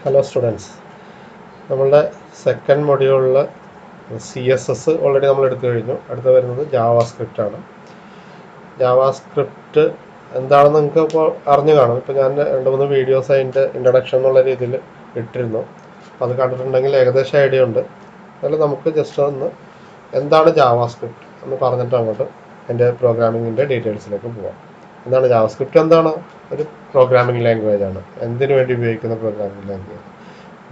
Hello students, നമ്മളുടെ second മൊഡ്യൂളിൽ CSS already നമ്മൾ എടുത്തു കഴിഞ്ഞു. അടുത്ത് വരുന്നത് ജാവാസ്ക്രിപ്റ്റ് ആണ്. ജാവാസ്ക്രിപ്റ്റ് എന്താണെന്ന് നിങ്ങൾക്ക് ഇപ്പോൾ അറിഞ്ഞു കാണും. ഇപ്പോൾ ഞാൻ 2-3 വീഡിയോസ് അതിൻ്റെ ഇൻട്രഡക്ഷൻ എന്നുള്ള രീതിയിൽ ഇട്ടിരുന്നു. അപ്പോൾ അത് കണ്ടിട്ടുണ്ടെങ്കിൽ ഏകദേശം ഐഡിയ ഉണ്ട്. അതിൽ നമുക്ക് ജസ്റ്റ് ഒന്ന് എന്താണ് ജാവാസ്ക്രിപ്റ്റ് എന്ന് പറഞ്ഞിട്ട് അങ്ങോട്ട് എൻ്റെ പ്രോഗ്രാമിങ്ങിൻ്റെ ഡീറ്റെയിൽസിലേക്ക് പോകാം. എന്താണ് ജാവാസ്ക്രിപ്റ്റ്? എന്താണ്? ഒരു പ്രോഗ്രാമിംഗ് ലാംഗ്വേജ് ആണ്. എന്തിനു വേണ്ടി ഉപയോഗിക്കുന്ന പ്രോഗ്രാമിംഗ് ലാംഗ്വേജ്?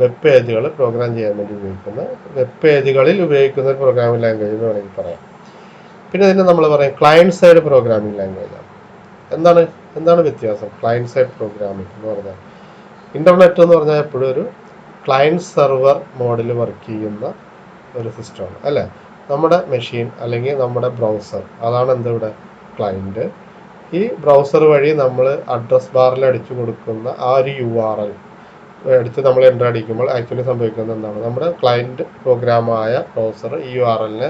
വെബ് പേജുകൾ പ്രോഗ്രാം ചെയ്യാൻ വേണ്ടി ഉപയോഗിക്കുന്ന, വെബ് പേജുകളിൽ ഉപയോഗിക്കുന്ന ഒരു പ്രോഗ്രാമിംഗ് ലാംഗ്വേജ് എന്ന് വേണമെങ്കിൽ പറയാം. പിന്നെ ഇതിന് നമ്മൾ പറയും ക്ലയൻറ്റ് സൈഡ് പ്രോഗ്രാമിംഗ് ലാംഗ്വേജ് ആണ്. എന്താണ് വ്യത്യാസം? ക്ലയൻറ്റ് സൈഡ് പ്രോഗ്രാമിംഗ് എന്ന് പറഞ്ഞാൽ, ഇൻ്റർനെറ്റ് എന്ന് പറഞ്ഞാൽ എപ്പോഴും ഒരു ക്ലയൻറ്റ് സെർവർ മോഡിൽ വർക്ക് ചെയ്യുന്ന ഒരു സിസ്റ്റമാണ് അല്ലേ? നമ്മുടെ മെഷീൻ അല്ലെങ്കിൽ നമ്മുടെ ബ്രൗസർ, അതാണ് ഇവിടെ ക്ലയൻറ്റ്. ഈ ബ്രൗസർ വഴി നമ്മൾ അഡ്രസ് ബാറിൽ അടിച്ചു കൊടുക്കുന്ന ആ ഒരു URL അടിച്ച് നമ്മൾ എൻ്റർ അടിക്കുമ്പോൾ ആക്ച്വലി സംഭവിക്കുന്നത് എന്താണ്? നമ്മുടെ ക്ലയൻറ്റ് പ്രോഗ്രാമായ ബ്രൗസർ ഈ URLനെ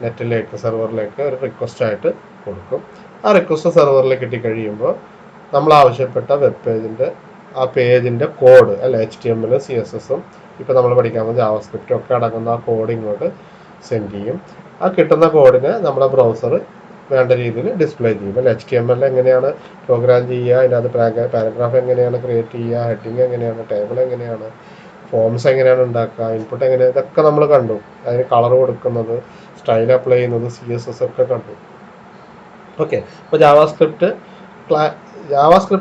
നെറ്റിലേക്ക്, സെർവറിലേക്ക് ഒരു റിക്വസ്റ്റ് ആയിട്ട് കൊടുക്കും. ആ റിക്വസ്റ്റ് സെർവറിൽ കിട്ടിക്കഴിയുമ്പോൾ നമ്മൾ ആവശ്യപ്പെട്ട വെബ് പേജിൻ്റെ ആ പേജിൻ്റെ കോഡ് അല്ലെ, HTML CSS ഇപ്പോൾ നമ്മൾ പഠിക്കാൻ പോകുന്ന ജാവാസ്ക്രിപ്റ്റും ഒക്കെ അടങ്ങുന്ന ആ കോഡ് ഇങ്ങോട്ട് സെൻഡ് ചെയ്യും. ആ കിട്ടുന്ന കോഡിനെ നമ്മുടെ ബ്രൗസർ വേണ്ട രീതിയിൽ ഡിസ്പ്ലേ ചെയ്യും അല്ലെ. HTML എങ്ങനെയാണ് പ്രോഗ്രാം ചെയ്യുക, അതിനകത്ത് പാരഗ്രാഫ് എങ്ങനെയാണ് ക്രിയേറ്റ് ചെയ്യുക, ഹെഡിങ് എങ്ങനെയാണ്, ടേബിൾ എങ്ങനെയാണ്, ഫോംസ് എങ്ങനെയാണ് ഉണ്ടാക്കുക, ഇൻപുട്ട് എങ്ങനെയാണ്, ഇതൊക്കെ നമ്മൾ കണ്ടു. അതിന് കളർ കൊടുക്കുന്നത്, സ്റ്റൈൽ അപ്ലൈ ചെയ്യുന്നത്, CSS ഒക്കെ കണ്ടു. ഓക്കെ, അപ്പോൾ ജാവാസ്ക്രിപ്റ്റ്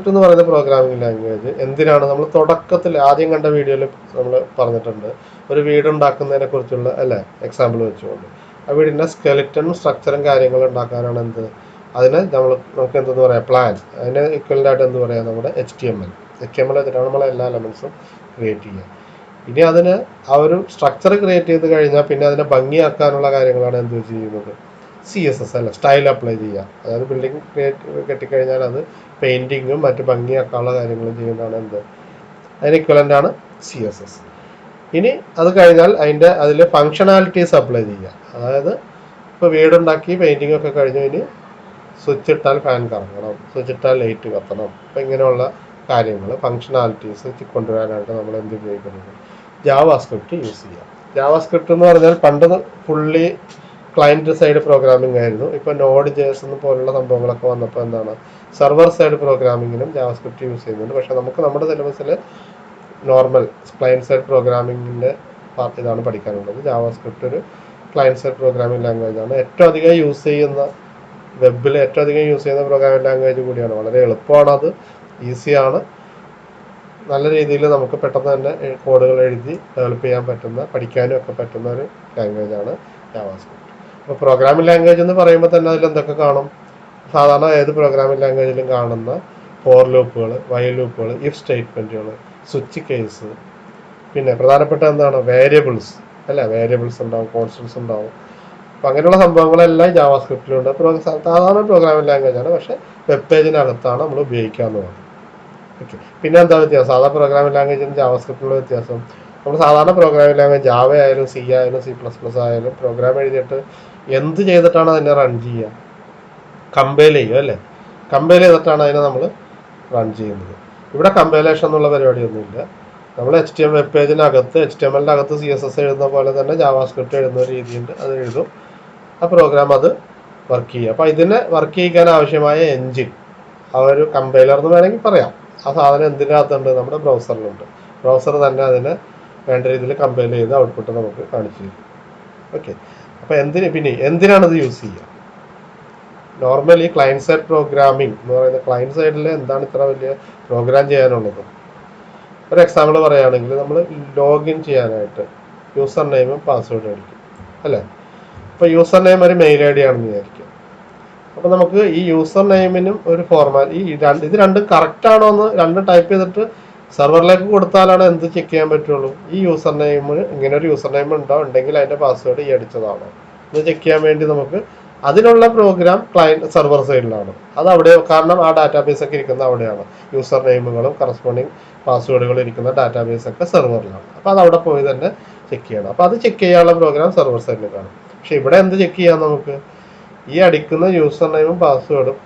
എന്ന് പറയുന്ന പ്രോഗ്രാമിംഗ് ലാംഗ്വേജ് എന്തിനാണ്? നമ്മൾ തുടക്കത്തിൽ ആദ്യം കണ്ട വീഡിയോയിൽ നമ്മൾ പറഞ്ഞിട്ടുണ്ട്, ഒരു വീടുണ്ടാക്കുന്നതിനെ കുറിച്ചുള്ള അല്ലേ എക്സാമ്പിൾ വെച്ചുകൊണ്ട്. ആ വീടിൻ്റെ സ്കെലിറ്റനും സ്ട്രക്ചറും കാര്യങ്ങളും ഉണ്ടാക്കാനാണ് എന്ത്, അതിന് നമുക്ക് എന്തെന്ന് പറയാം, പ്ലാൻ. അതിന് ഇക്വലൻ്റായിട്ട് എന്ത് പറയാം, നമ്മുടെ HTML വെച്ചിട്ടാണ് നമ്മൾ എല്ലാ എലമെൻസും ക്രിയേറ്റ് ചെയ്യുക. ഇനി അതിന് ആ ഒരു സ്ട്രക്ചർ ക്രിയേറ്റ് ചെയ്ത് കഴിഞ്ഞാൽ പിന്നെ അതിനെ ഭംഗിയാക്കാനുള്ള കാര്യങ്ങളാണ് എന്ത് ചെയ്യുന്നത്, CSS അല്ല, സ്റ്റൈൽ അപ്ലൈ ചെയ്യുക. അതായത് ബിൽഡിംഗ് കെട്ടിക്കഴിഞ്ഞാൽ അത് പെയിൻറ്റിങ്ങും മറ്റ് ഭംഗിയാക്കാനുള്ള കാര്യങ്ങളും ചെയ്യുന്നതാണ് എന്ത്, അതിന് ഇക്വലൻ്റാണ് CSS. ഇനി അത് കഴിഞ്ഞാൽ അതിൽ ഫങ്ഷണാലിറ്റീസ് അപ്ലൈ ചെയ്യുക. അതായത് ഇപ്പോൾ വീടുണ്ടാക്കി പെയിൻറ്റിംഗ് ഒക്കെ കഴിഞ്ഞു, ഇനി സ്വിച്ച് ഇട്ടാൽ ഫാൻ കറങ്ങണം, സ്വിച്ച് ഇട്ടാൽ ലൈറ്റ് കത്തണം, അപ്പോൾ ഇങ്ങനെയുള്ള കാര്യങ്ങൾ ഫങ്ഷണാലിറ്റീസ് കൊണ്ടുവരാനായിട്ട് നമ്മൾ എന്ത് ഉപയോഗിക്കുന്നത്, ജാവാസ്ക്രിപ്റ്റ് യൂസ് ചെയ്യുക. ജാവാസ്ക്രിപ്റ്റ് എന്ന് പറഞ്ഞാൽ പണ്ട് ഫുള്ളി ക്ലയൻറ്റ് സൈഡ് പ്രോഗ്രാമിംഗ് ആയിരുന്നു. ഇപ്പോൾ Node.js പോലുള്ള സംഭവങ്ങളൊക്കെ വന്നപ്പോൾ എന്താണ്, സെർവർ സൈഡ് പ്രോഗ്രാമിങ്ങിനും ജാവാസ്ക്രിപ്റ്റ് യൂസ് ചെയ്യുന്നുണ്ട്. പക്ഷേ നമുക്ക് നമ്മുടെ സിലബസിൽ നോർമൽ ക്ലയൻറ്റ് സൈഡ് പ്രോഗ്രാമിങ്ങിൻ്റെ ഇതാണ് പഠിക്കാനുള്ളത്. ജാവാസ്ക്രിപ്റ്റ് ഒരു ക്ലയൻറ്റ് സൈഡ് പ്രോഗ്രാമിംഗ് ലാംഗ്വേജ് ആണ്. ഏറ്റവും അധികം യൂസ് ചെയ്യുന്ന, വെബിൽ ഏറ്റവും അധികം യൂസ് ചെയ്യുന്ന പ്രോഗ്രാമിംഗ് ലാംഗ്വേജ് കൂടിയാണ്. വളരെ എളുപ്പമാണ്, അത് ഈസിയാണ്, നല്ല രീതിയിൽ നമുക്ക് പെട്ടെന്ന് തന്നെ കോഡുകൾ എഴുതി ഡെവലപ്പ് ചെയ്യാൻ പറ്റുന്ന, പഠിക്കാനും ഒക്കെ പറ്റുന്ന ഒരു ലാംഗ്വേജാണ് ജാവാസ്ക്രിപ്റ്റ്. അപ്പോൾ പ്രോഗ്രാമിംഗ് ലാംഗ്വേജ് എന്ന് പറയുമ്പോൾ തന്നെ അതിൽ എന്തൊക്കെ കാണും? സാധാരണ ഏത് പ്രോഗ്രാമിംഗ് ലാംഗ്വേജിലും കാണുന്ന ഫോർ ലൂപ്പുകൾ, വൈൽ ലൂപ്പുകൾ, ഇഫ് സ്റ്റേറ്റ്മെൻറ്റുകൾ, സ്വിച്ച് കേസ്, പിന്നെ പ്രധാനപ്പെട്ട എന്താണ്, വേരിയബിൾസ് അല്ലേ, വേരിയബിൾസ് ഉണ്ടാവും, കോൺസ്റ്റൻസ് ഉണ്ടാവും. അപ്പം അങ്ങനെയുള്ള സംഭവങ്ങളെല്ലാം ജാവാസ്ക്രിപ്റ്റിലുണ്ട്. സാധാരണ പ്രോഗ്രാമിംഗ് ലാംഗ്വേജാണ്, പക്ഷേ വെബ് പേജിനകത്താണ് നമ്മൾ ഉപയോഗിക്കാവുന്നത്. ഓക്കെ, പിന്നെ എന്താ വ്യത്യാസം സാധാരണ പ്രോഗ്രാമിംഗ് ലാംഗ്വേജിനും ജാവാസ്ക്രിപ്റ്റിലുള്ള വ്യത്യാസം? നമ്മൾ സാധാരണ പ്രോഗ്രാമിംഗ് ലാംഗ്വേജ് ജാവ ആയാലും C ആയാലും C++ ആയാലും പ്രോഗ്രാം എഴുതിയിട്ട് എന്ത് ചെയ്തിട്ടാണ് അതിനെ റൺ ചെയ്യുക? കമ്പൈൽ ചെയ്യുക അല്ലേ. കമ്പൈൽ ചെയ്തിട്ടാണ് അതിനെ നമ്മൾ റൺ ചെയ്യുന്നത്. ഇവിടെ കമ്പൈലേഷൻ എന്നുള്ള പരിപാടിയൊന്നുമില്ല. നമ്മൾ HTML വെബ് പേജിനകത്ത് HTML-ൻ്റെ അകത്ത് CSS എഴുതുന്ന പോലെ തന്നെ ജാവാസ്ക്രിപ്റ്റ് എഴുതുന്ന രീതിയുണ്ട്, അത് എഴുതും, ആ പ്രോഗ്രാം അത് വർക്ക് ചെയ്യുക. അപ്പോൾ ഇതിനെ വർക്ക് ചെയ്യിക്കാൻ ആവശ്യമായ എൻജിൻ, ആ ഒരു കമ്പൈലർ എന്ന് വേണമെങ്കിൽ പറയാം, ആ സാധനം എന്തിനകത്തുണ്ട്, നമ്മുടെ ബ്രൗസറിലുണ്ട്. ബ്രൗസർ തന്നെ അതിനെ വേണ്ട രീതിയിൽ കമ്പൈൽ ചെയ്ത് ഔട്ട്പുട്ട് നമുക്ക് കാണിച്ചു തരും. ഓക്കെ, അപ്പോൾ എന്തിനാണ് ഇത് യൂസ് ചെയ്യുക? നോർമലി ക്ലയൻറ്റ് സൈഡ് പ്രോഗ്രാമിംഗ് എന്ന് പറയുന്ന, ക്ലയൻറ്റ് സൈഡിൽ എന്താണ് ഇത്ര വലിയ പ്രോഗ്രാം ചെയ്യാനുള്ളത്? ഒരു എക്സാമ്പിൾ പറയുകയാണെങ്കിൽ, നമ്മൾ ലോഗിൻ ചെയ്യാനായിട്ട് യൂസർ നെയിമും പാസ്വേഡും അടിക്കും അല്ലേ. ഇപ്പോൾ യൂസർ നെയിം ഒരു മെയിൽ ID ആണെന്ന് വിചാരിക്കും. അപ്പോൾ നമുക്ക് ഈ യൂസർ നെയിമിനും ഒരു ഫോർമാറ്റ്, ഇത് രണ്ടും കറക്റ്റ് ആണോ എന്ന് രണ്ടും ടൈപ്പ് ചെയ്തിട്ട് സെർവറിലേക്ക് കൊടുത്താലാണ് എന്ത് ചെക്ക് ചെയ്യാൻ പറ്റുള്ളൂ, ഈ യൂസർ നെയിമിന് ഇങ്ങനെ ഒരു യൂസർ നെയിം ഉണ്ടെങ്കിൽ അതിൻ്റെ പാസ്വേഡ് ഈ അടിച്ചതാണോ എന്ന് ചെക്ക് ചെയ്യാൻ വേണ്ടി നമുക്ക് അതിനുള്ള പ്രോഗ്രാം ക്ലയൻറ്റ് സെർവർ സൈഡിലാണ്. അത് അവിടെ, കാരണം ആ ഡാറ്റാബേസ് ഒക്കെ ഇരിക്കുന്ന അവിടെയാണ്. യൂസർ നെയിമുകളും കറസ്പോണ്ടിങ് പാസ്വേഡുകളും ഇരിക്കുന്ന ഡാറ്റാബേസ് ഒക്കെ സെർവറിലാണ്. അപ്പോൾ അത് അവിടെ പോയി തന്നെ ചെക്ക് ചെയ്യണം. അപ്പോൾ അത് ചെക്ക് ചെയ്യാനുള്ള പ്രോഗ്രാം സെർവർ സൈഡിൽ കാണും. പക്ഷേ ഇവിടെ എന്ത് ചെക്ക് ചെയ്യാം നമുക്ക്? ഈ അടിക്കുന്ന യൂസർ നെയിമും പാസ്വേഡും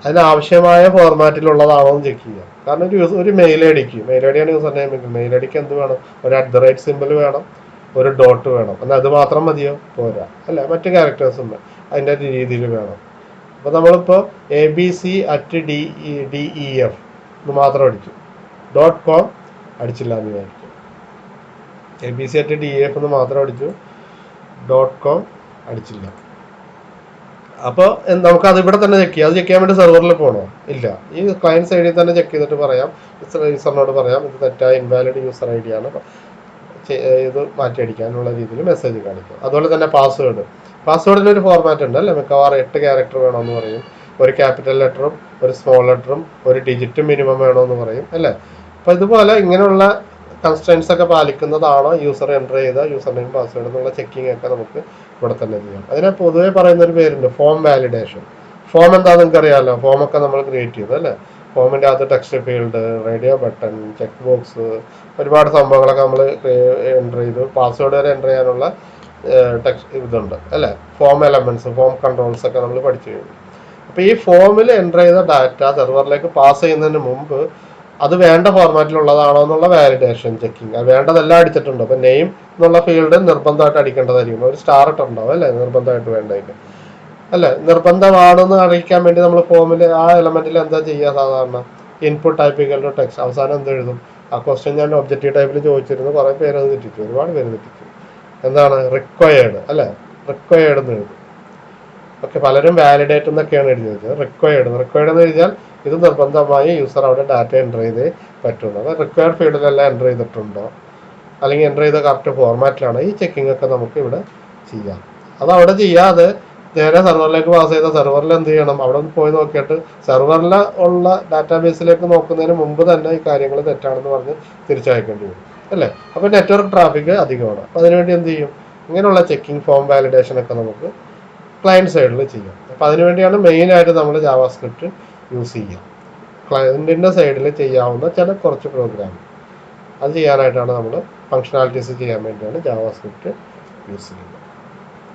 അതിനാവശ്യമായ ഫോർമാറ്റിലുള്ളതാണോ എന്ന് ചെക്ക് ചെയ്യാം. കാരണം ഒരു മെയിൽ ഐ ഡിക്ക്, മെയിൽ ഐ ഡിയാണ് യൂസർ നെയിം, മെയിൽ ഐ ഡിക്ക് എന്ത് വേണം? ഒരു @ സിമ്പിൾ വേണം, ഒരു ഡോട്ട് വേണം. എന്നാൽ അത് മാത്രം മതിയോ? പോരാ, അല്ല, മറ്റു ക്യാരക്ടേഴ്സും അതിൻ്റെ രീതിയിൽ വേണം. അപ്പോൾ നമ്മളിപ്പോൾ abc@def എന്ന് മാത്രം അടിച്ചു, .com അടിച്ചില്ല എന്ന് വിചാരിക്കും. abc@def എന്ന് മാത്രം അടിച്ചു, .com അടിച്ചില്ല. അപ്പോൾ നമുക്കത് ഇവിടെ തന്നെ ചെക്ക് ചെയ്യാം. അത് ചെക്ക് ചെയ്യാൻ വേണ്ടി സെർവറിൽ പോകണോ? ഇല്ല. ഈ ക്ലയൻറ്റ് സൈഡിൽ തന്നെ ചെക്ക് ചെയ്തിട്ട് പറയാം, യൂസറിനോട് പറയാം ഇത് തെറ്റായ ഇൻവാലിഡ് യൂസർ ഐ ഡി ആണ്, ഇത് മാറ്റി അടിക്കാനുള്ള രീതിയിൽ മെസ്സേജ് കാണിക്കും. അതുപോലെ തന്നെ പാസ്വേഡിന് ഒരു ഫോർമാറ്റ് ഉണ്ട് അല്ലേ? മിക്കവാറും 8 ക്യാരക്ടർ വേണമെന്ന് പറയും, ഒരു ക്യാപിറ്റൽ ലെറ്ററും ഒരു സ്മോൾ ലെറ്ററും ഒരു ഡിജിറ്റും മിനിമം വേണമെന്ന് പറയും അല്ലേ? അപ്പോൾ ഇതുപോലെ ഇങ്ങനെയുള്ള കൺസ്ട്രെയിൻസ് ഒക്കെ പാലിക്കുന്നതാണോ യൂസർ എൻ്റർ ചെയ്ത യൂസർ നെയിം പാസ്വേഡ് എന്നുള്ള ചെക്കിംഗ് ഒക്കെ നമുക്ക് ഇവിടെ തന്നെ ചെയ്യാം. അതിനെ പൊതുവെ പറയുന്നൊരു പേരുണ്ട്, ഫോം വാലിഡേഷൻ. ഫോം എന്താണെന്ന് നിങ്ങൾക്ക് അറിയാമല്ലോ, ഫോമൊക്കെ നമ്മൾ ക്രിയേറ്റ് ചെയ്തു അല്ലേ? ഫോമിൻ്റെ അകത്ത് text field, radio button, check box, ഒരുപാട് സംഭവങ്ങളൊക്കെ നമ്മൾ എൻ്റർ ചെയ്തു. പാസ്വേഡ് വരെ എൻ്റർ ചെയ്യാനുള്ള ടെക്സ്റ്റ് ഇതുണ്ട് അല്ലേ? ഫോം എലമെൻറ്റ്സ്, ഫോം കൺട്രോൾസ് ഒക്കെ നമ്മൾ പഠിച്ചു കഴിഞ്ഞു. അപ്പോൾ ഈ ഫോമിൽ എൻ്റർ ചെയ്ത ഡാറ്റ സെർവറിലേക്ക് പാസ് ചെയ്യുന്നതിന് മുമ്പ് അത് വേണ്ട ഫോർമാറ്റിലുള്ളതാണോ എന്നുള്ള വാലിഡേഷൻ ചെക്കിങ്. അത് വേണ്ടതെല്ലാം അടിച്ചിട്ടുണ്ട്. അപ്പോൾ നെയിം എന്നുള്ള ഫീൽഡ് നിർബന്ധമായിട്ട് അടിക്കേണ്ടതായിരിക്കും. ഒരു സ്റ്റാർ ഇട്ടുണ്ടാവും അല്ലേ? നിർബന്ധമായിട്ട് വേണ്ടതിന് അല്ലേ? നിർബന്ധമാണെന്ന് അറിയിക്കാൻ വേണ്ടി നമ്മൾ ഫോമിൽ ആ എലമെന്റിൽ എന്താ ചെയ്യുക? സാധാരണ ഇൻപുട്ട് ടൈപ്പ് = ടെക്സ്റ്റ്, അവസാനം എന്ത് എഴുതും? ആ ക്വസ്റ്റ്യൻ ഞാൻ ഒബ്ജക്റ്റീവ് ടൈപ്പിൽ ചോദിച്ചിരുന്നു, കുറേ പേര് അത് തെറ്റിച്ചു, ഒരുപാട് പേര് തെറ്റിച്ചു. എന്താണ്? റിക്വയർഡ് അല്ലേ? റിക്വയർഡ് എന്ന് എഴുതും. ഓക്കെ, പലരും വാലിഡേറ്റ് എന്നൊക്കെയാണ് എഴുതി വെച്ചത്. റിക്വയർഡ് എന്ന് എഴുതിയാൽ ഇത് നിർബന്ധമായി യൂസർ അവിടെ ഡാറ്റ എൻ്റർ ചെയ്തേ പറ്റുള്ളൂ. അത് റിക്വയർഡ് ഫീൽഡിലെല്ലാം എൻ്റർ ചെയ്തിട്ടുണ്ടോ, അല്ലെങ്കിൽ എൻ്റർ ചെയ്ത കറക്റ്റ് ഫോർമാറ്റിലാണ്, ഈ ചെക്കിംഗ് ഒക്കെ നമുക്ക് ഇവിടെ ചെയ്യാം. അത് അവിടെ ചെയ്യാതെ നേരെ സെർവറിലേക്ക് പാസ് ചെയ്ത സെർവറിൽ എന്ത് ചെയ്യണം? അവിടെ പോയി നോക്കിയിട്ട് സെർവറിൽ ഉള്ള ഡാറ്റാബേസിലേക്ക് നോക്കുന്നതിന് മുമ്പ് തന്നെ ഈ കാര്യങ്ങൾ തെറ്റാണെന്ന് പറഞ്ഞ് തിരിച്ചയക്കേണ്ടി വരും അല്ലേ? അപ്പോൾ നെറ്റ്വർക്ക് ട്രാഫിക് അധികമാണ്. അപ്പോൾ അതിനുവേണ്ടി എന്ത് ചെയ്യും? ഇങ്ങനെയുള്ള ചെക്കിംഗ്, ഫോം വാലിഡേഷൻ ഒക്കെ നമുക്ക് ക്ലയൻറ്റ് സൈഡിൽ ചെയ്യാം. അപ്പോൾ അതിനുവേണ്ടിയാണ് മെയിനായിട്ട് നമ്മൾ ജാവാസ്ക്രിപ്റ്റ് യൂസ് ചെയ്യുക. ക്ലയൻറ്റിൻ്റെ സൈഡിൽ ചെയ്യാവുന്ന കുറച്ച് പ്രോഗ്രാം അത് ചെയ്യാനായിട്ടാണ് നമ്മൾ ഫങ്ഷണാലിറ്റീസ് ചെയ്യാൻ വേണ്ടിയാണ് ജാവാസ്ക്രിപ്റ്റ് യൂസ് ചെയ്യുന്നത്.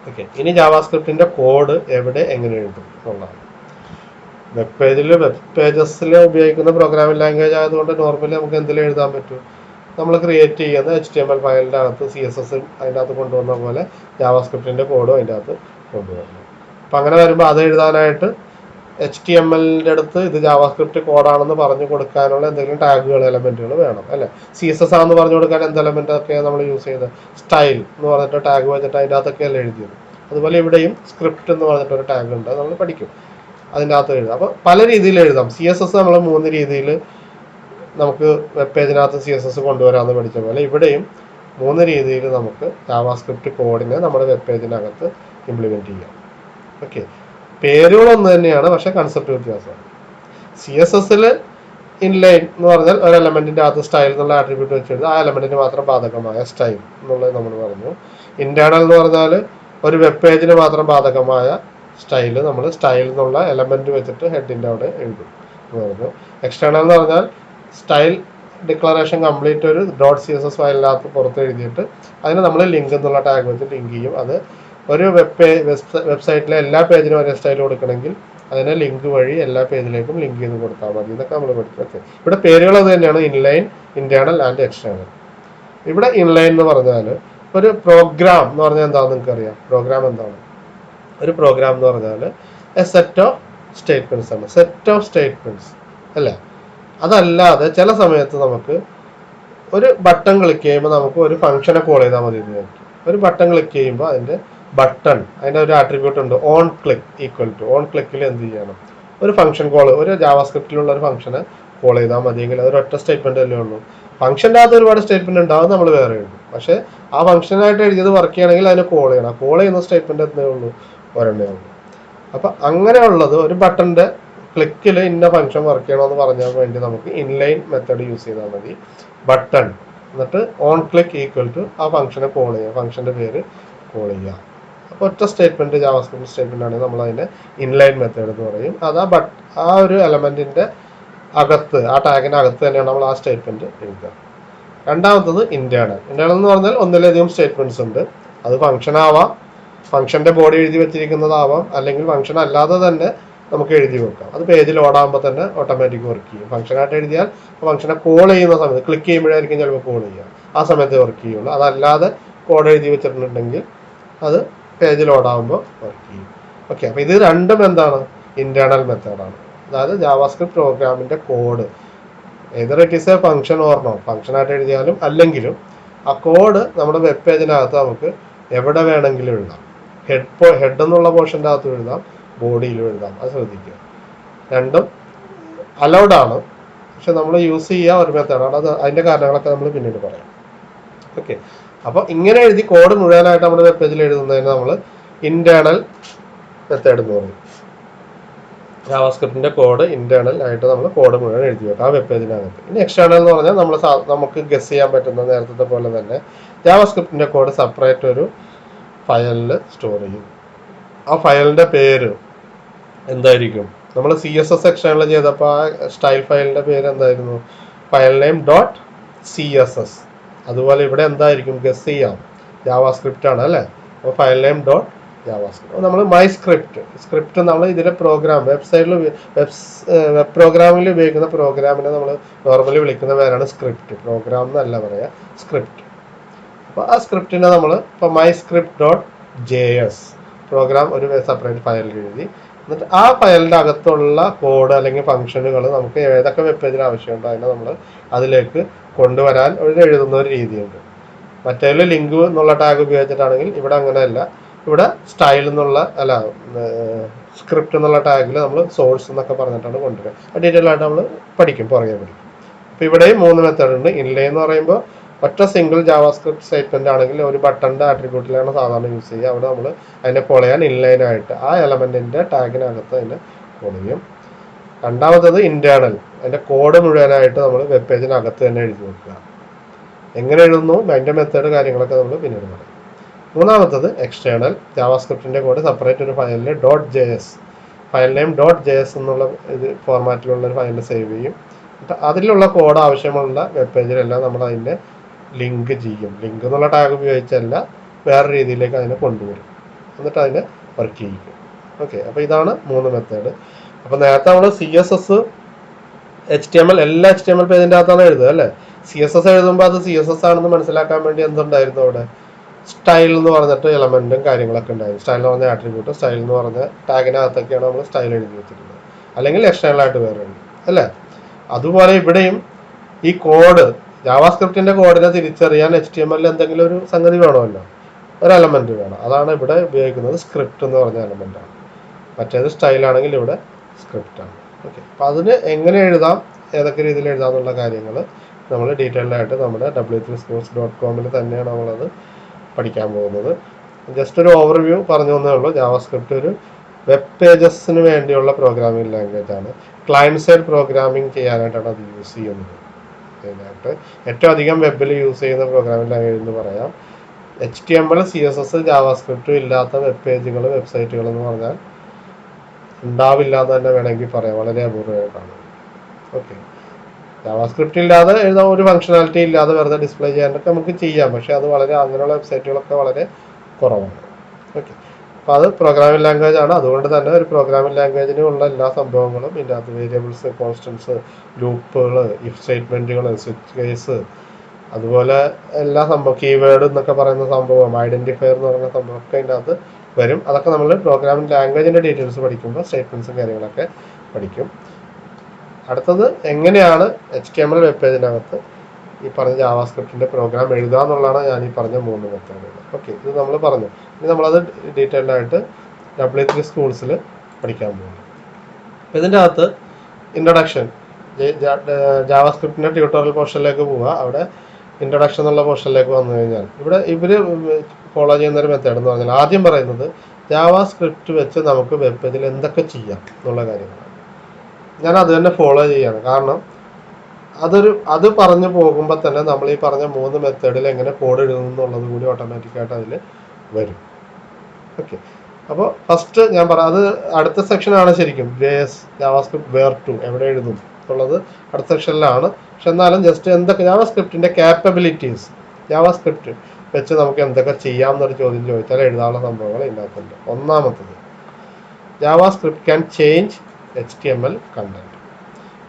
ഓക്കെ, ഇനി ജാവാസ്ക്രിപ്റ്റിൻ്റെ കോഡ് എവിടെ എങ്ങനെ എഴുതും എന്നുള്ളതാണ്. വെബ് പേജസിൽ ഉപയോഗിക്കുന്ന പ്രോഗ്രാമിംഗ് ലാംഗ്വേജ് ആയതുകൊണ്ട് നോർമലി നമുക്ക് എന്തെങ്കിലും എഴുതാൻ പറ്റും. നമ്മൾ ക്രിയേറ്റ് ചെയ്യുന്ന HTML ഫയലിൻ്റെ അകത്ത് CSS അതിൻ്റെ അകത്ത് കൊണ്ടുവന്ന പോലെ ജാവാസ്ക്രിപ്റ്റിൻ്റെ കോഡും അതിൻ്റെ അകത്ത് കൊണ്ടുവരണം. അപ്പം അങ്ങനെ വരുമ്പോൾ അത് എഴുതാനായിട്ട് HTML-ൻ്റെ അടുത്ത് ഇത് ജാവാസ്ക്രിപ്റ്റ് കോഡാണെന്ന് പറഞ്ഞു കൊടുക്കാനുള്ള എന്തെങ്കിലും ടാഗുകൾ, എലമെൻറ്റുകൾ വേണം അല്ലേ? CSS ആണെന്ന് പറഞ്ഞു കൊടുക്കാൻ എന്ത് എലമെൻ്റ് ഒക്കെയാണ് നമ്മൾ യൂസ് ചെയ്തത്? സ്റ്റൈൽ എന്ന് പറഞ്ഞിട്ട് ടാഗ് വെച്ചിട്ട് അതിൻ്റെ അകത്തൊക്കെയല്ല എഴുതിയത്. അതുപോലെ ഇവിടെയും സ്ക്രിപ്റ്റ് എന്ന് പറഞ്ഞിട്ടൊരു ടാഗ് ഉണ്ട്, നമ്മൾ പഠിക്കും, അതിൻ്റെ അകത്ത് എഴുതാം. അപ്പോൾ പല രീതിയിൽ എഴുതാം. CSS നമ്മൾ 3 രീതിയിൽ നമുക്ക് വെബ് പേജിനകത്ത് CSS കൊണ്ടുവരാമെന്ന് പഠിച്ച പോലെ ഇവിടെയും 3 രീതിയിൽ നമുക്ക് ജാവാസ്ക്രിപ്റ്റ് കോഡിനെ നമ്മുടെ വെബ് പേജിനകത്ത് ഇംപ്ലിമെൻറ്റ് ചെയ്യാം. ഓക്കെ, പേരുകളൊന്നു തന്നെയാണ്, പക്ഷേ കൺസെപ്റ്റ് വ്യത്യാസമാണ്. CSS-ൽ ഇൻലൈൻ എന്ന് പറഞ്ഞാൽ ഒരു എലമെൻറ്റിൻ്റെ അകത്ത് സ്റ്റൈൽ എന്നുള്ള ആട്രിബ്യൂട്ട് വെച്ചെടുത്ത് ആ എലമെൻറ്റിന് മാത്രം ബാധകമായ സ്റ്റൈൽ എന്നുള്ളത് നമ്മൾ പറഞ്ഞു. ഇൻറ്റേർണൽ എന്ന് പറഞ്ഞാൽ ഒരു വെബ് പേജിന് മാത്രം ബാധകമായ സ്റ്റൈൽ നമ്മൾ സ്റ്റൈൽ എന്നുള്ള എലമെൻറ്റ് വെച്ചിട്ട് ഹെഡിൻ്റെ അവിടെ എഴുതും എന്ന് പറഞ്ഞു. എക്സ്റ്റേണൽ എന്ന് പറഞ്ഞാൽ സ്റ്റൈൽ ഡിക്ലറേഷൻ കംപ്ലീറ്റ് ഒരു .css ഫയലിനകത്ത് പുറത്ത് എഴുതിയിട്ട് അതിന് നമ്മൾ ലിങ്ക് എന്നുള്ള ടാഗ് വെച്ച് ലിങ്ക് ചെയ്യും. അത് ഒരു വെബ്സൈറ്റിലെ എല്ലാ പേജിനും ഒരേ സ്റ്റൈൽ കൊടുക്കണമെങ്കിൽ അതിനെ ലിങ്ക് വഴി എല്ലാ പേജിലേക്കും ലിങ്ക് ചെയ്ത് കൊടുത്താൽ മതി. ഇതൊക്കെ നമ്മൾ പഠിച്ചു. ഓക്കെ, ഇവിടെ പേരുകൾ അത് തന്നെയാണ്, ഇൻലൈൻ, ഇൻറ്റേർണൽ ആൻഡ് എക്സ്റ്റേണൽ. ഇവിടെ ഇൻലൈൻ എന്ന് പറഞ്ഞാൽ ഒരു പ്രോഗ്രാം എന്ന് പറഞ്ഞാൽ എന്താണെന്ന് നിങ്ങൾക്കറിയാം. പ്രോഗ്രാം എന്താണ്? ഒരു പ്രോഗ്രാം എന്ന് പറഞ്ഞാൽ എ സെറ്റ് ഓഫ് സ്റ്റേറ്റ്മെൻറ്റ്സ് ആണ്. സെറ്റ് ഓഫ് സ്റ്റേറ്റ്മെൻറ്റ്സ് അല്ലേ? അതല്ലാതെ ചില സമയത്ത് നമുക്ക് ഒരു ബട്ടൺ ക്ലിക്ക് ചെയ്യുമ്പോൾ നമുക്ക് ഒരു ഫംഗ്ഷനെ കോൾ ചെയ്താൽ മതി എന്ന് വിചാരിക്കും. ഒരു ബട്ടൺ ക്ലിക്ക് ചെയ്യുമ്പോൾ അതിൻ്റെ ഒരു ആട്രിബ്യൂട്ട് ഉണ്ട്, ഓൺ ക്ലിക്ക് ഓൺ ക്ലിക്കിൽ എന്ത് ചെയ്യണം? ഒരു ഫംഗ്ഷൻ കോൾ, ഒരു ജാവാസ്ക്രിപ്റ്റിലുള്ള ഒരു ഫംഗ്ഷനെ കോൾ ചെയ്താൽ മതിയെങ്കിൽ അതൊരു ഒറ്റ സ്റ്റേറ്റ്മെൻ്റ് അല്ലേ ഉള്ളൂ. ഫംഗ്ഷൻ്റെ അകത്ത് ഒരുപാട് സ്റ്റേറ്റ്മെൻറ്റ് ഉണ്ടാവും, നമ്മൾ വേറെ എഴുതും. പക്ഷേ ആ ഫംഗ്ഷനായിട്ട് എഴുതിയത് വർക്ക് ചെയ്യണമെങ്കിൽ അതിനെ കോൾ ചെയ്യണം. കോൾ ചെയ്യുന്ന സ്റ്റേറ്റ്മെൻറ്റ് എന്തേ ഉള്ളൂ? ഒരെണ്ണേ ഉള്ളൂ. അപ്പം അങ്ങനെയുള്ളത് ഒരു ബട്ടൻ്റെ ക്ലിക്കിൽ ഇന്ന ഫംഗ്ഷൻ വർക്ക് ചെയ്യണമെന്ന് പറഞ്ഞാൽ വേണ്ടി നമുക്ക് ഇൻലൈൻ മെത്തേഡ് യൂസ് ചെയ്താൽ മതി. ബട്ടൺ എന്നിട്ട് ഓൺ ക്ലിക്ക് ആ ഫംഗ്ഷനെ കോൾ ചെയ്യുക, ഫംഗ്ഷൻ്റെ പേര് കോൾ ചെയ്യുക. അപ്പോൾ ഒറ്റ സ്റ്റേറ്റ്മെൻറ്റ് ജാവാസ്ക്രിപ്റ്റ് സ്റ്റേറ്റ്മെൻ്റ് ആണെങ്കിൽ നമ്മൾ അതിനെ ഇൻലൈൻ മെത്തേഡ് എന്ന് പറയും. അത് ആ ഒരു എലമെൻറ്റിൻ്റെ അകത്ത്, ആ ടാഗിനകത്ത് തന്നെയാണ് നമ്മൾ ആ സ്റ്റേറ്റ്മെൻറ്റ് എഴുതുക. രണ്ടാമത്തത് ഇൻറ്റേർണൽ എന്ന് പറഞ്ഞാൽ ഒന്നിലധികം സ്റ്റേറ്റ്മെൻറ്റ്സ് ഉണ്ട്. അത് ഫംഗ്ഷൻ ആവാം, ഫംഗ്ഷൻ്റെ ബോഡി എഴുതി വെച്ചിരിക്കുന്നതാവാം, അല്ലെങ്കിൽ ഫംഗ്ഷൻ അല്ലാതെ തന്നെ നമുക്ക് എഴുതി വെക്കാം. അത് പേജിൽ ഓടാകുമ്പോൾ തന്നെ ഓട്ടോമാറ്റിക് വർക്ക് ചെയ്യും. ഫംഗ്ഷനായിട്ട് എഴുതിയാൽ ഫംഗ്ഷനെ കോൾ ചെയ്യുന്ന സമയത്ത് ക്ലിക്ക് ചെയ്യുമ്പോഴായിരിക്കും ചിലപ്പോൾ കോൾ ചെയ്യുക, ആ സമയത്ത് വർക്ക് ചെയ്യുള്ളൂ. അതല്ലാതെ കോഡ് എഴുതി വെച്ചിട്ടുണ്ടെങ്കിൽ അത് പേജിൽ ഓടാകുമ്പോൾ വർക്ക് ചെയ്യും. ഓക്കെ, അപ്പോൾ ഇത് രണ്ടും എന്താണ്? ഇന്റേണൽ മെത്തേഡാണ്. അതായത് ജാവാസ്ക്രിപ്റ്റ് പ്രോഗ്രാമിന്റെ code either it is a function or not, ഫംഗ്ഷനായിട്ട് എഴുതിയാലും അല്ലെങ്കിലും ആ കോഡ് നമ്മുടെ വെബ് പേജിനകത്ത് നമുക്ക് എവിടെ വേണമെങ്കിലും എഴുതാം. ഹെഡ് എന്നുള്ള പോർഷൻ്റെ അകത്ത് എഴുതാം, ബോഡിയിലും എഴുതാം. അത് ശ്രദ്ധിക്കുക, രണ്ടും അലൗഡ് ആണ്. പക്ഷെ നമ്മൾ യൂസ് ചെയ്യുക ഒരു മെത്തേഡാണ്. അത് അതിൻ്റെ കാരണങ്ങളൊക്കെ നമ്മൾ പിന്നീട് പറയാം. ഓക്കെ, അപ്പോൾ ഇങ്ങനെ എഴുതി കോഡ് മുഴുവനായിട്ട് നമ്മുടെ വെബ് പേജിൽ എഴുതുന്നതിന് നമ്മൾ ഇന്റേണൽ മെത്തേഡ് എന്ന് പറയും. ജാവാസ്ക്രിപ്റ്റിന്റെ കോഡ് ഇന്റേണൽ ആയിട്ട് നമ്മൾ കോഡ് മുഴുവൻ എഴുതി വെക്കാം ആ വെബ് പേജിനകത്ത്. ഇനി എക്സ്റ്റേണൽ എന്ന് പറഞ്ഞാൽ നമുക്ക് ഗസ് ചെയ്യാൻ പറ്റുന്ന നേരത്തെ പോലെ തന്നെ ജാവാസ്ക്രിപ്റ്റിന്റെ കോഡ് സെപ്പറേറ്റ് ഒരു ഫയലിൽ സ്റ്റോർ ചെയ്യും. ആ ഫയലിന്റെ പേര് എന്തായിരിക്കും? നമ്മൾ CSS എക്സ്റ്റേണൽ ചെയ്തപ്പോൾ ആ സ്റ്റൈൽ ഫയലിന്റെ പേര് എന്തായിരുന്നു? File name .css. അതുപോലെ ഇവിടെ എന്തായിരിക്കും? ഗസ് ചെയ്യാം, ജാവാസ്ക്രിപ്റ്റ് ആണ് അല്ലേ? അപ്പോൾ ഫയൽ നെയിം ജാവാസ്ക്രിപ്റ്റ്. നമ്മൾ മൈ സ്ക്രിപ്റ്റ് നമ്മൾ ഇതിലെ പ്രോഗ്രാം വെബ് പ്രോഗ്രാമിൽ ഉപയോഗിക്കുന്ന പ്രോഗ്രാമിനെ നമ്മൾ നോർമലി വിളിക്കുന്ന പേരാണ് സ്ക്രിപ്റ്റ്. പ്രോഗ്രാം എന്നല്ല പറയാ, സ്ക്രിപ്റ്റ്. അപ്പോൾ ആ സ്ക്രിപ്റ്റിനെ നമ്മൾ ഇപ്പോൾ myscript.js പ്രോഗ്രാം ഒരു സെപ്പറേറ്റ് ഫയലിൽ എഴുതി, എന്നിട്ട് ആ ഫയലിൻ്റെ അകത്തുള്ള കോഡ് അല്ലെങ്കിൽ ഫംഗ്ഷനുകൾ നമുക്ക് ഏതൊക്കെ വെബ് പേജിൽ ആവശ്യമുണ്ടോ അതിനെ നമ്മൾ അതിലേക്ക് കൊണ്ടുവരാൻ എഴുതുന്ന ഒരു രീതിയുണ്ട്. മറ്റേ ലിങ്ക് എന്നുള്ള ടാഗ് ഉപയോഗിച്ചിട്ടാണെങ്കിൽ ഇവിടെ അങ്ങനെയല്ല. ഇവിടെ സ്റ്റൈൽ എന്നുള്ള സ്ക്രിപ്റ്റ് എന്നുള്ള ടാഗിൽ നമ്മൾ സോഴ്സ് എന്നൊക്കെ പറഞ്ഞിട്ടാണ് കൊണ്ടുവരിക. ഡീറ്റെയിൽ ആയിട്ട് നമ്മൾ പുറകെ പഠിക്കും. അപ്പോൾ ഇവിടെയും 3 മെത്തേഡ് ഉണ്ട്. ഇൻലേ എന്ന് പറയുമ്പോൾ ഒറ്റ സിംഗിൾ ജാവാസ്ക്രിപ്റ്റ് സ്റ്റേറ്റ്മെന്റ് ആണെങ്കിൽ ഒരു ബട്ടന്റെ ആട്രിബ്യൂട്ടിലാണ് സാധാരണ യൂസ് ചെയ്യുക. അവിടെ നമ്മൾ അതിനെ കോൾ ചെയ്യാൻ ഇൻലൈനായിട്ട് ആ എലമെന്റിന്റെ ടാഗിനകത്ത് അതിനെ കോൾ ചെയ്യും. രണ്ടാമത്തത് ഇന്റേണൽ, അതിന്റെ കോഡ് മുഴുവനായിട്ട് നമ്മൾ വെബ് പേജിനകത്ത് തന്നെ എഴുതി വെക്കുക. എങ്ങനെ എഴുതുന്നു അതിന്റെ മെത്തേഡ് കാര്യങ്ങളൊക്കെ നമ്മൾ പിന്നീട് പറയും. മൂന്നാമത്തത് എക്സ്റ്റേണൽ, ജാവാസ്ക്രിപ്റ്റിന്റെ കോഡ് സെപ്പറേറ്റ് ഒരു ഫയലിൽ .js ഫയൽ നെയിം .js എന്നുള്ള ഇത് ഫോർമാറ്റിലുള്ള ഒരു ഫയലിൽ സേവ് ചെയ്യും. അതിലുള്ള കോഡ് ആവശ്യമുള്ള വെബ് പേജിലെല്ലാം നമ്മൾ അതിൻ്റെ ലിങ്ക് ചെയ്യും. ലിങ്ക് എന്നുള്ള ടാഗ് ഉപയോഗിച്ചല്ല, വേറെ രീതിയിലേക്ക് അതിനെ കൊണ്ടുവരും, എന്നിട്ട് അതിനെ വർക്ക് ചെയ്യിക്കും. ഓക്കെ, അപ്പോൾ ഇതാണ് 3 മെത്തേഡ്. അപ്പോൾ നേരത്തെ നമ്മൾ CSS HTML എല്ലാ HTML പേജിൻ്റെ അകത്താണ് എഴുതുക അല്ലേ? CSS എഴുതുമ്പോൾ അത് CSS ആണെന്ന് മനസ്സിലാക്കാൻ വേണ്ടി എന്തുണ്ടായിരുന്നു? അവിടെ സ്റ്റൈൽ എന്ന് പറഞ്ഞിട്ട് എലമെന്റും കാര്യങ്ങളൊക്കെ ഉണ്ടായിരുന്നു. സ്റ്റൈൽ എന്ന് പറഞ്ഞ ആട്രിബ്യൂട്ട്, സ്റ്റൈൽ എന്ന് പറഞ്ഞ ടാഗിനകത്തൊക്കെയാണ് നമ്മൾ സ്റ്റൈൽ എഴുതി വെച്ചിട്ടുള്ളത്. അല്ലെങ്കിൽ എക്സ്റ്റേണൽ ആയിട്ട് വേറെ ഉണ്ട് അല്ലേ? അതുപോലെ ഇവിടെയും ഈ കോഡ് ജാവാസ്ക്രിപ്റ്റിന്റെ കോഡിനെ തിരിച്ചറിയാൻ HTML എന്തെങ്കിലും ഒരു സംഗതി വേണമല്ലോ, ഒരു എലമെന്റ് വേണം. അതാണ് ഇവിടെ ഉപയോഗിക്കുന്നത് സ്ക്രിപ്റ്റ് എന്ന് പറഞ്ഞ എലമെന്റാണ്. മറ്റേത് സ്റ്റൈലാണെങ്കിൽ ഇവിടെ സ്ക്രിപ്റ്റ് ആണ്. ഓക്കെ, അപ്പം അതിന് എങ്ങനെ എഴുതാം, ഏതൊക്കെ രീതിയിൽ എഴുതാം എന്നുള്ള കാര്യങ്ങൾ നമ്മൾ ഡീറ്റെയിൽഡ് ആയിട്ട് നമ്മുടെ w3schools.com തന്നെയാണ് നമ്മളത് പഠിക്കാൻ പോകുന്നത്. ജസ്റ്റ് ഒരു ഓവർവ്യൂ പറഞ്ഞു തന്നേ ഉള്ളൂ. ജാവാസ്ക്രിപ്റ്റ് ഒരു വെബ് പേജസിന് വേണ്ടിയുള്ള പ്രോഗ്രാമിംഗ് ലാംഗ്വേജ് ആണ്. ക്ലയൻറ്റ് സൈഡ് പ്രോഗ്രാമിംഗ് ചെയ്യാനായിട്ടാണ് അത് യൂസ് ചെയ്യുന്നത്. മെയിനായിട്ട് ഏറ്റവും അധികം വെബിൽ യൂസ് ചെയ്യുന്ന പ്രോഗ്രാമിംഗ് ലാംഗ്വേജ് എന്ന് പറയാം. HTML CSS ജാവാസ്ക്രിപ്റ്റും ഇല്ലാത്ത വെബ് പേജുകൾ, വെബ്സൈറ്റുകൾ എന്ന് പറഞ്ഞാൽ ഉണ്ടാവില്ല എന്ന് തന്നെ വേണമെങ്കിൽ പറയാം. വളരെ അപൂർവമായിട്ടാണ്. ഓക്കെ, ജാവാസ്ക്രിപ്റ്റ് ഇല്ലാതെ എഴുതാൻ ഒരു ഫംഗ്ഷനാലിറ്റി ഇല്ലാതെ വെറുതെ ഡിസ്പ്ലേ ചെയ്യാനൊക്കെ നമുക്ക് ചെയ്യാം. പക്ഷേ അത് വളരെ അങ്ങനെയുള്ള വെബ്സൈറ്റുകളൊക്കെ വളരെ കുറവാണ്. ഓക്കെ, അപ്പോൾ അത് പ്രോഗ്രാമിംഗ് ലാംഗ്വേജ് ആണ്. അതുകൊണ്ട് തന്നെ ഒരു പ്രോഗ്രാമിംഗ് ലാംഗ്വേജിന് ഉള്ള എല്ലാ സംഭവങ്ങളും ഇതിൻ്റെ അകത്ത് വേരിയബിൾസ്, കോൺസ്റ്റൻസ്, ലൂപ്പുകൾ, ഇഫ് സ്റ്റേറ്റ്മെൻറ്റുകൾ, സ്വിച്ച് കേസ്, അതുപോലെ എല്ലാ സംഭവം കീവേഡ് എന്നൊക്കെ പറയുന്ന സംഭവം, ഐഡൻറ്റിഫയർ എന്ന് പറയുന്ന സംഭവമൊക്കെ അതിൻ്റെ അകത്ത് വരും. അതൊക്കെ നമ്മൾ പ്രോഗ്രാമിംഗ് ലാംഗ്വേജിൻ്റെ ഡീറ്റെയിൽസ് പഠിക്കുമ്പോൾ സ്റ്റേറ്റ്മെൻറ്റ്സും കാര്യങ്ങളൊക്കെ പഠിക്കും. അടുത്തത് എങ്ങനെയാണ് HTML വെബ് പേജിനകത്ത് ഈ പറഞ്ഞ ജാവാസ്ക്രിപ്റ്റിൻ്റെ പ്രോഗ്രാം എഴുതുക എന്നുള്ളതാണ് ഞാൻ ഈ പറഞ്ഞ 3 മെത്തേഡുകൾ. ഓക്കെ, ഇത് നമ്മൾ പറഞ്ഞു. ഇനി നമ്മളത് ഡീറ്റെയിൽഡ് ആയിട്ട് W3 സ്കൂൾസിൽ പഠിക്കാൻ പോകും. അപ്പോൾ ഇതിൻ്റെ അകത്ത് ഇൻട്രൊഡക്ഷൻ, ജാവാസ്ക്രിപ്റ്റിൻ്റെ ട്യൂട്ടോറിയൽ പോർഷനിലേക്ക് പോവുക. അവിടെ ഇൻട്രൊഡക്ഷൻ എന്നുള്ള പോർഷനിലേക്ക് വന്നു കഴിഞ്ഞാൽ ഇവിടെ ഇവർ ഫോളോ ചെയ്യുന്നൊരു മെത്തേഡ് എന്ന് പറഞ്ഞാൽ ആദ്യം പറയുന്നത് ജാവാസ്ക്രിപ്റ്റ് വെച്ച് നമുക്ക് വെബ് പേജിൽ എന്തൊക്കെ ചെയ്യാം എന്നുള്ള കാര്യങ്ങളാണ്. ഞാൻ അത് തന്നെ ഫോളോ ചെയ്യാണ്. കാരണം അത് പറഞ്ഞു പോകുമ്പോൾ തന്നെ നമ്മൾ ഈ പറഞ്ഞ 3 മെത്തേഡിൽ എങ്ങനെ കോഡ് എഴുതുന്നു എന്നുള്ളത് കൂടി ഓട്ടോമാറ്റിക്കായിട്ട് അതിൽ വരും. ഓക്കെ, അപ്പോൾ ഫസ്റ്റ് ഞാൻ അത് അടുത്ത സെക്ഷനാണ് ശരിക്കും. ജാവാസ്ക്രിപ്റ്റ് വേർ ടു എവിടെ എഴുതും എന്നുള്ളത് അടുത്ത സെക്ഷനിലാണ്. പക്ഷെ എന്നാലും ജസ്റ്റ് എന്തൊക്കെ ജാവാസ്ക്രിപ്റ്റിൻ്റെ ക്യാപ്പബിലിറ്റീസ്, ജാവാസ്ക്രിപ്റ്റ് വെച്ച് നമുക്ക് എന്തൊക്കെ ചെയ്യാം എന്നൊരു ചോദ്യം ചോദിച്ചാൽ എഴുതാനുള്ള സംഭവങ്ങൾ ഇതിനകത്തുണ്ട്. ഒന്നാമത്തത് JavaScript can change HTML content.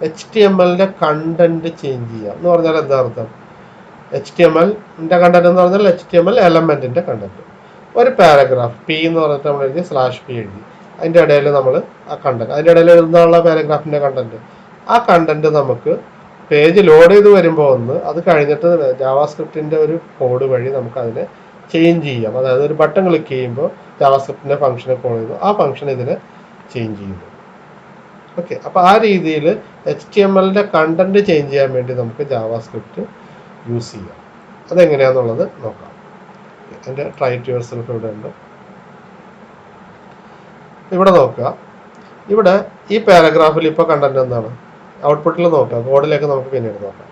HTMLന്റെ കണ്ടന്റ് ചേഞ്ച് ചെയ്യാം എന്ന് പറഞ്ഞാൽ എന്താ അർത്ഥം? HTMLന്റെ കണ്ടന്റ് എന്ന് പറഞ്ഞാൽ HTML എലമെന്റിന്റെ കണ്ടന്റ്. ഒരു പാരഗ്രാഫ് P എന്ന് പറഞ്ഞിട്ട് നമ്മൾ എഴുതി /P എഴുതി, അതിൻ്റെ ഇടയിൽ നമ്മൾ ആ കണ്ടന്റ്, അതിൻ്റെ ഇടയിൽ എഴുതുന്നുള്ള പാരഗ്രാഫിന്റെ കണ്ടന്റ്, ആ കണ്ടന്റ് നമുക്ക് പേജ് ലോഡ് ചെയ്ത് വരുമ്പോൾ അത് കഴിഞ്ഞിട്ട് ജാവാസ്ക്രിപ്റ്റിന്റെ ഒരു കോഡ് വഴി നമുക്ക് അതിനെ ചേഞ്ച് ചെയ്യാം. അതായത് ഒരു ബട്ടൺ ക്ലിക്ക് ചെയ്യുമ്പോൾ ജാവാസ്ക്രിപ്റ്റിന്റെ ഫംഗ്ഷനെ കോൾ ചെയ്യുന്നു, ആ ഫംഗ്ഷൻ ഇതിനെ ചേഞ്ച് ചെയ്യുന്നു. ഓക്കെ, അപ്പോൾ ആ രീതിയിൽ HTMLന്റെ കണ്ടന്റ് ചേഞ്ച് ചെയ്യാൻ വേണ്ടി നമുക്ക് ജാവാസ്ക്രിപ്റ്റ് യൂസ് ചെയ്യാം. അതെങ്ങനെയാണെന്നുള്ളത് നോക്കാം. എൻ്റെ ട്രൈ ടു യുവർ സെൽഫ് ഇവിടെ ഉണ്ട്. ഇവിടെ നോക്കുക, ഇവിടെ ഈ പാരഗ്രാഫിൽ ഇപ്പോൾ കണ്ടന്റ് എന്താണ്? ഔട്ട്പുട്ടിൽ നോക്കുക, കോഡിലേക്ക് നമുക്ക് പിന്നീട് നോക്കാം.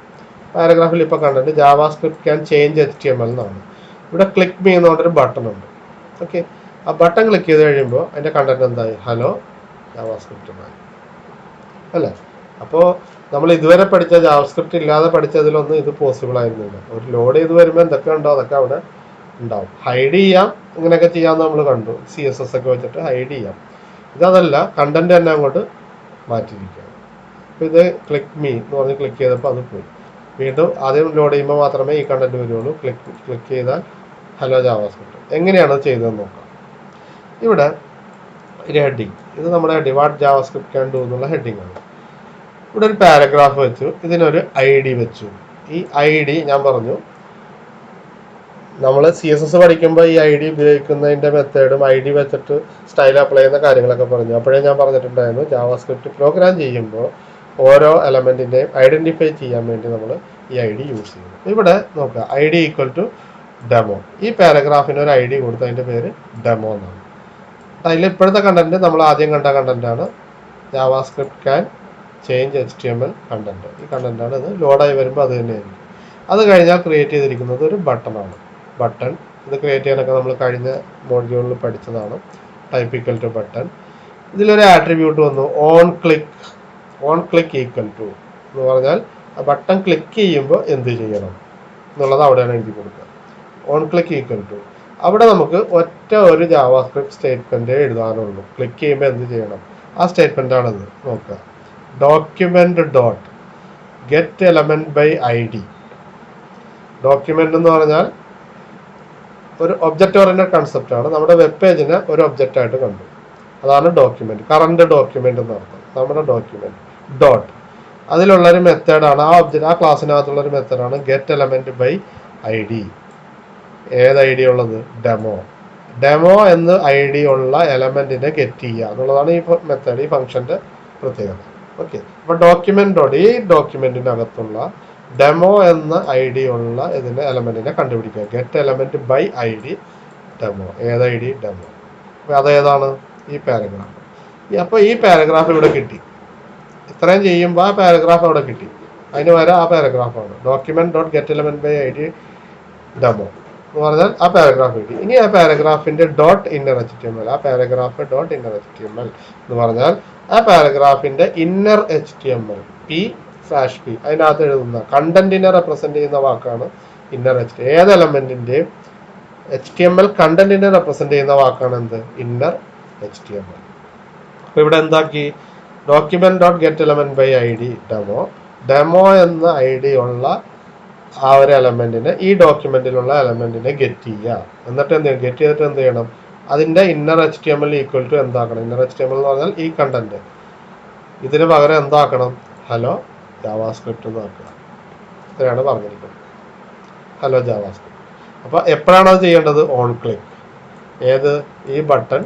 പാരഗ്രാഫിൽ ഇപ്പോൾ content JavaScript can change HTML എന്നാണ്. ഇവിടെ ക്ലിക്ക് മീ എന്നുകൊണ്ടൊരു ബട്ടൺ ഉണ്ട്. ഓക്കെ, ആ ബട്ടൺ ക്ലിക്ക് ചെയ്ത് കഴിയുമ്പോൾ അതിൻ്റെ കണ്ടന്റ് എന്തായി? ഹലോ ജാവാസ്ക്രിപ്റ്റ് എന്നായി അല്ലേ? അപ്പോൾ നമ്മൾ ഇതുവരെ പഠിച്ച ജാവാസ്ക്രിപ്റ്റ് ഇല്ലാതെ പഠിച്ചതിലൊന്നും ഇത് പോസിബിൾ ആയിരുന്നില്ല. ഒരു ലോഡ് ചെയ്ത് വരുമ്പോൾ എന്തൊക്കെ ഉണ്ടോ അതൊക്കെ അവിടെ ഉണ്ടാവും. ഹൈഡ് ചെയ്യാം, ഇങ്ങനെയൊക്കെ ചെയ്യാമെന്ന് നമ്മൾ കണ്ടു. CSS ഒക്കെ വെച്ചിട്ട് ഹൈഡ് ചെയ്യാം. ഇതല്ല, കണ്ടന്റ് തന്നെ അങ്ങോട്ട് മാറ്റിയിരിക്കുകയാണ്. അപ്പോൾ ഇത് ക്ലിക്ക് മീ എന്ന് പറഞ്ഞ് ക്ലിക്ക് ചെയ്തപ്പോൾ അത് പോയി. വീണ്ടും ആദ്യം ലോഡ് ചെയ്യുമ്പോൾ മാത്രമേ ഈ കണ്ടന്റ് വരുള്ളൂ. ക്ലിക്ക് ചെയ്താൽ ഹലോ ജാവാസ്ക്രിപ്റ്റ്. എങ്ങനെയാണ് ചെയ്തതെന്ന് നോക്കാം. ഇവിടെ ഒരു ഹെഡിങ്, ഇത് നമ്മുടെ heading what JavaScript can do എന്നുള്ള ഹെഡിങ് ആണ്. ഇവിടെ ഒരു പാരഗ്രാഫ് വെച്ചു, ഇതിനൊരു ID വെച്ചു. ഈ ID ഞാൻ പറഞ്ഞു, നമ്മൾ CSS പഠിക്കുമ്പോൾ ഈ ID ഉപയോഗിക്കുന്നതിൻ്റെ മെത്തേഡും ID വെച്ചിട്ട് സ്റ്റൈൽ അപ്ലൈ ചെയ്യുന്ന കാര്യങ്ങളൊക്കെ പറഞ്ഞു. അപ്പോഴേ ഞാൻ പറഞ്ഞിട്ടുണ്ടായിരുന്നു, ജാവാസ്ക്രിപ്റ്റ് പ്രോഗ്രാം ചെയ്യുമ്പോൾ ഓരോ എലമെന്റിൻ്റെയും ഐഡന്റിഫൈ ചെയ്യാൻ വേണ്ടി നമ്മൾ ഈ ID യൂസ് ചെയ്യുന്നു. ഇവിടെ നോക്കുക, ID = ഡെമോ. ഈ പാരഗ്രാഫിന് ഒരു ID കൊടുത്ത് അതിൻ്റെ പേര് ഡെമോ എന്നാണ്. അതിൽ ഇപ്പോഴത്തെ കണ്ടന്റ് നമ്മൾ ആദ്യം കണ്ട കണ്ടന്റാണ്, JavaScript can change HTML content. ഈ കണ്ടന്റാണ്. ഇത് ലോഡായി വരുമ്പോൾ അത് തന്നെയായിരിക്കും. അത് കഴിഞ്ഞാൽ ക്രിയേറ്റ് ചെയ്തിരിക്കുന്നത് ഒരു ബട്ടണാണ്. ബട്ടൺ ഇത് ക്രിയേറ്റ് ചെയ്യാനൊക്കെ നമ്മൾ കഴിഞ്ഞ മോഡ്യൂളിൽ പഠിച്ചതാണ്. Type = button. ഇതിലൊരു ആട്രിബ്യൂട്ട് വന്നു, ഓൺ ക്ലിക്ക് ഈക്വൽ ടു എന്ന് പറഞ്ഞാൽ ആ ബട്ടൺ ക്ലിക്ക് ചെയ്യുമ്പോൾ എന്ത് ചെയ്യണം എന്നുള്ളത് അവിടെയാണ് എഴുതി കൊടുക്കുക. ഓൺ ക്ലിക്ക് ഈക്വൽ ടു, അവിടെ നമുക്ക് ഒറ്റ ഒരു ജാവാസ്ക്രിപ്റ്റ് സ്റ്റേറ്റ്മെന്റ് എഴുതാനുള്ളൂ. ക്ലിക്ക് ചെയ്യുമ്പോൾ എന്ത് ചെയ്യണം, ആ സ്റ്റേറ്റ്മെന്റ് ആണത്. നോക്കുക, document dot get element by ID. Document എന്ന് പറഞ്ഞാൽ ഒരു ഒബ്ജക്റ്റ് ഓറിയന്റഡ് കൺസെപ്റ്റ് ആണ്. നമ്മുടെ വെബ് പേജിനെ ഒരു ഒബ്ജക്റ്റ് ആയിട്ട് കണ്ടു, അതാണ് ഡോക്യുമെന്റ്. കറണ്ട് ഡോക്യുമെന്റ് എന്ന് അർത്ഥം. നമ്മുടെ ഡോക്യുമെന്റ് ഡോട്ട് അതിലുള്ളൊരു മെത്തേഡാണ്, ആ ക്ലാസ്സിനകത്തുള്ളൊരു മെത്തേഡാണ് ഗെറ്റ് എലമെന്റ് ബൈ ID. ഏത് ID ഉള്ളത്? ഡെമോ എന്ന് ID ഉള്ള എലമെന്റിനെ ഗെറ്റ് ചെയ്യുക എന്നുള്ളതാണ് ഈ മെത്തേഡ്, ഈ ഫംഗ്ഷന്റെ പ്രത്യേകത. ഓക്കെ, അപ്പോൾ ഡോക്യുമെന്റ് ഡോട്ട് ഈ ഡോക്യുമെന്റിനകത്തുള്ള ഡെമോ എന്ന ID ഉള്ള ഇതിന്റെ എലമെന്റിനെ കണ്ടുപിടിക്കുക. Get element by ID demo. ഏത് ID? ഡെമോ. അപ്പോൾ അതേതാണ്? ഈ പാരഗ്രാഫ്. അപ്പോൾ ഈ പാരഗ്രാഫ് ഇവിടെ കിട്ടി. ഇത്രയും ചെയ്യുമ്പോൾ ആ പാരഗ്രാഫ് അവിടെ കിട്ടി. അതിന് വരെ ആ പാരഗ്രാഫാണ് document dot get element by ID demo എന്ന് പറഞ്ഞാൽ ആ പാരഗ്രാഫ് കിട്ടി. ഇനി ആ പാരഗ്രാഫിന്റെ ഡോട്ട് ഇന്നർ HTML, ആ പാരഗ്രാഫ് ഡോട്ട് ഇന്നർ HTML എന്ന് പറഞ്ഞാൽ ആ പാരഗ്രാഫിന്റെ ഇന്നർ HTML P/P അതിനകത്ത് എഴുതുന്ന കണ്ടന്റിനെ റെപ്രസെന്റ് ചെയ്യുന്ന വാക്കാണ് ഇന്നർ HTML. ഏത് എലമെന്റിന്റെയും HTML കണ്ടന്റിനെ റെപ്രസെന്റ് ചെയ്യുന്ന വാക്കാണ് എന്ത്? Inner HTML. അപ്പൊ ഇവിടെ എന്താക്കി? Document dot get element by ID demo എന്ന ID ഉള്ള ആ ഒരു എലമെന്റിനെ, ഈ ഡോക്യുമെന്റിലുള്ള എലമെന്റിനെ ഗെറ്റ് ചെയ്യുക. എന്നിട്ട് എന്ത് ചെയ്യണം? ഗെറ്റ് ചെയ്തിട്ട് എന്ത് ചെയ്യണം? അതിന്റെ ഇന്നർ HTML ഈക്വൽ ടു എന്താക്കണം? ഇന്നർ HTML എന്ന് പറഞ്ഞാൽ ഈ കണ്ടന്റ്, ഇതിന് പകരം എന്താക്കണം? ഹലോ ജാവാസ്ക്രിപ്റ്റ് എന്ന് ആക്കുക. ഇത്രയാണ് പറഞ്ഞിരിക്കുന്നത്, ഹലോ ജാവാസ്ക്രിപ്റ്റ്. അപ്പോൾ എപ്പോഴാണ് അത് ചെയ്യേണ്ടത്? On click. ഏത്? ഈ ബട്ടൺ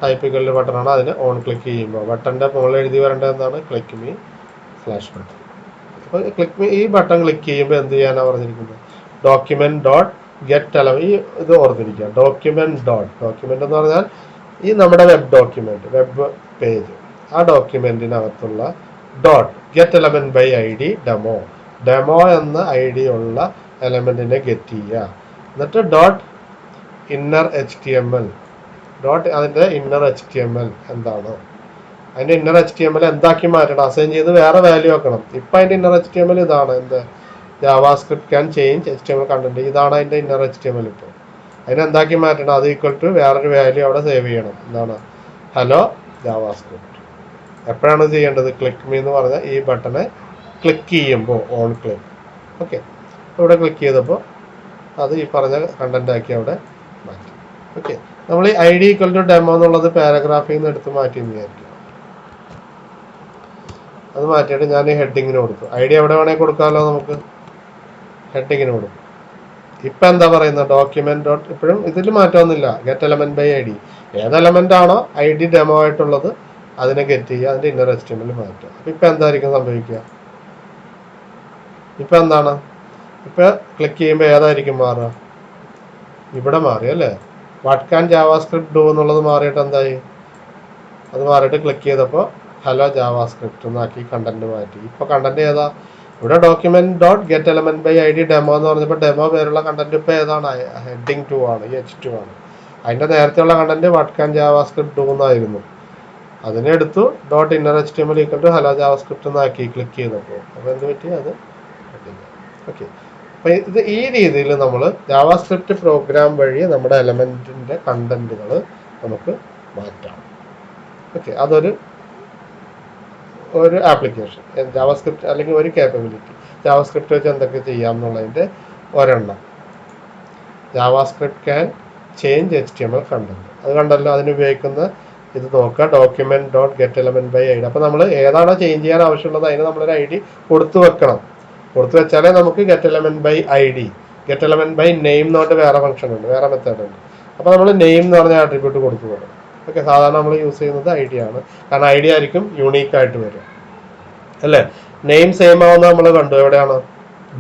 ടൈപ്പ് = ബട്ടൺ ആണ്. അതിന് ഓൺ ക്ലിക്ക് ചെയ്യുമ്പോൾ ബട്ടന്റെ മുകളിൽ എഴുതി വരേണ്ടത് എന്താണ്? Click me /button. അപ്പോൾ ഈ ബട്ടൺ ക്ലിക്ക് ചെയ്യുമ്പോൾ എന്ത് ചെയ്യാനാണ് പറഞ്ഞിരിക്കുന്നത്? Document dot get element. ഈ ഇത് ഓർത്തിരിക്കുക, ഡോക്യുമെന്റ് എന്ന് പറഞ്ഞാൽ ഈ നമ്മുടെ വെബ് ഡോക്യുമെന്റ്, വെബ് പേജ്, ആ ഡോക്യുമെന്റിനകത്തുള്ള dot get element by ID demo എന്ന ID ഉള്ള എലമെന്റിനെ ഗെറ്റ് ചെയ്യുക. എന്നിട്ട് ഡോട്ട് ഇന്നർ HTML അതിന്റെ ഇന്നർ HTML എന്താണ്? അതിന്റെ ഇന്നർ HTML എന്താക്കി മാറ്റണം? അസൈൻ ചെയ്ത് വേറെ വാല്യൂ ആക്കണം. ഇപ്പം അതിന്റെ ഇന്നർ HTML ഇതാണ്. എന്ത്? JavaScript can change HTML content. ഇതാണ് അതിന്റെ ഇന്നർ HTML. ഇപ്പോൾ അതിനെന്താക്കി മാറ്റണം? അത് ഈക്വൽ ടു വേറൊരു വാല്യൂ അവിടെ സേവ് ചെയ്യണം. എന്താണ്? Hello JavaScript. എപ്പോഴാണ് ചെയ്യേണ്ടത്? ക്ലിക്ക് മീ എന്ന് പറഞ്ഞാൽ ഈ ബട്ടണെ ക്ലിക്ക് ചെയ്യുമ്പോൾ ഓൺ ക്ലിക്ക്. ഓക്കെ, ഇവിടെ ക്ലിക്ക് ചെയ്തപ്പോൾ അത് ഈ പറഞ്ഞ കണ്ടന്റ് ആക്കി അവിടെ മാറ്റി. ഓക്കെ, നമ്മൾ ഈ ID = ഡെമോ എന്നുള്ളത് പാരഗ്രാഫിൽ നിന്ന് എടുത്ത് മാറ്റി എന്ന് വിചാരിക്കും. അത് മാറ്റിയിട്ട് ഞാൻ ഹെഡിങ്ങിന് കൊടുത്തു. ID എവിടെ വേണമെങ്കിൽ കൊടുക്കാമല്ലോ, നമുക്ക് ഹെഡിങ്ങിന് കൊടുക്കും. ഇപ്പം എന്താ പറയുന്നത്? ഡോക്യുമെന്റ് ഡോട്ട്, ഇപ്പോഴും ഇതിൽ മാറ്റമൊന്നുമില്ല. Get element by ID. ഏത് എലമെന്റ് ആണോ ID ഡെമോ ആയിട്ടുള്ളത് അതിനെ ഗെറ്റ് ചെയ്യുക, അതിന്റെ ഇന്നർ HTML മാറ്റുക. ഇപ്പം എന്തായിരിക്കും സംഭവിക്കുക? ഇപ്പം എന്താണ്? ഇപ്പം ക്ലിക്ക് ചെയ്യുമ്പോൾ ഏതായിരിക്കും മാറുക? ഇവിടെ മാറി അല്ലേ? വാട്ട് ക്യാൻ ജാവാസ്ക്രിപ്റ്റ് ഡു എന്നുള്ളത് മാറിയിട്ട് എന്തായി? അത് മാറിയിട്ട് ക്ലിക്ക് ചെയ്തപ്പോൾ ഹലോ ജാവാസ്ക്രിപ്റ്റ് എന്നാക്കി കണ്ടന്റ് മാറ്റി. ഇപ്പോൾ കണ്ടന്റ് ഏതാ? ഇവിടെ document dot get element by ID demo എന്ന് പറഞ്ഞപ്പോൾ ഡെമോ പേരുള്ള കണ്ടന്റ് ഇപ്പോൾ ഏതാണ്? ഹെഡിങ് 2 ആണ്, ഈ H2 ആണ്. അതിൻ്റെ നേരത്തെയുള്ള content what can JavaScript do എന്നായിരുന്നു. അതിനെ എടുത്തു dot inner HTML = hello JavaScript എന്നാക്കി ക്ലിക്ക് ചെയ്തപ്പോൾ. അപ്പോൾ എന്ത് പറ്റി? അത് ഓക്കെ. അപ്പോൾ ഇത് ഈ രീതിയിൽ നമ്മൾ ജാവാസ്ക്രിപ്റ്റ് പ്രോഗ്രാം വഴി നമ്മുടെ എലമെന്റിന്റെ കണ്ടന്റുകൾ നമുക്ക് മാറ്റാം. ഓക്കെ, അതൊരു ആപ്ലിക്കേഷൻ ജാവാസ്ക്രിപ്റ്റ്, അല്ലെങ്കിൽ ഒരു കേപ്പബിലിറ്റി ജാവാസ്ക്രിപ്റ്റ് വെച്ച് എന്തൊക്കെ ചെയ്യാം എന്നുള്ളതിൻ്റെ ഒരെണ്ണം. JavaScript can change HTML content. അത് കണ്ടല്ലോ. അതിന് ഉപയോഗിക്കുന്ന ഇത് നോക്കുക, document dot get element by ID. അപ്പോൾ നമ്മൾ ഏതാണോ ചേഞ്ച് ചെയ്യാൻ ആവശ്യമുള്ളത് അതിന് നമ്മളൊരു ID കൊടുത്തു വെക്കണം. കൊടുത്തു വെച്ചാലേ നമുക്ക് get element by ID, get element by name എന്നോട്ട് വേറെ ഫംഗ്ഷൻ ഉണ്ട്, വേറെ മെത്തേഡ് ഉണ്ട്. അപ്പോൾ നമ്മൾ നെയിം എന്ന് പറഞ്ഞ ആട്രിബ്യൂട്ട് കൊടുത്തു കൊടുക്കണം. ഓക്കെ, സാധാരണ നമ്മൾ യൂസ് ചെയ്യുന്നത് ID ആണ്. കാരണം ID ആയിരിക്കും യൂണീക്ക് ആയിട്ട് വരിക അല്ലേ? നെയിം സെയിം ആവുന്ന നമ്മൾ കണ്ടു. എവിടെയാണ്?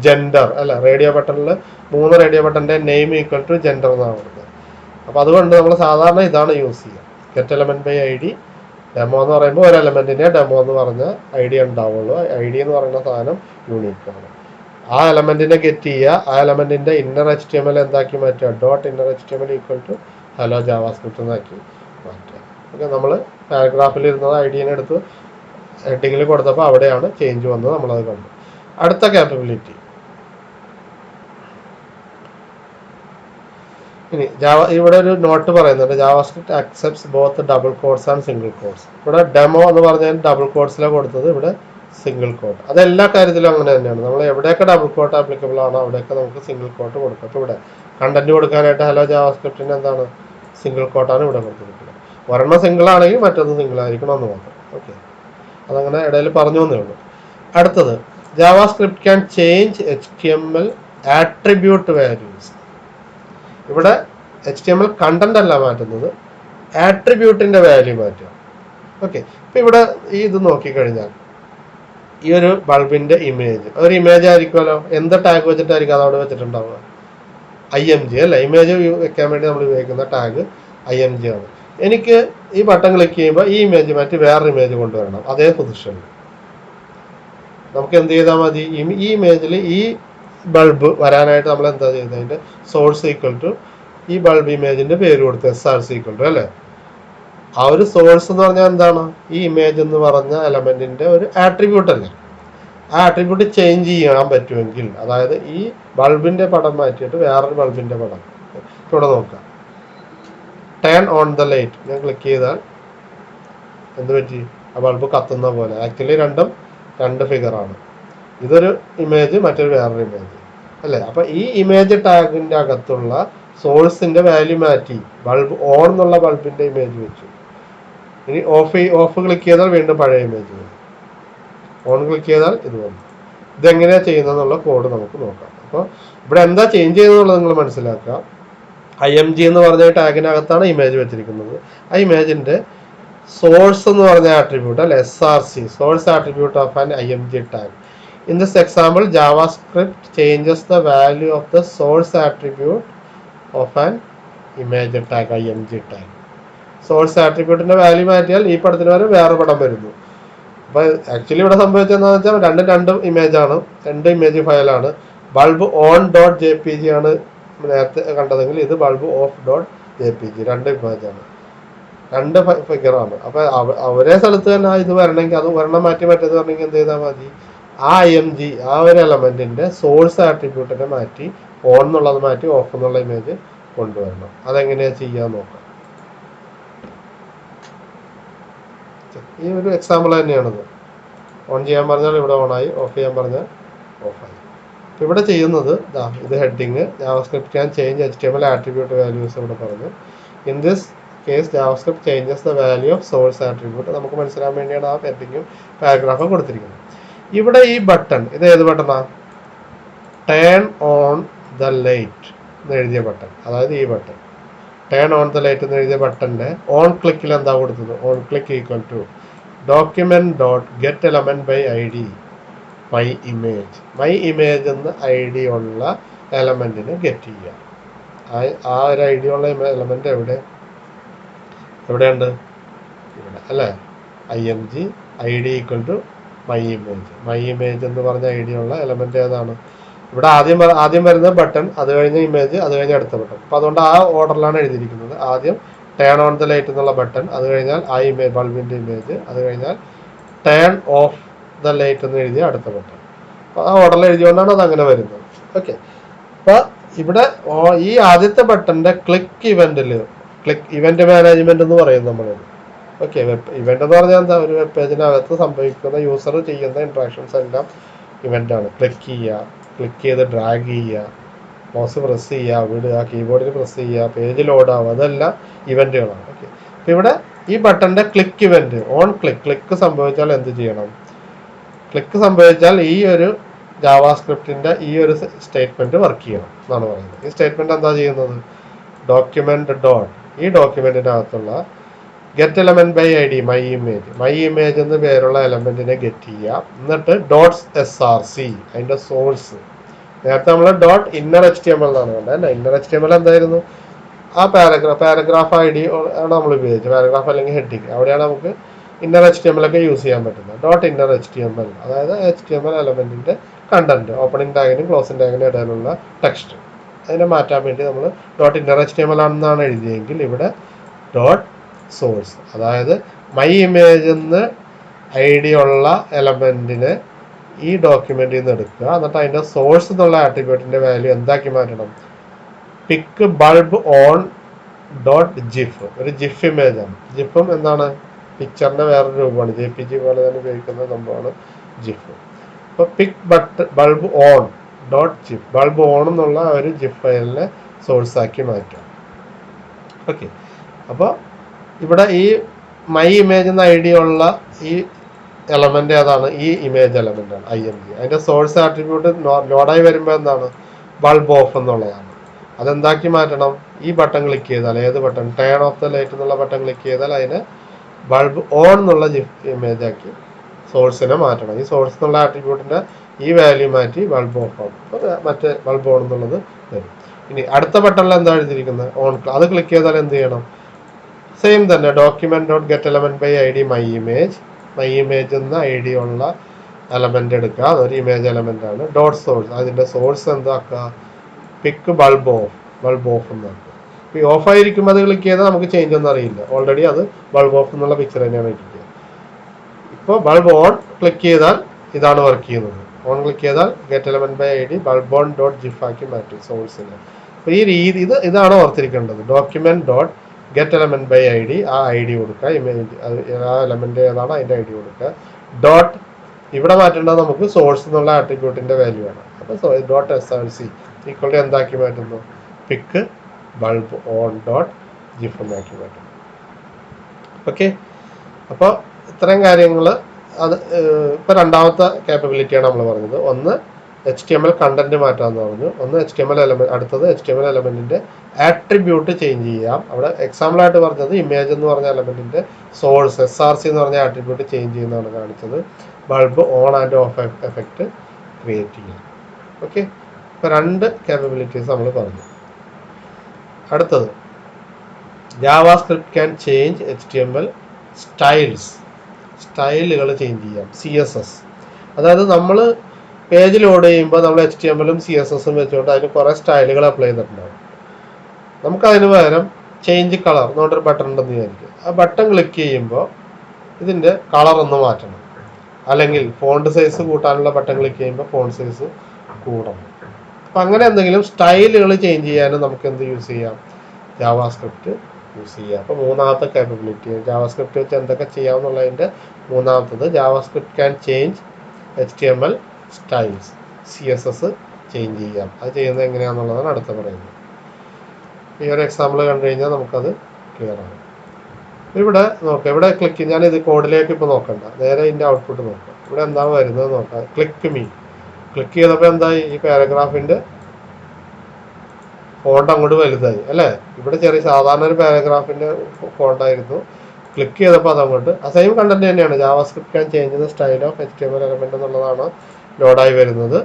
ജെൻഡർ അല്ല, റേഡിയോ ബട്ടണിൽ 3 റേഡിയോ ബട്ടൻ്റെ നെയിം = ജെൻഡർ എന്നാണ് കൊടുക്കുന്നത്. അപ്പോൾ അതുകൊണ്ട് നമ്മൾ സാധാരണ ഇതാണ് യൂസ് ചെയ്യുക. Get element by ID demo എന്ന് പറയുമ്പോൾ ഒരു എലമെന്റിനെ ഡെമോ എന്ന് പറഞ്ഞ ID ഉണ്ടാവുള്ളൂ. ID എന്ന് പറയുന്ന സാധനം യൂണീക്ക് ആണ്. ആ എലമെന്റിനെ ഗെറ്റ് ചെയ്യുക, ആ എലമെന്റിന്റെ ഇന്നർ HTML എന്താക്കി മാറ്റുക? Dot inner HTML = hello JavaScript എന്നാക്കി മാറ്റുക. ഓക്കെ, നമ്മൾ പാരഗ്രാഫിൽ ഇരുന്നത് IDനെ എടുത്ത് ഹെഡിങ്ങിൽ കൊടുത്തപ്പോൾ അവിടെയാണ് ചേഞ്ച് വന്നത്, നമ്മളത് കണ്ടു. അടുത്ത കാപ്പബിലിറ്റി. ഇനി ഇവിടെ ഒരു നോട്ട് പറയുന്നുണ്ട്, JavaScript accepts both double quotes and single quotes. ഇവിടെ ഡെമോ എന്ന് പറഞ്ഞാൽ ഡബിൾ കോഡ്സിലാണ് കൊടുത്തത്, ഇവിടെ സിംഗിൾ കോഡ്. അത് എല്ലാ കാര്യത്തിലും അങ്ങനെ തന്നെയാണ്. നമ്മൾ എവിടെയൊക്കെ ഡബിൾ കോഡ് ആപ്ലിക്കബിൾ ആണോ അവിടെയൊക്കെ നമുക്ക് സിംഗിൾ കോഡ് കൊടുക്കാം. അപ്പോൾ ഇവിടെ കണ്ടന്റ് കൊടുക്കാനായിട്ട് ഹലോ ജാവാസ്ക്രിപ്റ്റിന് എന്താണ്? സിംഗിൾ കോഡാണ് ഇവിടെ കൊടുത്തിരിക്കുന്നത്. ഒരെണ്ണം സിംഗിൾ ആണെങ്കിൽ മറ്റൊന്ന് സിംഗിൾ ആയിരിക്കണം എന്ന് മാത്രം. ഓക്കെ, അതങ്ങനെ ഇടയിൽ പറഞ്ഞു എന്നേ ഉള്ളൂ. അടുത്തത്, JavaScript can change HTML attribute values. ഇവിടെ HTML കണ്ടന്റ് അല്ല മാറ്റുന്നത്, ആട്രിബ്യൂട്ടിന്റെ വാല്യൂ മാറ്റുക. ഓക്കെ, ഇപ്പം ഇവിടെ ഈ ഇത് നോക്കിക്കഴിഞ്ഞാൽ ഈ ഒരു ബൾബിന്റെ ഇമേജ് ഒരു ഇമേജ് ആയിരിക്കുമല്ലോ. എന്ത് ടാഗ് വെച്ചിട്ടായിരിക്കും അതവിടെ വെച്ചിട്ടുണ്ടാവുക? IMG അല്ലേ? ഇമേജ് വെക്കാൻ വേണ്ടി നമ്മൾ ഉപയോഗിക്കുന്ന ടാഗ് IMG ആണ്. എനിക്ക് ഈ ബട്ടൺ ക്ലിക്ക് ചെയ്യുമ്പോൾ ഈ ഇമേജ് മാറ്റി വേറൊരു ഇമേജ് കൊണ്ടുവരണം അതേ പൊസിഷനിൽ. നമുക്ക് എന്ത് ചെയ്താൽ മതി? ഈ ഇമേജിൽ ഈ ബൾബ് വരാനായിട്ട് നമ്മൾ എന്താ ചെയ്യുന്നത്? അതിന്റെ സോഴ്സ് = ഈ ബൾബ് ഇമേജിന്റെ പേര് കൊടുത്ത് SRC = അല്ലേ? ആ ഒരു സോഴ്സ് എന്ന് പറഞ്ഞാൽ എന്താണ്? ഈ ഇമേജ് എന്ന് പറഞ്ഞ എലമെന്റിന്റെ ഒരു ആട്രിബ്യൂട്ട് അല്ലേ? ആ ആട്രിബ്യൂട്ട് ചേഞ്ച് ചെയ്യാൻ പറ്റുമെങ്കിൽ, അതായത് ഈ ബൾബിന്റെ പടം മാറ്റിയിട്ട് വേറൊരു ബൾബിന്റെ പടം ഇവിടെ നോക്കാം. ടേൺ ഓൺ ദ ലൈറ്റ് ഞാൻ ക്ലിക്ക് ചെയ്താൽ എന്ത് പറ്റി? ആ ബൾബ് കത്തുന്ന പോലെ. ആക്ച്വലി രണ്ടും 2 ഫിഗറാണ്. ഇതൊരു ഇമേജ്, മറ്റൊരു വേറൊരു ഇമേജ് അല്ലേ? അപ്പൊ ഈ ഇമേജ് ടാഗിന്റെ അകത്തുള്ള സോഴ്സിന്റെ വാല്യൂ മാറ്റി ബൾബ് ഓൺ എന്നുള്ള ബൾബിന്റെ ഇമേജ് വെച്ചു. ഇനി ഓഫ് ക്ലിക്ക് ചെയ്താൽ വീണ്ടും പഴയ ഇമേജ് വരും. ഓൺ ക്ലിക്ക് ചെയ്താൽ ഇത് വന്നു. ഇതെങ്ങനെയാ ചെയ്യുന്നതെന്നുള്ള കോഡ് നമുക്ക് നോക്കാം. അപ്പോൾ ഇവിടെ എന്താ ചേഞ്ച് ചെയ്യുന്നതെന്നുള്ളത് നിങ്ങൾ മനസ്സിലാക്കുക. IMG എന്ന് പറഞ്ഞ ടാഗിനകത്താണ് ഇമേജ് വെച്ചിരിക്കുന്നത്. ആ ഇമേജിന്റെ സോഴ്സ് എന്ന് പറഞ്ഞ ആട്രിബ്യൂട്ട് അല്ലെ, SRC, source attribute of an IMG tag. In this example, JavaScript changes the value of the source attribute of an image tag, IMG tag. Source ആട്രിബ്യൂട്ടിന്റെ വാല്യൂ മാറ്റിയാൽ ഈ പടത്തിന് വരെ വേറെ പടം വരുന്നു. അപ്പൊ ആക്ച്വലി ഇവിടെ സംഭവിച്ചതെന്ന് വെച്ചാൽ രണ്ട് ഇമേജ് ആണ്, 2 ഇമേജ് ഫയലാണ്. ബൾബ് ഓൺ ഡോട്ട് JPG ആണ് നേരത്തെ കണ്ടതെങ്കിൽ ഇത് bulb off dot JPG, 2 image ആണ്, 2 ഫിഗറാണ്. അപ്പൊ ഒരേ സ്ഥലത്ത് തന്നെ ഇത് വരണമെങ്കിൽ അത് ഒരെണ്ണം മാറ്റി മറ്റേത് വരണമെങ്കിൽ എന്ത് ചെയ്താൽ മതി? ആ IMG ആ ഒരു എലമെന്റിന്റെ സോഴ്സ് ആട്രിബ്യൂട്ടിനെ മാറ്റി ഓൺ എന്നുള്ളത് മാറ്റി ഓഫ് എന്നുള്ള ഇമേജ് കൊണ്ടുവരണം. അതെങ്ങനെയാ ചെയ്യാൻ നോക്കാം. ഈ ഒരു എക്സാമ്പിൾ തന്നെയാണിത്. ഓൺ ചെയ്യാൻ പറഞ്ഞാൽ ഇവിടെ ഓണായി, ഓഫ് ചെയ്യാൻ പറഞ്ഞാൽ ഓഫായി. അപ്പോൾ ഇവിടെ ചെയ്യുന്നത് ഇത് heading JavaScript can change HTML attribute values ഇവിടെ പറഞ്ഞു. In this case JavaScript changes the value of swords attribute. നമുക്ക് മനസ്സിലാൻ വേണ്ടിയാണ് ആ ഹെഡിങ്ങും പാരഗ്രാഫും കൊടുത്തിരിക്കുന്നത്. ഇവിടെ ഈ ബട്ടൺ, ഇത് ഏത് ബട്ടണാ? ടേൺ ഓൺ ദ ലൈറ്റ് എന്ന് എഴുതിയ ബട്ടൺ, അതായത് ഈ button turn on the light എന്ന് എഴുതിയ ബട്ടൻ്റെ ഓൺ ക്ലിക്കിൽ എന്താ കൊടുത്തത്? On click equal to document dot get element by ID my image. My image എന്ന ID ഉള്ള എലമെന്റിന് ഗെറ്റ് ചെയ്യുക. ആ ഒരു ID ഉള്ള എലമെന്റ് എവിടെയുണ്ട്? ഇവിടെ അല്ലേ? IMG ID equal to my image. My image എന്ന് പറഞ്ഞ ID ഉള്ള എലമെന്റ് ഏതാണ്? ഇവിടെ ആദ്യം വരുന്ന ബട്ടൺ, അത് കഴിഞ്ഞ ഇമേജ്, അത് കഴിഞ്ഞ അടുത്ത ബട്ടൺ. അപ്പോൾ അതുകൊണ്ട് ആ ഓർഡറിലാണ് എഴുതിയിരിക്കുന്നത്. ആദ്യം ടേൺ ഓൺ ദ ലൈറ്റ് എന്നുള്ള ബട്ടൺ, അത് കഴിഞ്ഞാൽ ആ ഇമേജ് ബൾബിൻ്റെ ഇമേജ്, അത് കഴിഞ്ഞാൽ ടേൺ ഓഫ് ദ ലൈറ്റ് എന്ന് എഴുതിയ അടുത്ത ബട്ടൺ. അപ്പോൾ ആ ഓർഡറിൽ എഴുതിയോണ്ടാണ് അത് അങ്ങനെ വരുന്നത്. ഓക്കെ. അപ്പോൾ ഇവിടെ ഈ ആദ്യത്തെ ബട്ടൻ്റെ ക്ലിക്ക് ഇവന്റ് മാനേജ്മെന്റ് എന്ന് പറയും നമ്മളത്. ഓക്കെ. ഇവന്റ് എന്ന് പറഞ്ഞാൽ എന്താ? ഒരു വെബ് പേജിനകത്ത് സംഭവിക്കുന്ന യൂസർ ചെയ്യുന്ന ഇൻട്രാക്ഷൻസ് എല്ലാം ഇവന്റാണ്. ക്ലിക്ക് ചെയ്ത് ഡ്രാഗ് ചെയ്യുക, മൗസ് പ്രസ് ചെയ്യുക, വിടുക, കീബോർഡിൽ പ്രസ് ചെയ്യുക, പേജ് ലോഡ് ആവുക, അതെല്ലാം ഇവന്റുകളാണ്. ഓക്കെ. അപ്പം ഇവിടെ ഈ ബട്ടന്റെ ക്ലിക്ക് ഇവന്റ്, ഓൺ ക്ലിക്ക് സംഭവിച്ചാൽ എന്ത് ചെയ്യണം? ക്ലിക്ക് സംഭവിച്ചാൽ ഈ ഒരു ജാവാസ്ക്രിപ്റ്റിന്റെ ഈ ഒരു സ്റ്റേറ്റ്മെന്റ് വർക്ക് ചെയ്യണം എന്നാണ് പറയുന്നത്. ഈ സ്റ്റേറ്റ്മെന്റ് എന്താ ചെയ്യുന്നത്? ഡോക്യുമെന്റ് ഡോട്ട്, ഈ ഡോക്യുമെന്റിന്റെ അകത്തുള്ള get element by ID my image എന്ന് പേരുള്ള എലമെന്റിനെ ഗെറ്റ് ചെയ്യുക. എന്നിട്ട് .src അതിന്റെ സോഴ്സ്. നേരത്തെ നമ്മൾ .inner.html എന്നാണ് കണ്ടത്. inner.html എന്തായിരുന്നു? ആ പാരഗ്രാഫ് ID ആണ് നമ്മൾ ഉപയോഗിച്ചത്. പാരഗ്രാഫ് അല്ലെങ്കിൽ ഹെഡിങ്, അവിടെയാണ് നമുക്ക് inner.html ഒക്കെ യൂസ് ചെയ്യാൻ പറ്റുന്നത്. .inner.html അതായത് HTML എലമെന്റിന്റെ കണ്ടന്റ്, ഓപ്പണിംഗ് ടാഗിനും ക്ലോസിംഗ് ടാഗിനും ഇടയിലുള്ള ടെക്സ്റ്റ്, അതിനെ മാറ്റാൻ വേണ്ടി നമ്മൾ .inner.html ആണെന്നാണ് എഴുതിയെങ്കിൽ ഇവിടെ സോഴ്സ്, അതായത് മൈ ഇമേജ് എന്ന് ID ഉള്ള എലമെന്റിനെ ഈ ഡോക്യുമെന്റിൽ നിന്ന് എടുക്കുക. എന്നിട്ട് അതിന്റെ സോഴ്സ് എന്നുള്ള ആട്രിബ്യൂട്ടിന്റെ വാല്യൂ എന്താക്കി മാറ്റണം? പിക്ക് ബൾബ് ഓൺ .gif. ഒരു ജിഫ് ഇമേജ് ആണ്. ജിഫും എന്താണ്? പിക്ചറിന്റെ വേറൊരു രൂപമാണ്. JPG പോലെ തന്നെ ഉപയോഗിക്കുന്ന സംഭവമാണ് ജിഫ്. അപ്പോൾ പിക്ക് bulb on .gif, bulb on എന്നുള്ള ഒരു ജിഫ് ഫയലിനെ സോഴ്സ് ആക്കി മാറ്റുക. ഓക്കെ. അപ്പോൾ ഇവിടെ ഈ മൈ ഇമേജ് എന്ന ID ഉള്ള ഈ എലമെന്റ് ഏതാണ്? ഈ ഇമേജ് എലമെന്റ് ആണ്, IMG. അതിന്റെ സോഴ്സ് ആട്രിബ്യൂട്ട് ലോഡായി വരുമ്പോൾ എന്താണ്? ബൾബ് ഓഫ് എന്നുള്ളതാണ്. അതെന്താക്കി മാറ്റണം? ഈ ബട്ടൺ ക്ലിക്ക് ചെയ്താൽ, ഏത് button? Turn of the light എന്നുള്ള ബട്ടൺ ക്ലിക്ക് ചെയ്താൽ അതിനെ ബൾബ് ഓൺ എന്നുള്ള ഇമേജ് ആക്കി സോഴ്സിനെ മാറ്റണം. ഈ സോഴ്സ് എന്നുള്ള ആട്രിബ്യൂട്ടിന്റെ ഈ വാല്യൂ മാറ്റി ബൾബ് ഓഫ് ആവും. അപ്പോൾ മറ്റേ ബൾബ് ഓൺ എന്നുള്ളത് വരും. ഇനി അടുത്ത ബട്ടണിൽ എന്താ എഴുതിയിരിക്കുന്നത്? ഓൺ. അത് ക്ലിക്ക് ചെയ്താൽ എന്ത് ചെയ്യണം? സെയിം തന്നെ document dot get element by ID my image എന്ന ID ഉള്ള എലമെന്റ് എടുക്കുക. അതൊരു ഇമേജ് എലമെന്റ് ആണ്. .source, അതിന്റെ സോഴ്സ് എന്താക്കുക? പിക്ക് ബൾബ് ഓഫ് എന്നാക്കുക. ഈ ഓഫ് ആയിരിക്കുമ്പോൾ അത് ക്ലിക്ക് ചെയ്താൽ നമുക്ക് ചേഞ്ച് ഒന്നും അറിയില്ല. ഓൾറെഡി അത് ബൾബ് ഓഫ് എന്നുള്ള പിക്ചർ തന്നെയാണ് ഇരിക്കുക. ഇപ്പോൾ ബൾബ് ഓൺ ക്ലിക്ക് ചെയ്താൽ ഇതാണ് വർക്ക് ചെയ്യുന്നത്. ഓൺ ക്ലിക്ക് ചെയ്താൽ get element by ID bulb on .gif ആക്കി മാറ്റി സോഴ്സിനെ. അപ്പോൾ ഈ രീതി ഇതാണ് ഓർത്തിരിക്കേണ്ടത്. Document dot get element by ID, ആ ID കൊടുക്കുക, ഇമേജ് ആ എലമെന്റ് ഏതാണ് അതിന്റെ ID കൊടുക്കുക. ഇവിടെ മാറ്റേണ്ടത് നമുക്ക് സോഴ്സ് എന്നുള്ള ആട്രിബ്യൂട്ടിന്റെ വാല്യൂ ആണ്. അപ്പോൾ .src ഈക്വൽ ടു എന്താക്കി മാറ്റുന്നു? പിക്ക് ബൾബ് ഓൺ .gif എന്നാക്കി മാറ്റുന്നു. ഓക്കെ. അപ്പോൾ ഇത്രയും കാര്യങ്ങൾ അത് ഇപ്പോൾ രണ്ടാമത്തെ കാപ്പബിലിറ്റിയാണ് നമ്മൾ പറഞ്ഞത്. ഒന്ന് HTML കണ്ടന്റ് മാറ്റാമെന്ന് പറഞ്ഞു. ഒന്ന് HTML എലമെന്റ്, അടുത്തത് HTML എലമെന്റിന്റെ ആട്രിബ്യൂട്ട് ചേഞ്ച് ചെയ്യാം. അവിടെ എക്സാമ്പിൾ ആയിട്ട് പറഞ്ഞത് ഇമേജ് എന്ന് പറഞ്ഞ എലമെന്റിന്റെ സോഴ്സ് SRC എന്ന് പറഞ്ഞ ആട്രിബ്യൂട്ട് ചേഞ്ച് ചെയ്യുന്നതാണ് കാണിച്ചത്. Bulb on and off effect create ചെയ്യാം. ഓക്കെ. ഇപ്പോൾ രണ്ട് കാപ്പബിലിറ്റീസ് നമ്മൾ പറഞ്ഞു. അടുത്തത് ജാവാസ്ക്രിപ്റ്റ് ക്യാൻ ചേഞ്ച് HTML സ്റ്റൈലുകൾ ചേഞ്ച് ചെയ്യാം. CSS, അതായത് നമ്മൾ പേജ് ലോഡ് ചെയ്യുമ്പോൾ നമ്മൾ HTML-ഉം CSS-ഉം വെച്ചുകൊണ്ട് അതിന് കുറേ സ്റ്റൈലുകൾ അപ്ലൈ ചെയ്തിട്ടുണ്ടാവും. നമുക്കതിന് പകരം ചേഞ്ച് കളർ എന്ന് പറഞ്ഞൊരു ബട്ടൺ ഉണ്ടെന്ന് വിചാരിക്കും. ആ ബട്ടൺ ക്ലിക്ക് ചെയ്യുമ്പോൾ ഇതിൻ്റെ കളർ ഒന്ന് മാറ്റണം. അല്ലെങ്കിൽ ഫോണ്ട് സൈസ് കൂട്ടാനുള്ള ബട്ടൺ ക്ലിക്ക് ചെയ്യുമ്പോൾ ഫോണ്ട് സൈസ് കൂടണം. അപ്പം അങ്ങനെ എന്തെങ്കിലും സ്റ്റൈലുകൾ ചേഞ്ച് ചെയ്യാനും നമുക്ക് എന്ത് യൂസ് ചെയ്യാം? ജാവാസ്ക്രിപ്റ്റ് യൂസ് ചെയ്യുക. അപ്പോൾ മൂന്നാമത്തെ കാപ്പബിലിറ്റി ജാവാസ്ക്രിപ്റ്റ് വെച്ച് എന്തൊക്കെ ചെയ്യാമെന്നുള്ളതിൻ്റെ മൂന്നാമത്തത് JavaScript can change HTML styles, CSS change ചെയ്യാം. അത് ചെയ്യുന്നത് എങ്ങനെയാണെന്നുള്ളതാണ് അടുത്ത പറയുന്നത്. ഈ ഒരു എക്സാമ്പിൾ കണ്ടു കഴിഞ്ഞാൽ നമുക്കത് ക്ലിയർ ആണ്. ഇവിടെ നോക്കാം, ഇവിടെ ക്ലിക്ക്, ഞാനിത് കോഡിലേക്ക് ഇപ്പോൾ നോക്കണ്ട, നേരെ ഇതിൻ്റെ ഔട്ട്പുട്ട് നോക്കാം. ഇവിടെ എന്താണ് വരുന്നത് നോക്കാം. ക്ലിക്ക് ചെയ്തപ്പോൾ എന്തായി, ഈ പാരഗ്രാഫിൻ്റെ ഫോണ്ട് അങ്ങോട്ട് വലുതായി അല്ലേ. ഇവിടെ ചെറിയ സാധാരണ ഒരു പാരഗ്രാഫിൻ്റെ ഫോണ്ടായിരുന്നു, ക്ലിക്ക് ചെയ്തപ്പോൾ അതങ്ങോട്ട് സെയിം കണ്ടന്റ് തന്നെയാണ്. JavaScript can change the style of HTML element എന്നുള്ളതാണ് ലോഡായി വരുന്നത്.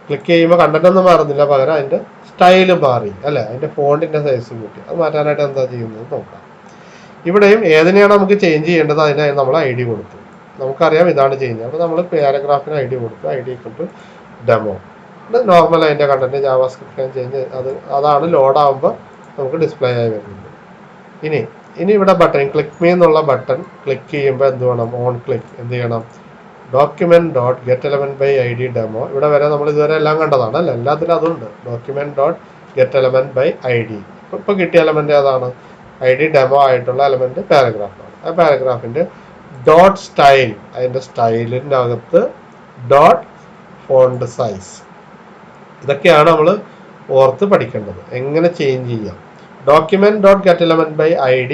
ക്ലിക്ക് ചെയ്യുമ്പോൾ കണ്ടന്റ് ഒന്നും മാറുന്നില്ല, പകരം അതിൻ്റെ സ്റ്റൈല് മാറി അല്ലേ, അതിൻ്റെ ഫോണ്ടിൻ്റെ സൈസ് കൂട്ടി. അത് മാറ്റാനായിട്ട് എന്താ ചെയ്യുന്നത് നോക്കാം. ഇവിടെയും ഏതിനെയാണ് നമുക്ക് ചേഞ്ച് ചെയ്യേണ്ടത്, അതിനായി നമ്മൾ ID കൊടുത്തു. നമുക്കറിയാം ഇതാണ് ചേഞ്ച്. അപ്പോൾ നമ്മൾ പാരഗ്രാഫിന് ID കൊടുത്തു, ID = ഡെമോ. നോർമൽ അതിൻ്റെ കണ്ടന്റ് ജാവാസ്ക്രിപ്റ്റ് ക്യാൻ ചേഞ്ച്, അതാണ് ലോഡാകുമ്പോൾ നമുക്ക് ഡിസ്പ്ലേ ആയി വരുന്നത്. ഇനി ഇവിടെ ബട്ടൺ ക്ലിക്ക് മീ എന്നുള്ള ബട്ടൺ ക്ലിക്ക് ചെയ്യുമ്പോൾ എന്ത് വേണം, ഓൺ ക്ലിക്ക് എന്ത് ചെയ്യണം, document.getElementById ഡെമോ. ഇവിടെ വരെ നമ്മൾ ഇതുവരെ എല്ലാം കണ്ടതാണ് അല്ലേ, എല്ലാത്തിലും അതുണ്ട്. document.getElementById. ഇപ്പോൾ കിട്ടിയ എലമെന്റ് ഏതാണ്, ID ഡെമോ ആയിട്ടുള്ള എലമെന്റ് പാരഗ്രാഫാണ്. ആ പാരഗ്രാഫിൻ്റെ ഡോട്ട് സ്റ്റൈൽ, അതിൻ്റെ സ്റ്റൈലിൻ്റെ അകത്ത് ഡോട്ട് ഫോണ്ട് സൈസ്, ഇതൊക്കെയാണ് നമ്മൾ ഓർത്ത് പഠിക്കേണ്ടത്. എങ്ങനെ ചേഞ്ച് ചെയ്യാം. document.getElementById,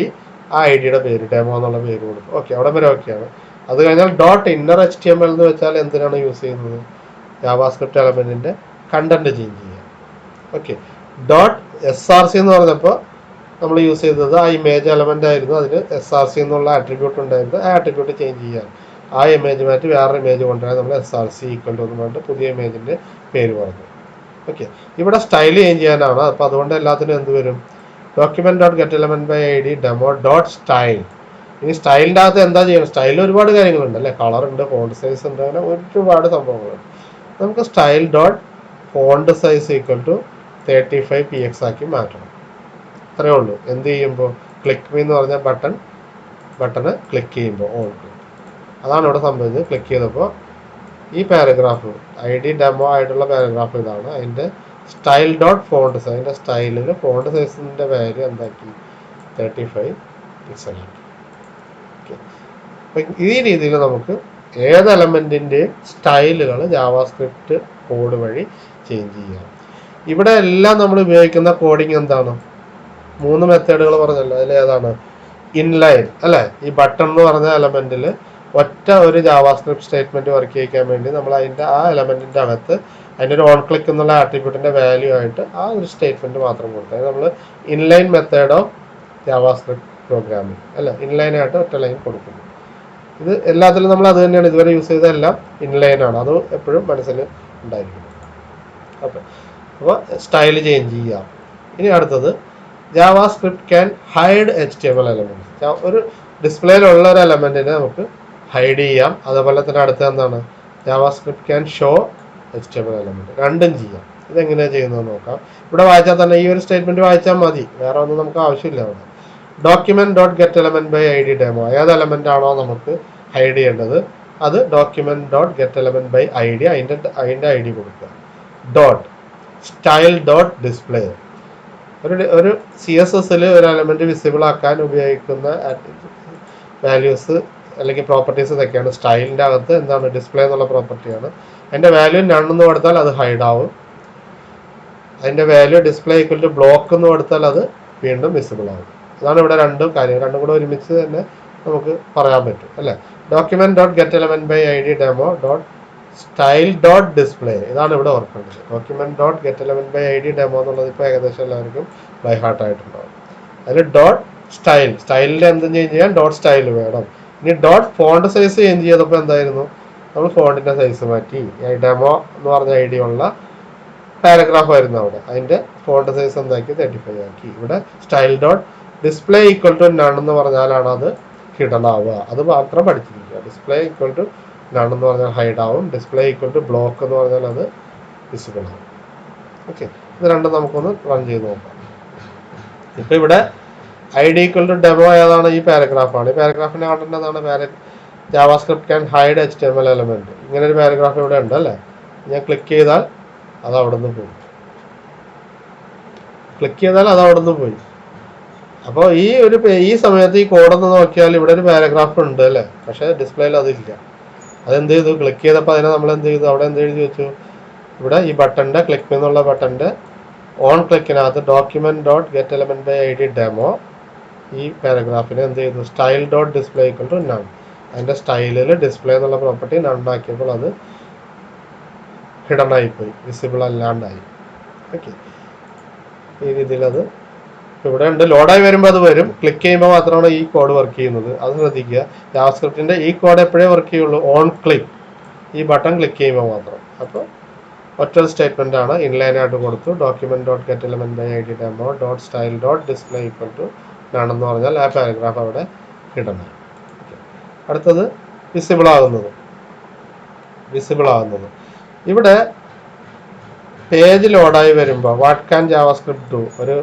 ആ ഐഡിയുടെ പേര് ഡെമോ എന്നുള്ള പേര് കൊടുക്കും. ഓക്കെ, അവിടെ വരെ ഓക്കെയാണ്. അത് കഴിഞ്ഞാൽ .inner HTML എന്ന് വെച്ചാൽ എന്തിനാണ് യൂസ് ചെയ്യുന്നത്, ജാവാസ്ക്രിപ്റ്റ് എലമെന്റിന്റെ കണ്ടന്റ് ചേഞ്ച് ചെയ്യാം. ഓക്കെ, .src എന്ന് പറഞ്ഞപ്പോൾ നമ്മൾ യൂസ് ചെയ്തത് ആ ഇമേജ് എലമെന്റ് ആയിരുന്നു, അതിന് src എന്നുള്ള ആട്രിബ്യൂട്ട് ഉണ്ടായിരുന്നു. ആ ആട്രിബ്യൂട്ട് ചേഞ്ച് ചെയ്യാൻ ആ ഇമേജ് മാറ്റി വേറൊരു ഇമേജ് കൊണ്ടുവരാൻ നമ്മൾ src = എന്ന് പറഞ്ഞിട്ട് പുതിയ ഇമേജിന്റെ പേര് പറഞ്ഞു. ഓക്കെ, ഇവിടെ സ്റ്റൈൽ ചേഞ്ച് ചെയ്യാനാണ്. അപ്പോൾ അതുകൊണ്ട് എല്ലാത്തിനും എന്ത് വരും, document.getElementById ഡെമോ .style. ഇനി സ്റ്റൈലിൻ്റെ അകത്ത് എന്താ ചെയ്യണം, സ്റ്റൈലിൽ ഒരുപാട് കാര്യങ്ങളുണ്ട് അല്ലേ, കളർ ഉണ്ട്, ഫോണ്ട് സൈസ് ഉണ്ട്, അങ്ങനെ ഒരുപാട് സംഭവങ്ങളുണ്ട്. നമുക്ക് സ്റ്റൈൽ .font size = 35 px ആക്കി മാറ്റണം. അത്രയേ ഉള്ളൂ. എന്ത് ചെയ്യുമ്പോൾ ക്ലിക്ക് മീ എന്ന് പറഞ്ഞ ബട്ടണ് ക്ലിക്ക് ചെയ്യുമ്പോൾ ഓൺ ക്ലിക്ക്, അതാണ് ഇവിടെ സംഭവിച്ചത്. ക്ലിക്ക് ചെയ്തപ്പോൾ ഈ പാരഗ്രാഫ് ID ഡെമോ ആയിട്ടുള്ള പാരഗ്രാഫ് ഇതാണ്, അതിൻ്റെ സ്റ്റൈൽ .font size, അതിൻ്റെ സ്റ്റൈലിൽ ഫോണ്ട് സൈസിൻ്റെ വാല്യൂ എന്താക്കി 35 പിക്സലാക്കി. ഓക്കെ, ഈ രീതിയിൽ നമുക്ക് ഏത് എലമെന്റിൻ്റെയും സ്റ്റൈലുകൾ ജാവാസ്ക്രിപ്റ്റ് കോഡ് വഴി ചേഞ്ച് ചെയ്യാം. ഇവിടെ എല്ലാം നമ്മൾ ഉപയോഗിക്കുന്ന കോഡിങ് എന്താണ്, 3 മെത്തേഡുകൾ പറഞ്ഞല്ലോ. അതിൽ ഏതാണ്, ഇൻലൈൻ അല്ലേ. ഈ ബട്ടൺ എന്ന് പറഞ്ഞ എലമെന്റിൽ ഒറ്റ ഒരു ജാവാസ്ക്രിപ്റ്റ് സ്റ്റേറ്റ്മെന്റ് വർക്ക് ചെയ്യിക്കാൻ വേണ്ടി നമ്മൾ അതിൻ്റെ ആ എലമെന്റിന്റെ അകത്ത് അതിൻ്റെ ഒരു ഓൺ ക്ലിക്ക് എന്നുള്ള ആട്രിബ്യൂട്ടിന്റെ വാല്യൂ ആയിട്ട് ആ ഒരു സ്റ്റേറ്റ്മെന്റ് മാത്രം കൊടുത്താൽ നമ്മൾ inline method of JavaScript programming അല്ല, ഇൻലൈൻ ആയിട്ട് ഒറ്റ ലൈൻ കൊടുക്കുന്നു. ഇത് എല്ലാത്തിലും നമ്മൾ അത് തന്നെയാണ് ഇതുവരെ യൂസ് ചെയ്തതെല്ലാം ഇൻലൈൻ ആണ്, അത് എപ്പോഴും മനസ്സിൽ ഉണ്ടായിരിക്കും. അപ്പോൾ സ്റ്റൈൽ ചേഞ്ച് ചെയ്യാം. ഇനി അടുത്തത് JavaScript can hide HTML element. ഒരു ഡിസ്പ്ലേയിലുള്ള ഒരു എലമെന്റിനെ നമുക്ക് ഹൈഡ് ചെയ്യാം. അതുപോലെ തന്നെ അടുത്ത എന്താണ്, JavaScript can show HTML element. രണ്ടും ചെയ്യാം. ഇതെങ്ങനെയാണ് ചെയ്യുന്നത് നോക്കാം. ഇവിടെ വായിച്ചാൽ തന്നെ ഈ ഒരു സ്റ്റേറ്റ്മെന്റ് വായിച്ചാൽ മതി, വേറെ ഒന്നും നമുക്ക് ആവശ്യമില്ല. അവിടെ document.getElementById ഡെമോ, ഏത് എലമെന്റ് ആണോ നമുക്ക് ഹൈഡ് ചെയ്യേണ്ടത് അത് document.getElementById, അതിൻ്റെ ID കൊടുക്കുക. .style.display, ഒരു CSSൽ ഒരു എലമെന്റ് വിസിബിൾ ആക്കാൻ ഉപയോഗിക്കുന്ന വാല്യൂസ് അല്ലെങ്കിൽ പ്രോപ്പർട്ടീസ് ഇതൊക്കെയാണ്. സ്റ്റൈലിൻ്റെ അകത്ത് എന്താണ്, ഡിസ്പ്ലേ എന്നുള്ള പ്രോപ്പർട്ടിയാണ്. അതിൻ്റെ വാല്യൂ നൺ എന്ന് കൊടുത്താൽ അത് ഹൈഡ് ആവും. അതിൻ്റെ വാല്യൂ ഡിസ്പ്ലേ = ബ്ലോക്ക് എന്ന് കൊടുത്താൽ അത് വീണ്ടും വിസിബിൾ ആവും. അതാണ് ഇവിടെ രണ്ടും കൂടെ ഒരുമിച്ച് തന്നെ നമുക്ക് പറയാൻ പറ്റും അല്ലേ. document.getElementById ഡെമോ .style.display, ഇതാണ് ഇവിടെ ഓർക്കേണ്ടത്. document.getElementById ഡെമോ എന്നുള്ളത് ഇപ്പോൾ ഏകദേശം എല്ലാവർക്കും ബൈ ഹാർട്ട് ആയിട്ടുണ്ടാവും. അതിൽ സ്റ്റൈലിൽ എന്തും ചേഞ്ച് ചെയ്യാൻ .style വേണം. ഇനി .font size ചേഞ്ച് ചെയ്തപ്പോൾ എന്തായിരുന്നു, നമ്മൾ ഫോണ്ടിന്റെ സൈസ് മാറ്റി. ഡെമോ എന്ന് പറഞ്ഞ ID ഉള്ള പാരഗ്രാഫ് ആയിരുന്നു അവിടെ, അതിന്റെ ഫോണ്ട് സൈസ് എന്താക്കി 35 ആക്കി. ഇവിടെ style.display = none എന്ന് പറഞ്ഞാലാണ് അത് ഹിഡൻ ആവുക. അത് മാത്രം പഠിച്ചിരിക്കുക. ഡിസ്പ്ലേ = none എന്ന് പറഞ്ഞാൽ ഹൈഡ് ആവും. ഡിസ്പ്ലേ = ബ്ലോക്ക് എന്ന് പറഞ്ഞാൽ അത് വിസിബിൾ ആവും. ഓക്കെ, ഇത് രണ്ടും നമുക്കൊന്ന് റൺ ചെയ്ത് നോക്കാം. ഇപ്പൊ ഇവിടെ ID = ഡെമോ ഏതാണ്, ഈ പാരഗ്രാഫാണ്. ഈ പാരഗ്രാഫിന്റെ കണ്ടന്റ് എന്താണ്, JavaScript can hide HTML element. ഇങ്ങനെ ഒരു പാരഗ്രാഫ് ഇവിടെ ഉണ്ട് അല്ലേ. ഞാൻ ക്ലിക്ക് ചെയ്താൽ അത് അവിടെ നിന്ന് പോയി. അപ്പോൾ ഈ സമയത്ത് ഈ കോഡൊന്ന് നോക്കിയാൽ ഇവിടെ ഒരു പാരഗ്രാഫ് ഉണ്ട് അല്ലേ, പക്ഷേ ഡിസ്പ്ലേയിൽ അതില്ല. അതെന്ത് ചെയ്തു? ക്ലിക്ക് ചെയ്തപ്പോൾ അതിനെ നമ്മൾ എന്ത് ചെയ്തു? അവിടെ എന്ത് എഴുതി വെച്ചു? ഇവിടെ ഈ ബട്ടൻ്റെ ക്ലിക്ക് എന്നുള്ള ബട്ടൻ്റെ ഓൺ ക്ലിക്കിനകത്ത് document dot get element by I D demo ഈ പാരഗ്രാഫിനെ എന്ത് ചെയ്തു? Style dot display equal to none. അതിൻ്റെ സ്റ്റൈലിൽ ഡിസ്പ്ലേ എന്നുള്ള പ്രോപ്പർട്ടി നണ്ണാക്കിയപ്പോൾ അത് ഹിഡൻ ആയിപ്പോയി, വിസിബിൾ അല്ലാണ്ടായി. ഓക്കെ, ഈ രീതിയിൽ അത് ഇവിടെ ഉണ്ട്. ലോഡായി വരുമ്പോൾ അത് വരും. ക്ലിക്ക് ചെയ്യുമ്പോൾ മാത്രമാണ് ഈ കോഡ് വർക്ക് ചെയ്യുന്നത്, അത് ശ്രദ്ധിക്കുക. ജാവാസ്ക്രിപ്റ്റിൻ്റെ ഈ കോഡ് എപ്പോഴേ വർക്ക് ചെയ്യുള്ളൂ? ഓൺ ക്ലിക്ക്, ഈ ബട്ടൺ ക്ലിക്ക് ചെയ്യുമ്പോൾ മാത്രം. അപ്പോൾ ഒറ്റ സ്റ്റേറ്റ്മെൻ്റ് ആണ്, ഇൻലൈനായിട്ട് കൊടുത്തു. Document dot get element by I D demo dot style dot display equal to ആണെന്ന് പറഞ്ഞാൽ ആ പാരഗ്രാഫ് അവിടെ ഇടണം. അടുത്തത് വിസിബിൾ ആകുന്നത് ഇവിടെ പേജ് ലോഡായി വരുമ്പോൾ വാട്ട് ക്യാൻ ജാവാസ്ക്രിപ്റ്റ് ഡു ഒരു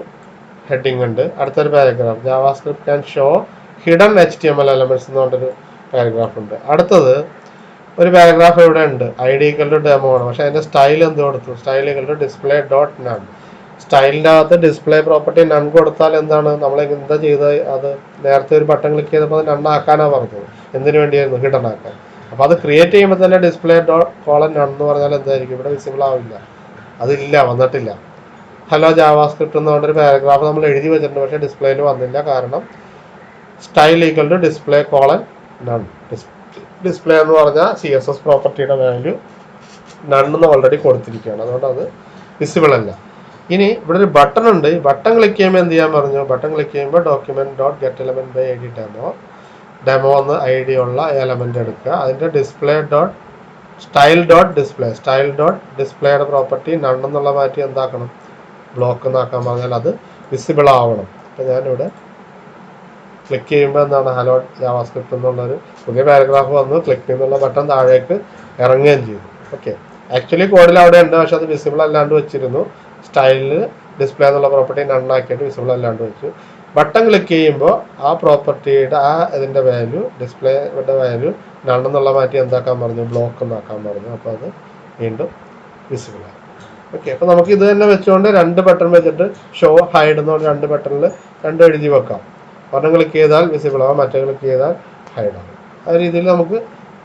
ഹെഡിങ് ഉണ്ട്. അടുത്തൊരു paragraph, JavaScript can show hidden HTML elements എന്ന് പറഞ്ഞൊരു പാരഗ്രാഫ് ഉണ്ട്. അടുത്തത് ഒരു പാരഗ്രാഫ് ഇവിടെ ഉണ്ട്, ID ഈക്വൽ ടു ഡെമോ ആണ്. പക്ഷെ അതിന്റെ സ്റ്റൈൽ എന്ത് കൊടുത്തു? Style equal to display dot none. സ്റ്റൈലിൻ്റെ അകത്ത് ഡിസ്പ്ലേ പ്രോപ്പർട്ടി നൺ കൊടുത്താൽ എന്താണ്? നമ്മൾ എന്താ ചെയ്തത്? അത് നേരത്തെ ഒരു ബട്ടൺ ക്ലിക്ക് ചെയ്തപ്പോൾ അത് നണ്ണാക്കാനാണ് പറഞ്ഞത്. എന്തിനു വേണ്ടിയായിരുന്നു? ഹിഡൻ ആക്കാൻ. അപ്പോൾ അത് ക്രിയേറ്റ് ചെയ്യുമ്പോൾ തന്നെ ഡിസ്പ്ലേ ഡോട്ട് കോളൻ നൺ എന്ന് പറഞ്ഞാൽ എന്തായിരിക്കും? ഇവിടെ വിസിബിൾ ആവില്ല, അതില്ല, വന്നിട്ടില്ല. ഹലോ ജാവാസ്ക്രിപ്റ്റ് എന്ന് പറഞ്ഞൊരു പാരഗ്രാഫ് നമ്മൾ എഴുതി വെച്ചിട്ടുണ്ട്, പക്ഷേ ഡിസ്പ്ലേയിൽ വന്നില്ല. കാരണം style equal to display colon none. Display എന്ന് പറഞ്ഞാൽ CSS പ്രോപ്പർട്ടിയുടെ വാല്യൂ നണ്ണെന്ന് ഓൾറെഡി കൊടുത്തിരിക്കുകയാണ്, അതുകൊണ്ട് അത് വിസിബിൾ അല്ല. ഇനി ഇവിടെ ഒരു ബട്ടൺ ഉണ്ട്. ഈ ബട്ടൺ ക്ലിക്ക് ചെയ്യുമ്പോൾ എന്ത് ചെയ്യാൻ പറഞ്ഞു? ബട്ടൺ ക്ലിക്ക് ചെയ്യുമ്പോൾ document dot get element by I D demo എന്ന് ID ഉള്ള എലമെന്റ് എടുക്കുക. അതിൻ്റെ ഡിസ്പ്ലേ ഡോട്ട് സ്റ്റൈൽ ഡോട്ട് ഡിസ്പ്ലേയുടെ പ്രോപ്പർട്ടി നണ്ണെന്നുള്ള മാറ്റി എന്താക്കണം? ബ്ലോക്ക് എന്നാക്കാൻ പറഞ്ഞാൽ അത് വിസിബിൾ ആവണം. അപ്പോൾ ഞാനിവിടെ ക്ലിക്ക് ചെയ്യുമ്പോൾ എന്താണ്? ഹലോ ജാവാസ്ക്രിപ്റ്റ് എന്നുള്ളൊരു പുതിയ പാരഗ്രാഫ് വന്നു. ക്ലിക്ക് എന്നുള്ള ബട്ടൺ താഴേക്ക് ഇറങ്ങുകയും ചെയ്തു. ഓക്കെ, ആക്ച്വലി കോഡിൽ അവിടെ ഉണ്ട്, പക്ഷെ അത് വിസിബിൾ അല്ലാണ്ട് വെച്ചിരുന്നു. സ്റ്റൈലിൽ ഡിസ്പ്ലേ എന്നുള്ള പ്രോപ്പർട്ടി നണ്ണാക്കിയിട്ട് വിസിബിൾ അല്ലാണ്ട് വെച്ചു. ബട്ടൺ ക്ലിക്ക് ചെയ്യുമ്പോൾ ആ പ്രോപ്പർട്ടിയുടെ ഇതിൻ്റെ വാല്യൂ, ഡിസ്പ്ലേയുടെ വാല്യൂ നണ്ണെന്നുള്ള മാറ്റി എന്താക്കാൻ പറഞ്ഞു? ബ്ലോക്ക് എന്നാക്കാൻ പറഞ്ഞു. അപ്പോൾ അത് വീണ്ടും വിസിബിളായി. ഓക്കെ, അപ്പോൾ നമുക്ക് ഇത് തന്നെ വെച്ചുകൊണ്ട് രണ്ട് ബട്ടൺ വെച്ചിട്ട് ഷോ ഹൈഡ് എന്ന് പറഞ്ഞ രണ്ട് ബട്ടണിൽ രണ്ട് എഴുതി വെക്കാം. ഒരെണ്ണം ക്ലിക്ക് ചെയ്താൽ വിസിബിൾ ആവാം, മറ്റേ ക്ലിക്ക് ചെയ്താൽ ഹൈഡ് ആവും. ആ രീതിയിൽ നമുക്ക്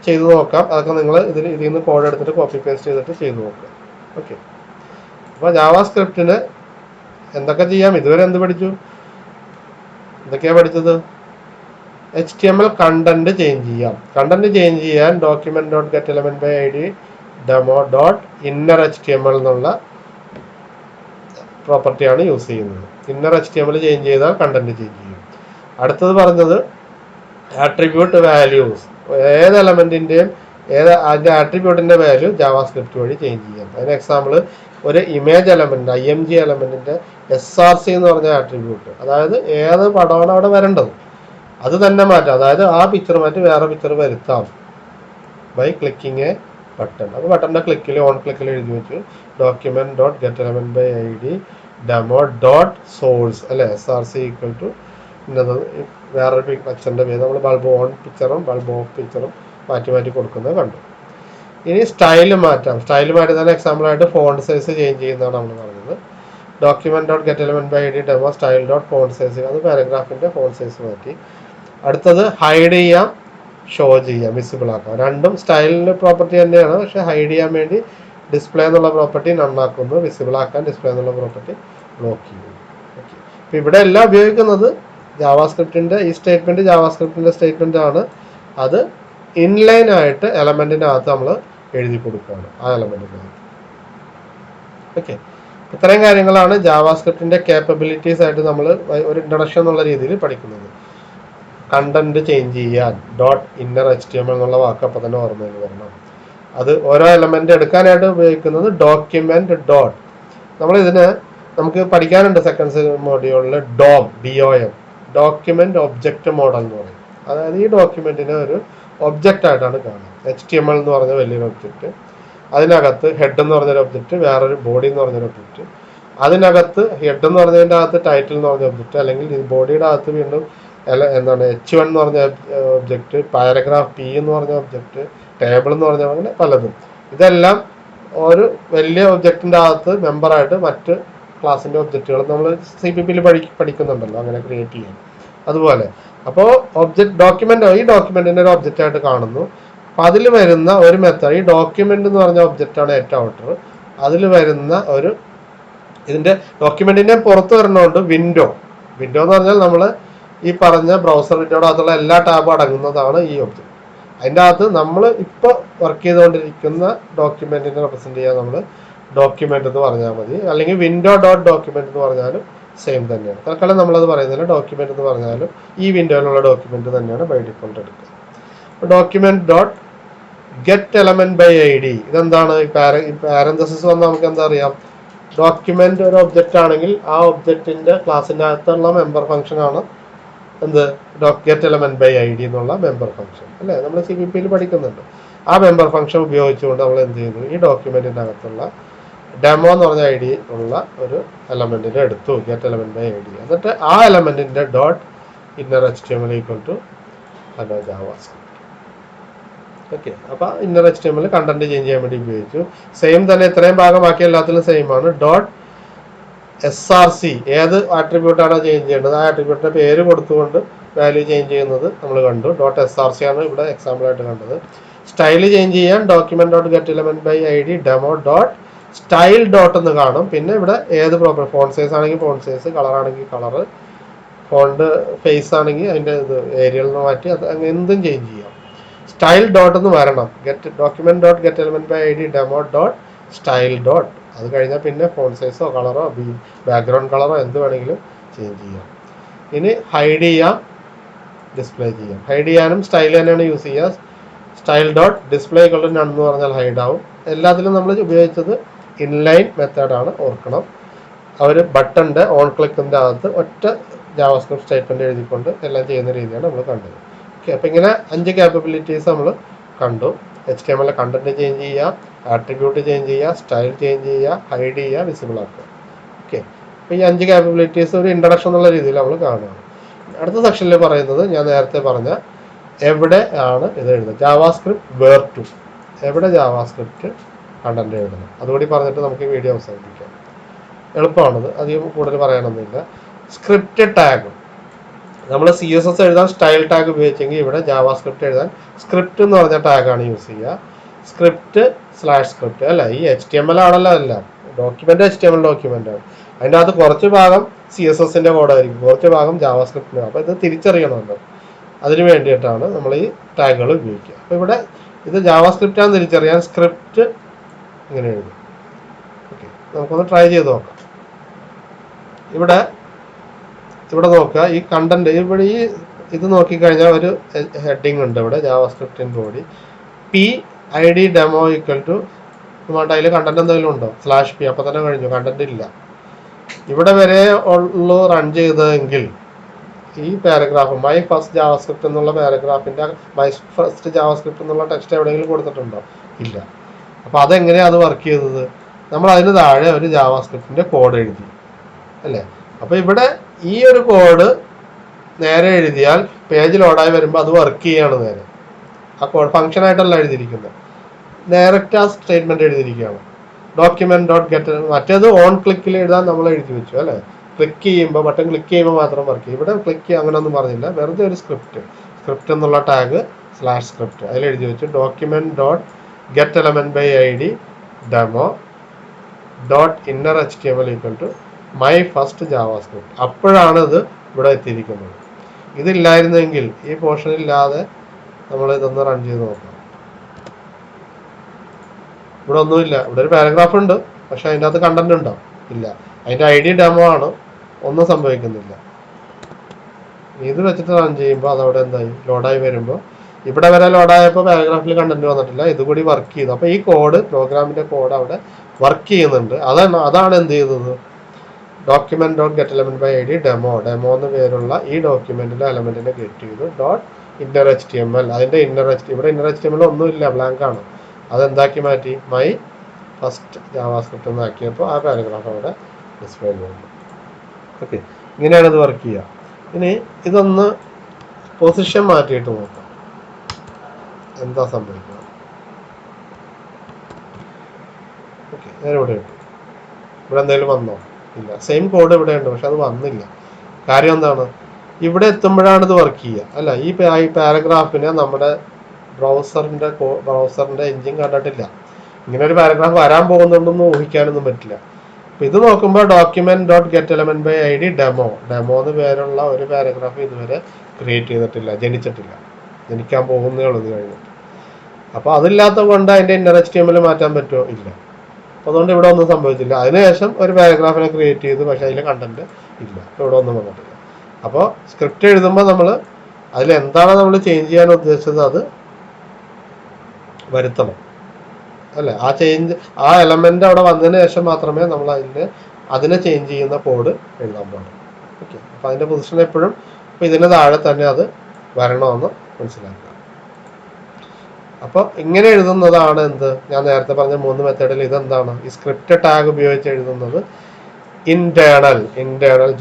ചെയ്തു നോക്കാം. അതൊക്കെ നിങ്ങൾ ഇതിൽ നിന്ന് കോഡ് എടുത്തിട്ട് കോപ്പി പേസ്റ്റ് ചെയ്തിട്ട് ചെയ്തു നോക്കുക. ഓക്കെ, അപ്പോൾ ജാവാസ്ക്രിപ്റ്റിന് എന്തൊക്കെ ചെയ്യാം? ഇതുവരെ എന്ത് പഠിച്ചു? എന്തൊക്കെയാണ് പഠിച്ചത്? HTML കണ്ടന്റ് ചേഞ്ച് ചെയ്യാം. കണ്ടന്റ് ചേഞ്ച് ചെയ്യാൻ document dot get element by ID demo dot inner HTML എന്നുള്ള പ്രോപ്പർട്ടിയാണ് യൂസ് ചെയ്യുന്നത്. ഇന്നർ HTML ചേഞ്ച് ചെയ്താൽ കണ്ടന്റ് ചേഞ്ച് ചെയ്യും. അടുത്തത് പറഞ്ഞത് ആട്രിബ്യൂട്ട് വാല്യൂസ്, ഏത് എലമെന്റിന്റെയും അതിന്റെ ആട്രിബ്യൂട്ടിന്റെ വാല്യൂ ജാവാസ്ക്രിപ്റ്റ് വഴി ചേഞ്ച് ചെയ്യാം. അതിന് എക്സാമ്പിൾ ഒരു ഇമേജ് എലമെന്റ് IMG എലമെന്റിന്റെ SRC എന്ന് പറഞ്ഞ ആട്രിബ്യൂട്ട്, അതായത് ഏത് പടമാണ് അവിടെ വരേണ്ടത് അത് തന്നെ മാറ്റാം. അതായത് ആ പിക്ചർ മാറ്റി വേറെ പിക്ചർ വരുത്താം ബൈ ക്ലിക്കിങ് എ ബട്ടൺ. അപ്പോൾ ബട്ടന്റെ ക്ലിക്കിൽ ഓൺ ക്ലിക്കിൽ എഴുതി വെച്ചു document dot get element by ID demo dot source അല്ലെ SRC ഈക്വൽ ടു വേറൊരു പിക്ചറിന്റെ പേര് നമ്മൾ ബൾബ് ഓൺ പിക്ചറും ബൾബ് ഓഫ് പിക്ചറും മാറ്റി കൊടുക്കുന്നത് കണ്ടു. ഇനി സ്റ്റൈൽ മാറ്റാം. സ്റ്റൈൽ മാറ്റുന്നതിന് എക്സാമ്പിളായിട്ട് ഫോണ്ട് സൈസ് ചേഞ്ച് ചെയ്യുന്നതാണ് നമ്മൾ പറഞ്ഞത്. Document dot get element by ID demo style dot font size, അത് പാരഗ്രാഫിന്റെ ഫോണ്ട് സൈസ് മാറ്റി. അടുത്തത് ഹൈഡ് ചെയ്യാം, ഷോ ചെയ്യാം, വിസിബിൾ ആക്കാം. രണ്ടും സ്റ്റൈലിന്റെ പ്രോപ്പർട്ടി തന്നെയാണ്, പക്ഷെ ഹൈഡ് ചെയ്യാൻ വേണ്ടി ഡിസ്പ്ലേ എന്നുള്ള പ്രോപ്പർട്ടി നണ്ണാക്കുന്നു, വിസിബിൾ ആക്കാൻ ഡിസ്പ്ലേ എന്നുള്ള പ്രോപ്പർട്ടി ബ്ലോക്ക് ചെയ്യുന്നു. ഓക്കെ, അപ്പോൾ ഇവിടെ എല്ലാം ഉപയോഗിക്കുന്നത് ജാവാസ്ക്രിപ്റ്റിന്റെ ഈ സ്റ്റേറ്റ്മെന്റ് ജാവാസ്ക്രിപ്റ്റിന്റെ സ്റ്റേറ്റ്മെന്റ് ആണ്. അത് ഇൻലൈൻ ആയിട്ട് എലമെന്റിനകത്ത് നമ്മൾ എഴുതി കൊടുക്കുകയാണ് ആ എലമെന്റിനകത്ത്. ഓക്കെ, ഇത്രയും കാര്യങ്ങളാണ് ജാവാസ്ക്രിപ്റ്റിന്റെ കേപ്പബിലിറ്റീസ് ആയിട്ട് നമ്മൾ ഒരു ഇൻട്രൊഡക്ഷൻ എന്നുള്ള രീതിയിൽ പഠിക്കുന്നത്. കണ്ടന്റ് ചേഞ്ച് ചെയ്യാൻ ഡോട്ട് ഇന്നർ HTML എന്നുള്ള വാക്ക് അപ്പം തന്നെ ഓർമ്മയിൽ വരണം. അത് ഓരോ എലമെന്റ് എടുക്കാനായിട്ട് ഉപയോഗിക്കുന്നത് ഡോക്യുമെന്റ് ഡോട്ട്. നമുക്ക് പഠിക്കാനുണ്ട് സെക്കൻഡ് മോഡ്യൂളിൽ DOM ഡോക്യുമെന്റ് ഒബ്ജക്റ്റ് മോഡൽ എന്ന് പറയും. അതായത് ഈ ഡോക്യുമെന്റിനെ ഒരു ഒബ്ജക്റ്റ് ആയിട്ടാണ് കാണുന്നത്. HTML എന്ന് പറഞ്ഞ വലിയൊരു ഒബ്ജക്റ്റ്, അതിനകത്ത് ഹെഡ് എന്ന് പറഞ്ഞൊരു ഒബ്ജക്റ്റ്, വേറൊരു ബോഡി എന്ന് പറഞ്ഞൊരു ഒബ്ജക്റ്റ്, അതിനകത്ത് ഹെഡ് എന്ന് പറഞ്ഞതിൻ്റെ അകത്ത് ടൈറ്റിൽ എന്ന് പറഞ്ഞ ഒബ്ജക്റ്റ്, അല്ലെങ്കിൽ ബോഡിയുടെ അകത്ത് വീണ്ടും H1 എന്ന് പറഞ്ഞ ഒബ്ജക്റ്റ്, പാരഗ്രാഫ് P എന്ന് പറഞ്ഞ ഒബ്ജക്റ്റ്, ടേബിൾ എന്ന് പറഞ്ഞ അങ്ങനെ പലതും. ഇതെല്ലാം ഒരു വലിയ ഒബ്ജക്റ്റിൻ്റെ അകത്ത് മെമ്പറായിട്ട് മറ്റ് ക്ലാസ്സിൻ്റെ ഒബ്ജക്റ്റുകൾ നമ്മൾ CPP പഠിക്കുന്നുണ്ടല്ലോ, അങ്ങനെ ക്രിയേറ്റ് ചെയ്യാം. അതുപോലെ അപ്പോൾ ഡോക്യുമെൻ്റ് ഈ ഡോക്യുമെൻറ്റിൻ്റെ ഒരു ഒബ്ജക്റ്റായിട്ട് കാണുന്നു. അപ്പോൾ അതിൽ വരുന്ന ഒരു മെത്തേഡ്, ഈ ഡോക്യുമെൻ്റ് എന്ന് പറഞ്ഞ ഒബ്ജക്റ്റാണ് ഏറ്റവും ഔട്ടർ. അതിൽ വരുന്ന ഇതിൻ്റെ ഡോക്യുമെൻറ്റിൻ്റെ പുറത്ത് വരണമുണ്ട് വിൻഡോ എന്ന് പറഞ്ഞാൽ നമ്മൾ ഈ പറഞ്ഞ ബ്രൗസർ വിൻഡോയുടെ അകത്തുള്ള എല്ലാ ടാബും അടങ്ങുന്നതാണ് ഈ ഒബ്ജക്റ്റ്. അതിൻ്റെ അകത്ത് നമ്മൾ ഇപ്പോൾ വർക്ക് ചെയ്തുകൊണ്ടിരിക്കുന്ന ഡോക്യുമെൻറ്റിനെ റെപ്രസെൻറ്റ് ചെയ്യാൻ നമ്മൾ ഡോക്യുമെൻ്റ് എന്ന് പറഞ്ഞാൽ മതി, അല്ലെങ്കിൽ വിൻഡോ ഡോട്ട് ഡോക്യുമെൻ്റ് എന്ന് പറഞ്ഞാലും സെയിം തന്നെയാണ്. തൽക്കാലം നമ്മളത് പറയുന്നില്ല, ഡോക്യുമെൻ്റ് എന്ന് പറഞ്ഞാലും ഈ വിൻഡോയിലുള്ള ഡോക്യുമെൻ്റ് തന്നെയാണ് ബൈ ഡിഫോൾട്ട് എടുക്കുക. Document dot get element by ID. ഇതെന്താണ്? ഈ പാരന്തസിസ് വന്നാൽ നമുക്ക് എന്താ അറിയാം, ഡോക്യുമെന്റ് ഒരു ഒബ്ജക്റ്റ് ആണെങ്കിൽ ആ ഒബ്ജക്റ്റിന്റെ ക്ലാസ്സിൻ്റെ അകത്തുള്ള മെമ്പർ ഫംഗ്ഷൻ ആണ് എന്ത്, ഗെറ്റ് എലമെന്റ് ബൈ ID എന്നുള്ള മെമ്പർ ഫംഗ്ഷൻ അല്ലേ, നമ്മൾ CPP പഠിക്കുന്നുണ്ട്. ആ മെമ്പർ ഫംഗ്ഷൻ ഉപയോഗിച്ചുകൊണ്ട് നമ്മൾ എന്ത് ചെയ്യുന്നു, ഈ ഡോക്യുമെന്റിന്റെ അകത്തുള്ള ഡെമോ എന്ന് പറഞ്ഞ ID ഉള്ള ഒരു എലമെന്റിനെ എടുത്തു, ഗെറ്റ് എലമെന്റ് ബൈ ID. എന്നിട്ട് ആ എലമെന്റിന്റെ dot inner HTML equal to JavaScript. Okay, അപ്പൊ ഇന്നർ HTML കണ്ടന്റ് ചേഞ്ച് ചെയ്യാൻ വേണ്ടി ഉപയോഗിച്ചു. സെയിം തന്നെ ഇത്രയും ഭാഗം ബാക്കി എല്ലാത്തിലും സെയിം ആണ്. ഡോട്ട് SRC ഏത് ആട്രിബ്യൂട്ടാണോ ചേഞ്ച് ചെയ്യേണ്ടത് ആ ആട്രിബ്യൂട്ടിന്റെ പേര് കൊടുത്തുകൊണ്ട് വാല്യൂ ചേഞ്ച് ചെയ്യുന്നത് നമ്മൾ കണ്ടു. ഡോട്ട് SRC ആണ് ഇവിടെ എക്സാമ്പിൾ ആയിട്ട് കണ്ടത്. സ്റ്റൈൽ ചേഞ്ച് ചെയ്യാൻ document dot get element by ID demo dot style dot എന്ന് കാണും. പിന്നെ ഇവിടെ ഏത് പ്രോപ്പർ ഫോണ്ട് സൈസ് ആണെങ്കിൽ ഫോണ്ട് സൈസ്, കളർ ആണെങ്കിൽ കളർ, ഫോണ്ട് ഫേസ് ആണെങ്കിൽ അതിൻ്റെ ഇത് ഏരിയൽ നിന്ന് മാറ്റി അത് അങ്ങനെ എന്തും ചേഞ്ച് ചെയ്യാം. സ്റ്റൈൽ ഡോട്ട് എന്ന് വരണം, document dot get element by ID demo dot style dot. അത് കഴിഞ്ഞാൽ പിന്നെ ഫോണ്ട് സൈസോ കളറോ ബാക്ക്ഗ്രൗണ്ട് കളറോ എന്ത് വേണമെങ്കിലും ചേഞ്ച് ചെയ്യാം. ഇനി ഹൈഡ് ചെയ്യാം, ഡിസ്പ്ലേ ചെയ്യാം. ഹൈഡ് ചെയ്യാനും സ്റ്റൈൽ തന്നെയാണ് യൂസ് ചെയ്യുക. സ്റ്റൈൽ ഡോട്ട് ഡിസ്പ്ലേ കൊണ്ട് നൺ എന്ന് പറഞ്ഞാൽ ഹൈഡ് ആവും. എല്ലാത്തിലും നമ്മൾ ഉപയോഗിച്ചത് ഇൻലൈൻ മെത്തേഡാണ്, ഓർക്കണം. അവർ ബട്ടൻ്റെ ഓൺ ക്ലിക്കിൻ്റെ അകത്ത് ഒറ്റ ജാവാസ്ക്രിപ്റ്റ് സ്റ്റേറ്റ്മെൻറ്റ് എഴുതിക്കൊണ്ട് എല്ലാം ചെയ്യുന്ന രീതിയാണ് നമ്മൾ കണ്ടത്. ഓക്കെ, അപ്പോൾ ഇങ്ങനെ 5 ക്യാപ്പബിലിറ്റീസ് നമ്മൾ കണ്ടു. HTML കണ്ടന്റ് ചേഞ്ച് ചെയ്യുക, ആട്രിബ്യൂട്ട് ചേഞ്ച് ചെയ്യുക, സ്റ്റൈൽ ചേഞ്ച് ചെയ്യുക, ഹൈഡ് ചെയ്യുക, വിസിബിൾ ആക്കുക. ഓക്കെ, അപ്പോൾ ഈ 5 ക്യാപ്പബിലിറ്റീസ് ഒരു ഇൻട്രഡക്ഷൻ എന്നുള്ള രീതിയിൽ നമ്മൾ കാണുകയാണ്. അടുത്ത സെക്ഷനിൽ പറയുന്നത് ഞാൻ നേരത്തെ പറഞ്ഞ എവിടെ ആണ് ഇത് എഴുതുന്നത്, ജാവാസ്ക്രിപ്റ്റ് വേർ ടു, എവിടെ ജാവാസ്ക്രിപ്റ്റ് കണ്ടന്റ് എഴുതണം. അതുകൂടി പറഞ്ഞിട്ട് നമുക്ക് ഈ വീഡിയോ അവസാനിപ്പിക്കാം. എളുപ്പമാണത്, അധികം കൂടുതൽ പറയാനൊന്നുമില്ല. സ്ക്രിപ്റ്റ് ടാഗ് നമ്മൾ CSS എഴുതാൻ സ്റ്റൈൽ ടാഗ് ഉപയോഗിച്ചെങ്കിൽ ഇവിടെ ജാവാസ്ക്രിപ്റ്റ് എഴുതാൻ സ്ക്രിപ്റ്റ് എന്ന് പറഞ്ഞ ടാഗാണ് യൂസ് ചെയ്യുക. സ്ക്രിപ്റ്റ് അല്ല, ഈ HTML ആണല്ലോ അല്ല, ഡോക്യുമെന്റ് HTML ഡോക്യുമെന്റ് ആണ്. അതിൻ്റെ അകത്ത് കുറച്ച് ഭാഗം CSSന്റെ കോഡായിരിക്കും, കുറച്ച് ഭാഗം ജാവാസ്ക്രിപ്റ്റിന്. അപ്പോൾ ഇത് തിരിച്ചറിയണമല്ലോ, അതിന് വേണ്ടിയിട്ടാണ് നമ്മൾ ഈ ടാഗുകൾ ഉപയോഗിക്കുക. അപ്പോൾ ഇവിടെ ഇത് ജാവാസ്ക്രിപ്റ്റ് ആണെന്ന് തിരിച്ചറിയാൻ സ്ക്രിപ്റ്റ് ഇങ്ങനെ എഴുതും. ഓക്കെ, നമുക്കൊന്ന് ട്രൈ ചെയ്ത് നോക്കാം. ഇവിടെ നോക്കുക, ഈ കണ്ടന്റ് ഇവിടെ ഈ ഇത് നോക്കിക്കഴിഞ്ഞാൽ ഒരു ഹെഡിങ് ഉണ്ട് ഇവിടെ, JavaScript in body PID demo equal to അതിൽ കണ്ടന്റ് എന്തെങ്കിലും ഉണ്ടോ, /P, അപ്പം തന്നെ കഴിഞ്ഞു, കണ്ടന്റ് ഇല്ല. ഇവിടെ വരെ ഉള്ളു റൺ ചെയ്തതെങ്കിൽ ഈ പാരഗ്രാഫ് മൈ ഫസ്റ്റ് ജാവാസ്ക്രിപ്റ്റ് എന്നുള്ള പാരഗ്രാഫിന്റെ മൈ ഫസ്റ്റ് ജാവാസ്ക്രിപ്റ്റ് എന്നുള്ള ടെക്സ്റ്റ് എവിടെയെങ്കിലും കൊടുത്തിട്ടുണ്ടോ? ഇല്ല. അപ്പോൾ അതെങ്ങനെയാണ് അത് വർക്ക് ചെയ്തത്? നമ്മൾ അതിന് താഴെ ഒരു ജാവാസ്ക്രിപ്റ്റിന്റെ കോഡ് എഴുതി അല്ലേ. അപ്പോൾ ഇവിടെ ഈ ഒരു കോഡ് നേരെ എഴുതിയാൽ പേജ് ലോഡായി വരുമ്പോൾ അത് വർക്ക് ചെയ്യാണ് നേരെ. ആ കോഡ് ഫംഗ്ഷൻ ആയിട്ടല്ല എഴുതിയിരിക്കുന്നത്, ഡയറക്റ്റ് ആ സ്റ്റേറ്റ്മെന്റ് എഴുതിയിരിക്കുകയാണ്. ഡോക്യുമെന്റ് ഡോട്ട് ഗെറ്റ്, മറ്റേത് ഓൺ ക്ലിക്കിൽ എഴുതാൻ നമ്മൾ എഴുതി വെച്ചു അല്ലേ, ക്ലിക്ക് ചെയ്യുമ്പോൾ ബട്ടൺ ക്ലിക്ക് ചെയ്യുമ്പോൾ മാത്രം വർക്ക് ചെയ്യും. ഇവിടെ ക്ലിക്ക് അങ്ങനെയൊന്നും പറഞ്ഞില്ല, വെറുതെ ഒരു സ്ക്രിപ്റ്റ് എന്നുള്ള ടാഗ് /സ്ക്രിപ്റ്റ് അതിൽ എഴുതി വെച്ചു. Document dot get element by ID demo dot inner HTML equal to my first JavaScript. അപ്പോഴാണ് ഇത് ഇവിടെ എത്തിയിരിക്കുന്നത്. ഇതില്ലായിരുന്നെങ്കിൽ, ഈ പോർഷൻ ഇല്ലാതെ നമ്മൾ ഇതൊന്ന് റൺ ചെയ്ത് നോക്കാം. ഇവിടെ ഒന്നുമില്ല, ഇവിടെ ഒരു പാരഗ്രാഫ് ഉണ്ട്, പക്ഷെ അതിൻ്റെ അകത്ത് കണ്ടന്റ് ഉണ്ടോ? ഇല്ല. അതിൻ്റെ ID ഡെമോ ആണ്, ഒന്നും സംഭവിക്കുന്നില്ല. ഇത് വെച്ചിട്ട് റൺ ചെയ്യുമ്പോൾ അതവിടെ എന്തായി, ലോഡായി വരുമ്പോൾ ഇവിടെ വരെ ലോഡായപ്പോൾ പാരഗ്രാഫിൽ കണ്ടന്റ് വന്നിട്ടില്ല, ഇതുകൂടി വർക്ക് ചെയ്തു. അപ്പോൾ ഈ കോഡ്, പ്രോഗ്രാമിന്റെ കോഡ് അവിടെ വർക്ക് ചെയ്യുന്നുണ്ട്. അതാണ് എന്ത് ചെയ്തത്, document dot get element by ID demo എന്ന് പേരുള്ള ഈ ഡോക്യുമെന്റിലെ എലമെന്റിനെ ഗെറ്റ് ചെയ്തു. ഡോട്ട് ഇന്നർ HTML, അതിന്റെ ഇവിടെ ഇന്നർ HTML ഒന്നുമില്ല, ബ്ലാങ്ക് ആണ്. അതെന്താക്കി മാറ്റി, മൈ ഫസ്റ്റ് ജാവാസ്ക്രിപ്റ്റ് എന്നാക്കിയപ്പോൾ ആ പാരഗ്രാഫ് അവിടെ ഡിസ്പ്ലേ ചെയ്യുന്നു. ഓക്കെ, ഇങ്ങനെയാണ് ഇത് വർക്ക് ചെയ്യുക. ഇനി ഇതൊന്ന് പൊസിഷൻ മാറ്റിയിട്ട് നോക്കാം എന്താ സംഭവിക്കുന്നത്. ഓക്കെ, ഞാൻ ഇവിടെ ഇട്ടു. ഇവിടെ എന്തെങ്കിലും വന്നോ? ഇല്ല. സെയിം കോഡ് ഇവിടെ ഉണ്ട്, പക്ഷെ അത് വന്നില്ല. കാര്യം എന്താണ്? ഇവിടെ എത്തുമ്പോഴാണ് ഇത് വർക്ക് ചെയ്യുക അല്ല. ഈ പാരഗ്രാഫിനെ നമ്മുടെ ബ്രൗസറിന്റെ എഞ്ചിൻ കണ്ടിട്ടില്ല. ഇങ്ങനെ ഒരു പാരഗ്രാഫ് വരാൻ പോകുന്നുണ്ടെന്ന് ഊഹിക്കാനൊന്നും പറ്റില്ല. അപ്പൊ ഇത് നോക്കുമ്പോൾ document.getElementById ഡെമോ എന്ന് പേരുള്ള ഒരു പാരഗ്രാഫ് ഇതുവരെ ക്രിയേറ്റ് ചെയ്തിട്ടില്ല, ജനിക്കാൻ പോകുന്നേ ഉള്ളൂ ഇത് കഴിഞ്ഞിട്ട്. അപ്പോൾ അതില്ലാത്തത് കൊണ്ട് അതിന്റെ ഇന്നർ HTML മാറ്റാൻ പറ്റുമോ? ഇല്ല. അപ്പോൾ അതുകൊണ്ട് ഇവിടെ ഒന്നും സംഭവിച്ചില്ല. അതിനുശേഷം ഒരു പാരഗ്രാഫിനെ ക്രിയേറ്റ് ചെയ്തു, പക്ഷെ അതിൽ കണ്ടന്റ് ഇല്ല, ഇവിടെ ഒന്നും വന്നിട്ടില്ല. അപ്പോൾ സ്ക്രിപ്റ്റ് എഴുതുമ്പോൾ നമ്മൾ അതിൽ എന്താണ് നമ്മൾ ചേഞ്ച് ചെയ്യാൻ ഉദ്ദേശിച്ചത് അത് വരുത്തണം അല്ലേ. ആ എലമെന്റ് അവിടെ വന്നതിന് ശേഷം മാത്രമേ നമ്മൾ അതിനെ ചേഞ്ച് ചെയ്യുന്ന കോഡ് എഴുതാൻ പാടുള്ളൂ. ഓക്കെ. അപ്പം അതിന്റെ പൊസിഷൻ എപ്പോഴും ഇപ്പം ഇതിന് താഴെ തന്നെ അത് വരണമെന്ന് മനസ്സിലാക്കുക. അപ്പോൾ ഇങ്ങനെ എഴുതുന്നതാണ് എന്ത്, ഞാൻ നേരത്തെ പറഞ്ഞ 3 മെത്തേഡിൽ ഇതെന്താണ്? ഈ സ്ക്രിപ്റ്റ് ടാഗ് ഉപയോഗിച്ച് എഴുതുന്നത് ഇന്റേണൽ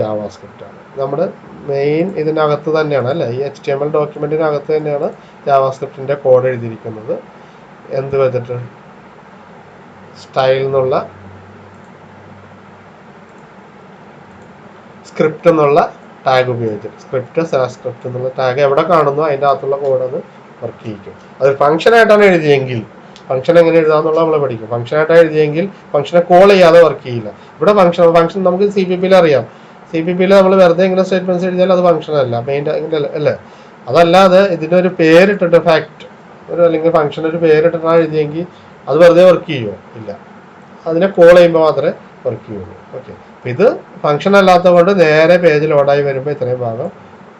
ജാവാസ്ക്രിപ്റ്റ് ആണ്. നമ്മുടെ മെയിൻ ഇതിനകത്ത് തന്നെയാണ് അല്ലേ, ഈ HTML ഡോക്യുമെന്റിനകത്ത് തന്നെയാണ് ജാവാസ്ക്രിപ്റ്റിന്റെ കോഡ് എഴുതിയിരിക്കുന്നത്. എന്ത് വെച്ചിട്ട്? സ്റ്റൈൽ എന്നുള്ള സ്ക്രിപ്റ്റ് എന്നുള്ള ടാഗ് ഉപയോഗിച്ചിട്ട്, സ്ക്രിപ്റ്റ് എന്നുള്ള ടാഗ് എവിടെ കാണുന്നു അതിൻ്റെ അകത്തുള്ള കോഡ് അത് വർക്ക് ചെയ്യിക്കും. അത് ഫംഗ്ഷൻ ആയിട്ടാണ് എഴുതിയെങ്കിൽ, ഫംഗ്ഷൻ എങ്ങനെ എഴുതാന്നുള്ള നമ്മൾ പഠിക്കും. ഫംഗ്ഷൻ ആയിട്ടാണ് എഴുതിയെങ്കിൽ ഫംഗ്ഷനെ കോൾ ചെയ്യാതെ വർക്ക് ചെയ്യില്ല. ഇവിടെ ഫംഗ്ഷൻ നമുക്ക് CPP അറിയാം. CPP നമ്മൾ വെറുതെ ഇങ്ങനെ സ്റ്റേറ്റ്മെന്റ്സ് എഴുതിയാൽ അത് ഫംഗ്ഷൻ അല്ല, മെയിൻ അല്ലേ. അതല്ലാതെ ഇതിനൊരു പേരിട്ടിട്ട് ഫാക്ട് അല്ലെങ്കിൽ ഫംഗ്ഷൻ ഒരു പേരിട്ടിട്ടാണ് എഴുതിയെങ്കിൽ അത് വെറുതെ വർക്ക് ചെയ്യുമോ? ഇല്ല. അതിനെ കോൾ ചെയ്യുമ്പോൾ മാത്രമേ വർക്ക് ചെയ്യുള്ളൂ. ഓക്കെ. അപ്പം ഇത് ഫംഗ്ഷൻ അല്ലാത്തത് കൊണ്ട് നേരെ പേജ് ലോഡായി വരുമ്പോൾ ഇത്രയും ഭാഗം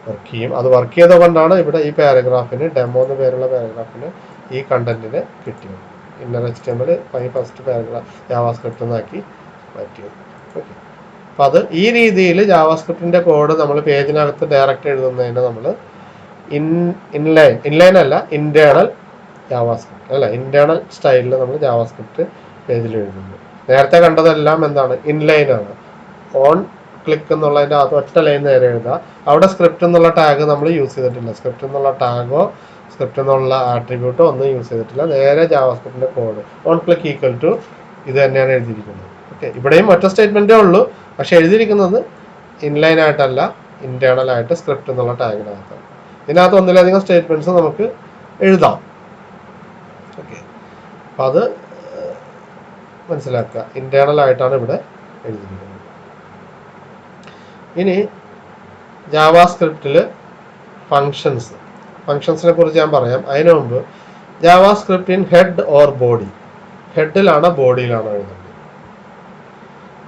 വർക്ക് ചെയ്യും. അത് വർക്ക് ചെയ്തുകൊണ്ടാണ് ഇവിടെ ഈ പാരഗ്രാഫിന്, ഡെമോ എന്ന് പേരുള്ള പാരഗ്രാഫിന് ഈ കണ്ടന്റിന് കിട്ടിയത്. Inner HTML first paragraph JavaScript എന്നാക്കി മാറ്റിയത്. ഓക്കെ. അപ്പം അത് ഈ രീതിയിൽ ജാവാസ്ക്രിപ്റ്റിന്റെ കോഡ് നമ്മൾ പേജിനകത്ത് ഡയറക്റ്റ് എഴുതുന്നതിന് നമ്മൾ ഇൻലൈൻ അല്ല, ഇന്റേണൽ ജാവാസ്ക്രിപ്റ്റ് അല്ല, ഇന്റേണൽ സ്റ്റൈലിൽ നമ്മൾ ജാവാസ്ക്രിപ്റ്റ് പേജിൽ എഴുതുന്നു. നേരത്തെ കണ്ടതെല്ലാം എന്താണ്? ഇൻലൈൻ ആണ്. ഓൺ ക്ലിക്ക് എന്നുള്ളതിൻ്റെ അകത്ത് ഒറ്റ ലൈൻ നേരെ എഴുതുക. അവിടെ സ്ക്രിപ്റ്റ് എന്നുള്ള ടാഗ് നമ്മൾ യൂസ് ചെയ്തിട്ടില്ല. സ്ക്രിപ്റ്റ് എന്നുള്ള ടാഗോ സ്ക്രിപ്റ്റ് എന്നുള്ള ആട്രിബ്യൂട്ടോ ഒന്നും യൂസ് ചെയ്തിട്ടില്ല. നേരെ ജാവാസ്ക്രിപ്റ്റിന്റെ code on click equal to ഇത് തന്നെയാണ് എഴുതിയിരിക്കുന്നത്. ഓക്കെ. ഇവിടെയും ഒറ്റ സ്റ്റേറ്റ്മെന്റേ ഉള്ളൂ, പക്ഷെ എഴുതിയിരിക്കുന്നത് ഇൻലൈൻ ആയിട്ടല്ല, ഇന്റേണൽ ആയിട്ട് സ്ക്രിപ്റ്റ് എന്നുള്ള ടാഗിനകത്താണ്. ഇതിനകത്ത് ഒന്നിലധികം സ്റ്റേറ്റ്മെന്റ്സ് നമുക്ക് എഴുതാം. ഓക്കെ. അപ്പം അത് മനസ്സിലാക്കുക. ഇന്റേണൽ ആയിട്ടാണ് ഇവിടെ എഴുതിയിരിക്കുന്നത്. ഇനി ജാവാസ്ക്രിപ്റ്റിൽ ഫങ്ഷൻസിനെ കുറിച്ച് ഞാൻ പറയാം. അതിനു മുമ്പ് JavaScript in head or body, ഹെഡിലാണോ ബോഡിയിലാണോ എഴുതുന്നത്?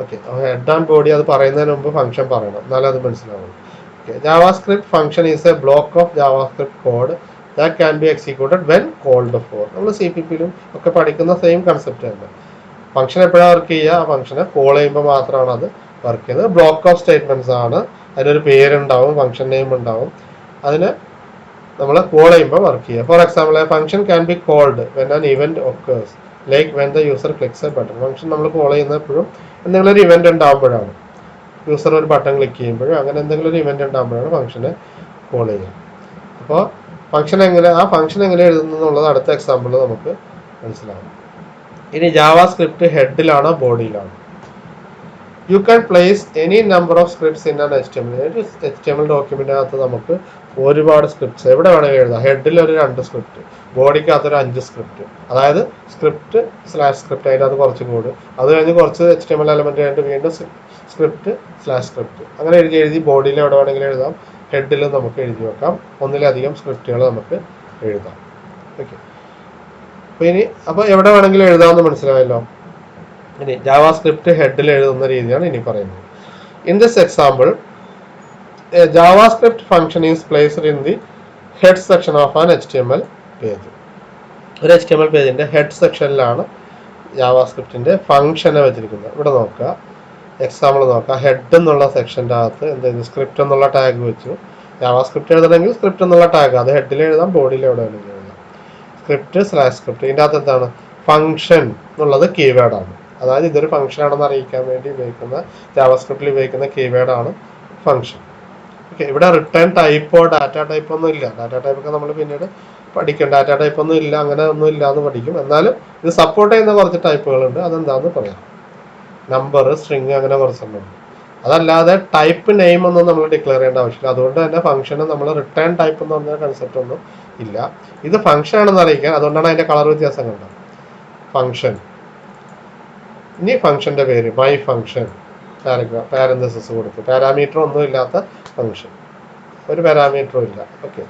ഓക്കെ. ഹെഡ് ആൻഡ് ബോഡി അത് പറയുന്നതിന് മുമ്പ് ഫംഗ്ഷൻ പറയണം, എന്നാലും അത് മനസ്സിലാവുള്ളൂ. Okay. JavaScript function is a block of JavaScript code that can be executed when called for. നമ്മൾ CPP-ലും ഒക്കെ പഠിക്കുന്ന സെയിം കൺസെപ്റ്റ് തന്നെ. ഫംഗ്ഷൻ എപ്പോഴാണ് വർക്ക് ചെയ്യുക? ആ ഫംഗ്ഷനെ കോൾ ചെയ്യുമ്പോൾ മാത്രമാണ് അത് വർക്ക് ചെയ്യുന്നത്. ബ്ലോക്ക് ഓഫ് സ്റ്റേറ്റ്മെന്റ്സ് ആണ്, അതിനൊരു പേരുണ്ടാവും, ഫംഗ്ഷൻ നെയിം ഉണ്ടാവും, അതിന് നമ്മൾ കോൾ ചെയ്യുമ്പോൾ വർക്ക് ചെയ്യുക. For example, a function can be called when an event occurs like when the user clicks a button. Function നമ്മൾ കോൾ ചെയ്യുന്ന എപ്പോഴും എന്തെങ്കിലും ഒരു ഇവന്റ് ഉണ്ടാകുമ്പോഴാണ്, യൂസർ ഒരു ബട്ടൺ ക്ലിക്ക് ചെയ്യുമ്പോഴും അങ്ങനെ എന്തെങ്കിലും ഒരു ഇവന്റ് ഉണ്ടാകുമ്പോഴാണ് ഫംഗ്ഷനെ കോൾ ചെയ്യുക. അപ്പോൾ ആ ഫംഗ്ഷൻ എങ്ങനെ എഴുതുന്നു എന്നുള്ളത് അടുത്ത എക്സാമ്പിൾ നമുക്ക് മനസ്സിലാവും. ഇനി ജാവാസ്ക്രിപ്റ്റ് ഹെഡിലാണോ ബോഡിയിലാണോ? You can place any number of scripts in an HTML. ഒരു HTML ഡോക്യുമെന്റിനകത്ത് നമുക്ക് ഒരുപാട് സ്ക്രിപ്റ്റ്സ് എവിടെ വേണമെങ്കിൽ എഴുതാം. ഹെഡിൽ ഒരു 2 സ്ക്രിപ്റ്റ്, ബോഡിക്കകത്തൊരു 5 സ്ക്രിപ്റ്റ്. അതായത് സ്ക്രിപ്റ്റ് അതിൻ്റെ അത് കുറച്ച് കോഡ്, അത് കഴിഞ്ഞ് കുറച്ച് HTML എലമെന്റ് ആയിട്ട് വീണ്ടും സ്ക്രിപ്റ്റ് അങ്ങനെ എഴുതി ബോഡിയിൽ എവിടെ വേണമെങ്കിലും എഴുതാം. ഹെഡിൽ നമുക്ക് എഴുതി വെക്കാം. ഒന്നിലധികം സ്ക്രിപ്റ്റുകൾ നമുക്ക് എഴുതാം. ഓക്കെ. അപ്പോൾ എവിടെ വേണമെങ്കിലും എഴുതാമെന്ന് മനസ്സിലായല്ലോ. ഇനി ജാവാസ്ക്രിപ്റ്റ് ഹെഡിൽ എഴുതുന്ന രീതിയാണ് ഇനി പറയുന്നത്. In this example, A JavaScript function is placed in the head section of an HTML page. ഒരു HTML പേജിന്റെ ഹെഡ് സെക്ഷനിലാണ് ജാവാസ്ക്രിപ്റ്റിന്റെ ഫംഗ്ഷനെ വെച്ചിരിക്കുന്നത്. ഇവിടെ നോക്കുക, എക്സാമ്പിൾ നോക്കുക. ഹെഡ് എന്നുള്ള സെക്ഷൻ്റെ അകത്ത് എന്തെങ്കിലും സ്ക്രിപ്റ്റ് എന്നുള്ള ടാഗ് വെച്ചു. ജാവാസ്ക്രിപ്റ്റ് എഴുതണമെങ്കിൽ സ്ക്രിപ്റ്റ് എന്നുള്ള ടാഗ്, അത് ഹെഡിൽ എഴുതാം, ബോഡിയിൽ എവിടെ വേണമെങ്കിലും എഴുതാം. സ്ക്രിപ്റ്റ് ഇതിൻ്റെ അകത്ത് എന്താണ്? ഫംഗ്ഷൻ എന്നുള്ളത് കീവേഡാണ്. അതായത് ഇതൊരു ഫംഗ്ഷൻ ആണെന്ന് അറിയിക്കാൻ വേണ്ടി ഉപയോഗിക്കുന്ന, ജാവാസ്ക്രിപ്റ്റിൽ ഉപയോഗിക്കുന്ന കീവേഡാണ് ഫംഗ്ഷൻ. ഓക്കെ. ഇവിടെ റിട്ടേൺ ടൈപ്പോ ഡാറ്റ ടൈപ്പോ ഒന്നും ഇല്ല. ഡാറ്റ ടൈപ്പൊക്കെ നമ്മൾ പിന്നീട് പഠിക്കും. ഡാറ്റ ടൈപ്പ് ഒന്നും ഇല്ല, അങ്ങനെ ഒന്നും ഇല്ല എന്ന് പഠിക്കും. എന്നാലും ഇത് സപ്പോർട്ട് ചെയ്യുന്ന കുറച്ച് ടൈപ്പുകളുണ്ട്, അതെന്താണെന്ന് പറയാം. നമ്പർ, സ്ട്രിങ്, അങ്ങനെ കുറച്ചെണ്ണം. അതല്ലാതെ ടൈപ്പ് നെയിം ഒന്നും നമ്മൾ ഡിക്ലെയർ ചെയ്യേണ്ട ആവശ്യമില്ല. അതുകൊണ്ട് തന്നെ ഫംഗ്ഷന് നമ്മൾ റിട്ടേൺ ടൈപ്പ് എന്ന് പറഞ്ഞ കൺസെപ്റ്റ് ഒന്നും ഇല്ല. ഇത് ഫംഗ്ഷൻ ആണെന്ന് അറിയിക്കാൻ, അതുകൊണ്ടാണ് അതിന്റെ കളർ വ്യത്യാസം കണ്ടത്. ഫംഗ്ഷൻ. ഇനി ഫംഗ്ഷന്റെ പേര് മൈ ഫംഗ്ഷൻ, പാരന്തസിസ് കൊടുത്ത്, പാരാമീറ്റർ ഒന്നും ഇല്ലാത്ത ഫംഗ്ഷൻ, ഒരു പാരാമീറ്ററും ഇല്ല. ഓക്കെ.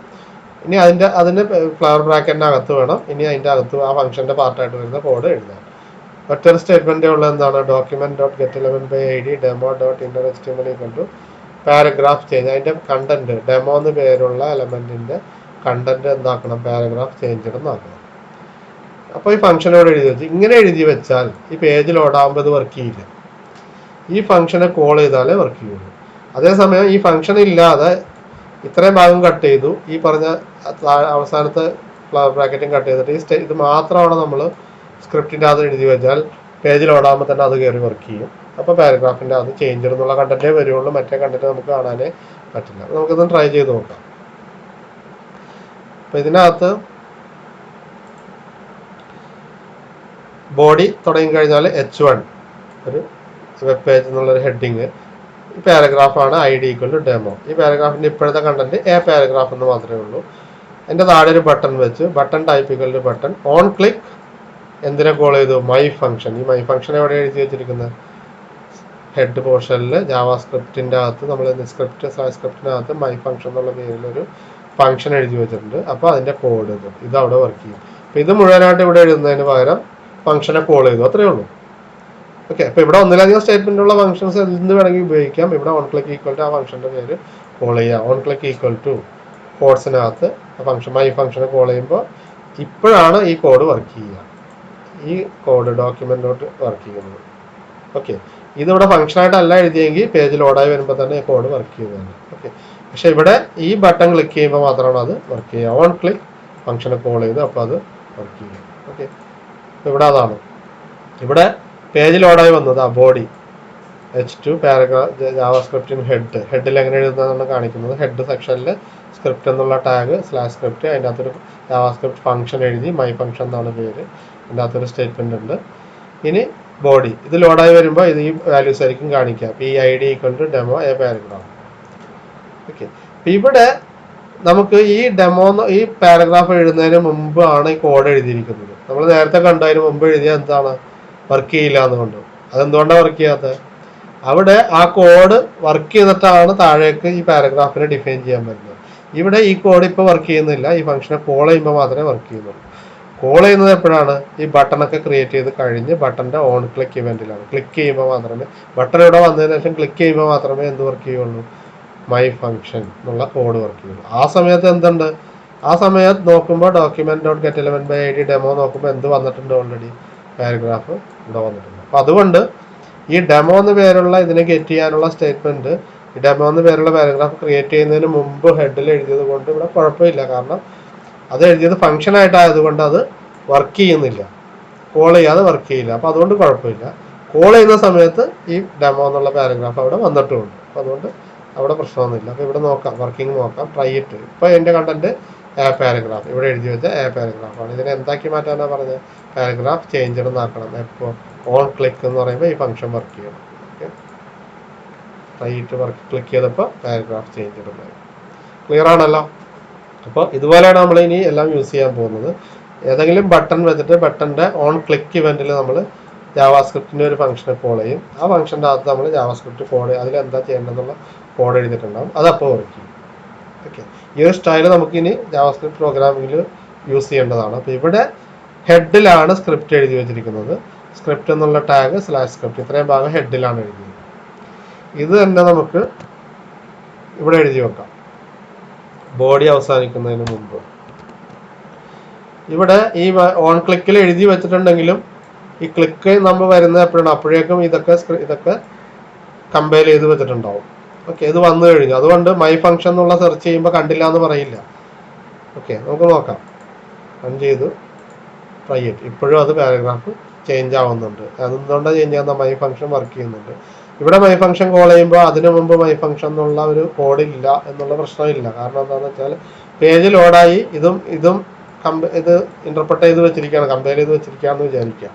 ഇനി അതിന് ഫ്ലവർ ബ്രാക്കറ്റിനകത്ത് വേണം ഇനി അതിൻ്റെ അകത്ത് ആ ഫംഗ്ഷന്റെ പാർട്ടായിട്ട് വരുന്ന കോഡ് എഴുതാൻ. മറ്റൊരു സ്റ്റേറ്റ്മെന്റ് ഉള്ളത് എന്താണ്? Document dot get element by I D demo dot inner HTML equal to paragraph change. അതിന്റെ കണ്ടന്റ്, ഡെമോ എന്ന് പേരുള്ള എലമെന്റിന്റെ കണ്ടന്റ് എന്താക്കണം? പാരഗ്രാഫ് ചേഞ്ച് എന്നാക്കണം. അപ്പോൾ ഈ ഫംഗ്ഷനോട് എഴുതി വെച്ച് ഇങ്ങനെ എഴുതി വെച്ചാൽ ഈ പേജ് ലോഡാകുമ്പോൾ ഇത് വർക്ക് ചെയ്യില്ല. ഈ ഫംഗ്ഷനെ കോൾ ചെയ്താലേ വർക്ക് ചെയ്യുള്ളൂ. അതേസമയം ഈ ഫംഗ്ഷൻ ഇല്ലാതെ ഇത്രയും ഭാഗം കട്ട് ചെയ്തു, ഈ പറഞ്ഞ അവസാനത്തെ ഫ്ലവർ ബ്രാക്കറ്റും കട്ട് ചെയ്തിട്ട് ഇത് മാത്രമാണ് നമ്മൾ സ്ക്രിപ്റ്റിൻ്റെ അത് എഴുതി വെച്ചാൽ പേജ് ലോഡാകുമ്പോൾ തന്നെ അത് കയറി വർക്ക് ചെയ്യും. അപ്പോൾ പാരഗ്രാഫിൻ്റെ അത് ചേഞ്ച് എന്നുള്ള കണ്ടന്റേ വരുള്ളൂ, മറ്റേ കണ്ടന്റ് നമുക്ക് കാണാനേ പറ്റില്ല. നമുക്കിത് ട്രൈ ചെയ്ത് നോക്കാം. അപ്പോൾ ഇതിനകത്ത് ബോഡി തുടങ്ങി കഴിഞ്ഞാൽ H1 ഒരു വെബ് പേജ് എന്നുള്ളൊരു ഹെഡിങ്, ഈ പാരഗ്രാഫാണ് ID ഈക്വൽ ടു ഡെമോ. ഈ പാരഗ്രാഫിൻ്റെ ഇപ്പോഴത്തെ കണ്ടന്റ് പാരഗ്രാഫ് എന്ന് മാത്രമേ ഉള്ളൂ. എൻ്റെ താഴെ ഒരു ബട്ടൺ വെച്ച് button type equal to button on click എന്തിനെ കോൾ ചെയ്തു? My function. ഈ മൈ ഫംഗ്ഷൻ എവിടെ എഴുതി വെച്ചിരിക്കുന്നത്? ഹെഡ് പോർഷനിൽ ജാവാസ്ക്രിപ്റ്റിൻ്റെ അകത്ത് നമ്മൾ സ്ക്രിപ്റ്റിനകത്ത് മൈ ഫംഗ്ഷൻ എന്നുള്ള പേരിലൊരു ഫംഗ്ഷൻ എഴുതി വെച്ചിട്ടുണ്ട്. അപ്പോൾ അതിൻ്റെ കോഡ് ഇത് അവിടെ വർക്ക് ചെയ്യും. അപ്പോൾ ഇത് മുഴുവനായിട്ട് ഇവിടെ എഴുതുന്നതിന് പകരം ഫംഗ്ഷനെ കോൾ ചെയ്തു, അത്രയേ ഉള്ളൂ. ഓക്കെ. അപ്പോൾ ഇവിടെ ഒന്നിലധികം സ്റ്റേറ്റ്മെന്റുള്ള ഫംഗ്ഷൻസ് എന്ത് വേണമെങ്കിൽ ഉപയോഗിക്കാം. ഇവിടെ ഓൺ ക്ലിക്ക് ഈക്വൽ ടു ആ ഫംഗ്ഷന്റെ പേര് കോൾ ചെയ്യാം. ഓൺ ക്ലിക്ക് ഈക്വൽ ടു കോഡ്സിനകത്ത് ഫംഗ്ഷൻ മൈ ഫംഗ്ഷനെ കോൾ ചെയ്യുമ്പോൾ ഇപ്പോഴാണ് ഈ കോഡ് വർക്ക് ചെയ്യുക. ഈ കോഡ് ഡോക്യുമെന്റിലോട്ട് വർക്ക് ചെയ്യുന്നത്. ഓക്കെ. ഇതിവിടെ ഫംഗ്ഷനായിട്ടല്ല എഴുതിയെങ്കിൽ പേജ് ലോഡായി വരുമ്പോൾ തന്നെ ഈ കോഡ് വർക്ക് ചെയ്യുന്നതാണ്. ഓക്കെ. പക്ഷെ ഇവിടെ ഈ ബട്ടൺ ക്ലിക്ക് ചെയ്യുമ്പോൾ മാത്രമാണ് അത് വർക്ക് ചെയ്യുക. ഓൺ ക്ലിക്ക് ഫംഗ്ഷനെ കോൾ ചെയ്ത് അപ്പോൾ അത് വർക്ക് ചെയ്യും. ഓക്കെ. ഇവിടെ അതാണ്. ഇവിടെ പേജ് ലോഡായി വന്നത് ആ ബോഡി H2 പാരഗ്രാഫ് ജാവാസ്ക്രിപ്റ്റിന് ഹെഡിൽ എങ്ങനെ എഴുതുന്നതാണ് കാണിക്കുന്നത്. ഹെഡ് സെക്ഷനിൽ സ്ക്രിപ്റ്റ് എന്നുള്ള ടാഗ് /സ്ക്രിപ്റ്റ്, അതിൻ്റെ അകത്തൊരു ജാവാസ്ക്രിപ്റ്റ് ഫംഗ്ഷൻ എഴുതി മൈ ഫംഗ്ഷൻ എന്നാണ് പേര്. അതിൻ്റെ അകത്തൊരു സ്റ്റേറ്റ്മെന്റ് ഉണ്ട്. ഇനി ബോഡി ഇത് ലോഡായി വരുമ്പോൾ ഇത് ഈ വാല്യൂസ് ആയിരിക്കും കാണിക്കുക. PID equal to demo paragraph. Okay. ഇവിടെ നമുക്ക് ഈ ഡെമോ ഈ പാരഗ്രാഫ് എഴുതുന്നതിന് മുമ്പാണ് ഈ കോഡ് എഴുതിയിരിക്കുന്നത്. നമ്മൾ നേരത്തെ കണ്ടതിന് മുമ്പ് എഴുതിയ എന്താണ്? വർക്ക് ചെയ്യില്ല എന്നുകൊണ്ട്. അതെന്തുകൊണ്ടാണ് വർക്ക് ചെയ്യാത്തത്? അവിടെ ആ കോഡ് വർക്ക് ചെയ്തിട്ടാണ് താഴേക്ക് ഈ പാരഗ്രാഫിനെ ഡിഫൈൻ ചെയ്യാൻ പറ്റുന്നത്. ഇവിടെ ഈ കോഡ് ഇപ്പോൾ വർക്ക് ചെയ്യുന്നില്ല. ഈ ഫംഗ്ഷനെ കോൾ ചെയ്യുമ്പോൾ മാത്രമേ വർക്ക് ചെയ്യുന്നുള്ളൂ. കോൾ ചെയ്യുന്നത് എപ്പോഴാണ്? ഈ ബട്ടണൊക്കെ ക്രിയേറ്റ് ചെയ്ത് കഴിഞ്ഞ് ബട്ടന്റെ ഓൺ ക്ലിക്ക് ഇവന്റിലാണ്. ക്ലിക്ക് ചെയ്യുമ്പോൾ മാത്രമേ ബട്ടൺ ഇവിടെ വന്നതിന് ശേഷം ക്ലിക്ക് ചെയ്യുമ്പോൾ മാത്രമേ എന്ത് വർക്ക് ചെയ്യുള്ളൂ? മൈ ഫംഗ്ഷൻ എന്നുള്ള കോഡ് വർക്ക് ചെയ്യുള്ളൂ. ആ സമയത്ത് എന്തുണ്ട്? ആ സമയത്ത് നോക്കുമ്പോൾ document dot get element by ID demo നോക്കുമ്പോൾ എന്ത് വന്നിട്ടുണ്ട്? ഓൾറെഡി പാരഗ്രാഫ് ഇവിടെ വന്നിട്ടുണ്ട്. അപ്പം അതുകൊണ്ട് ഈ ഡെമോ എന്ന് പേരുള്ള ഇതിനെ ഗെറ്റ് ചെയ്യാനുള്ള സ്റ്റേറ്റ്മെന്റ് ഈ ഡെമോ എന്ന് പേരുള്ള പാരഗ്രാഫ് ക്രിയേറ്റ് ചെയ്യുന്നതിന് മുമ്പ് ഹെഡിൽ എഴുതിയത് കൊണ്ട് ഇവിടെ കുഴപ്പമില്ല. കാരണം അത് എഴുതിയത് ഫംഗ്ഷൻ ആയിട്ടായതുകൊണ്ട് അത് വർക്ക് ചെയ്യുന്നില്ല, കോൾ ചെയ്യാതെ വർക്ക് ചെയ്യില്ല. അപ്പം അതുകൊണ്ട് കുഴപ്പമില്ല. കോൾ ചെയ്യുന്ന സമയത്ത് ഈ ഡെമോ എന്നുള്ള പാരഗ്രാഫ് അവിടെ വന്നിട്ടുമുണ്ട്. അപ്പം അതുകൊണ്ട് അവിടെ പ്രശ്നമൊന്നുമില്ല. അപ്പോൾ ഇവിടെ നോക്കാം, വർക്കിംഗ് നോക്കാം, ട്രൈ ഇട്ട്. ഇപ്പോൾ എൻ്റെ കണ്ടന്റ് പാരഗ്രാഫ് ഇവിടെ എഴുതി വെച്ച പാരഗ്രാഫാണ്. ഇതിനെ എന്താക്കി മാറ്റാനാണ് പറഞ്ഞത്? പാരഗ്രാഫ് ചേഞ്ച് എന്നാക്കണം. എപ്പോൾ ഓൺ ക്ലിക്ക് എന്ന് പറയുമ്പോൾ ഈ ഫംഗ്ഷൻ വർക്ക് ചെയ്യണം. ഓക്കെ. ട്രൈ ഇട്ട് ക്ലിക്ക് ചെയ്തപ്പോൾ പാരഗ്രാഫ് ചേഞ്ച് ഇടുന്നത്. ക്ലിയർ ആണല്ലോ? അപ്പോൾ ഇതുപോലെയാണ് നമ്മൾ ഇനി എല്ലാം യൂസ് ചെയ്യാൻ പോകുന്നത്. ഏതെങ്കിലും ബട്ടൺ വെച്ചിട്ട് ബട്ടൻ്റെ ഓൺ ക്ലിക്ക് ഇവന്റിൽ നമ്മൾ ജാവാസ്ക്രിപ്റ്റിൻ്റെ ഒരു ഫംഗ്ഷനെ കോൾ ചെയ്യും. ആ ഫംഗ്ഷൻ്റെ അകത്ത് നമ്മൾ ജാവാസ്ക്രിപ്റ്റ് കോഡ് അതിലെന്താ ചെയ്യേണ്ടതെന്നുള്ള കോഡ് എഴുതിയിട്ടുണ്ടാകും. അതപ്പോൾ വർക്ക് ചെയ്യും. ഓക്കെ. ഈ ഒരു സ്റ്റൈൽ നമുക്കിനി ജാവാസ്ക്രിപ്റ്റ് പ്രോഗ്രാമിങ്ങിൽ യൂസ് ചെയ്യേണ്ടതാണ്. അപ്പോൾ ഇവിടെ ഹെഡിലാണ് സ്ക്രിപ്റ്റ് എഴുതി വെച്ചിരിക്കുന്നത്. സ്ക്രിപ്റ്റ് എന്നുള്ള ടാഗ് /സ്ക്രിപ്റ്റ് ഇത്രയും ഭാഗം ഹെഡിലാണ് എഴുതിയത്. ഇത് തന്നെ നമുക്ക് ഇവിടെ എഴുതി വെക്കാം. ബോഡി അവസാനിക്കുന്നതിന് മുമ്പ് ഇവിടെ ഈ ഓൺ ക്ലിക്കിൽ എഴുതി വെച്ചിട്ടുണ്ടെങ്കിലും ഈ ക്ലിക്ക് നമ്മൾ വരുന്നത് എപ്പോഴാണ്? അപ്പോഴേക്കും ഇതൊക്കെ കമ്പൈൽ ചെയ്ത് വെച്ചിട്ടുണ്ടാവും. ഓക്കെ. ഇത് വന്നു കഴിഞ്ഞു. അതുകൊണ്ട് മൈ ഫംഗ്ഷൻ എന്നുള്ള സെർച്ച് ചെയ്യുമ്പോൾ കണ്ടില്ല എന്ന് പറയില്ല. ഓക്കെ. നമുക്ക് നോക്കാം. റൺ ചെയ്തു ട്രൈ ഇറ്റ്. ഇപ്പോഴും അത് പാരഗ്രാഫ് ചേഞ്ച് ആവുന്നുണ്ട്. അതെന്തുകൊണ്ടാണ് ചേഞ്ച് ചെയ്യുന്നത്? മൈ ഫംഗ്ഷൻ വർക്ക് ചെയ്യുന്നുണ്ട്. ഇവിടെ മൈ ഫംഗ്ഷൻ കോൾ ചെയ്യുമ്പോൾ അതിനു മുമ്പ് മൈ ഫംഗ്ഷൻ എന്നുള്ള ഒരു കോഡ് ഇല്ല എന്നുള്ള പ്രശ്നമില്ല. കാരണം എന്താണെന്ന് വെച്ചാൽ പേജ് ലോഡായി ഇത് ഇന്റർപ്രറ്റ് ചെയ്ത് വെച്ചിരിക്കുകയാണ്, കമ്പയർ ചെയ്ത് വെച്ചിരിക്കുകയാണെന്ന് വിചാരിക്കാം.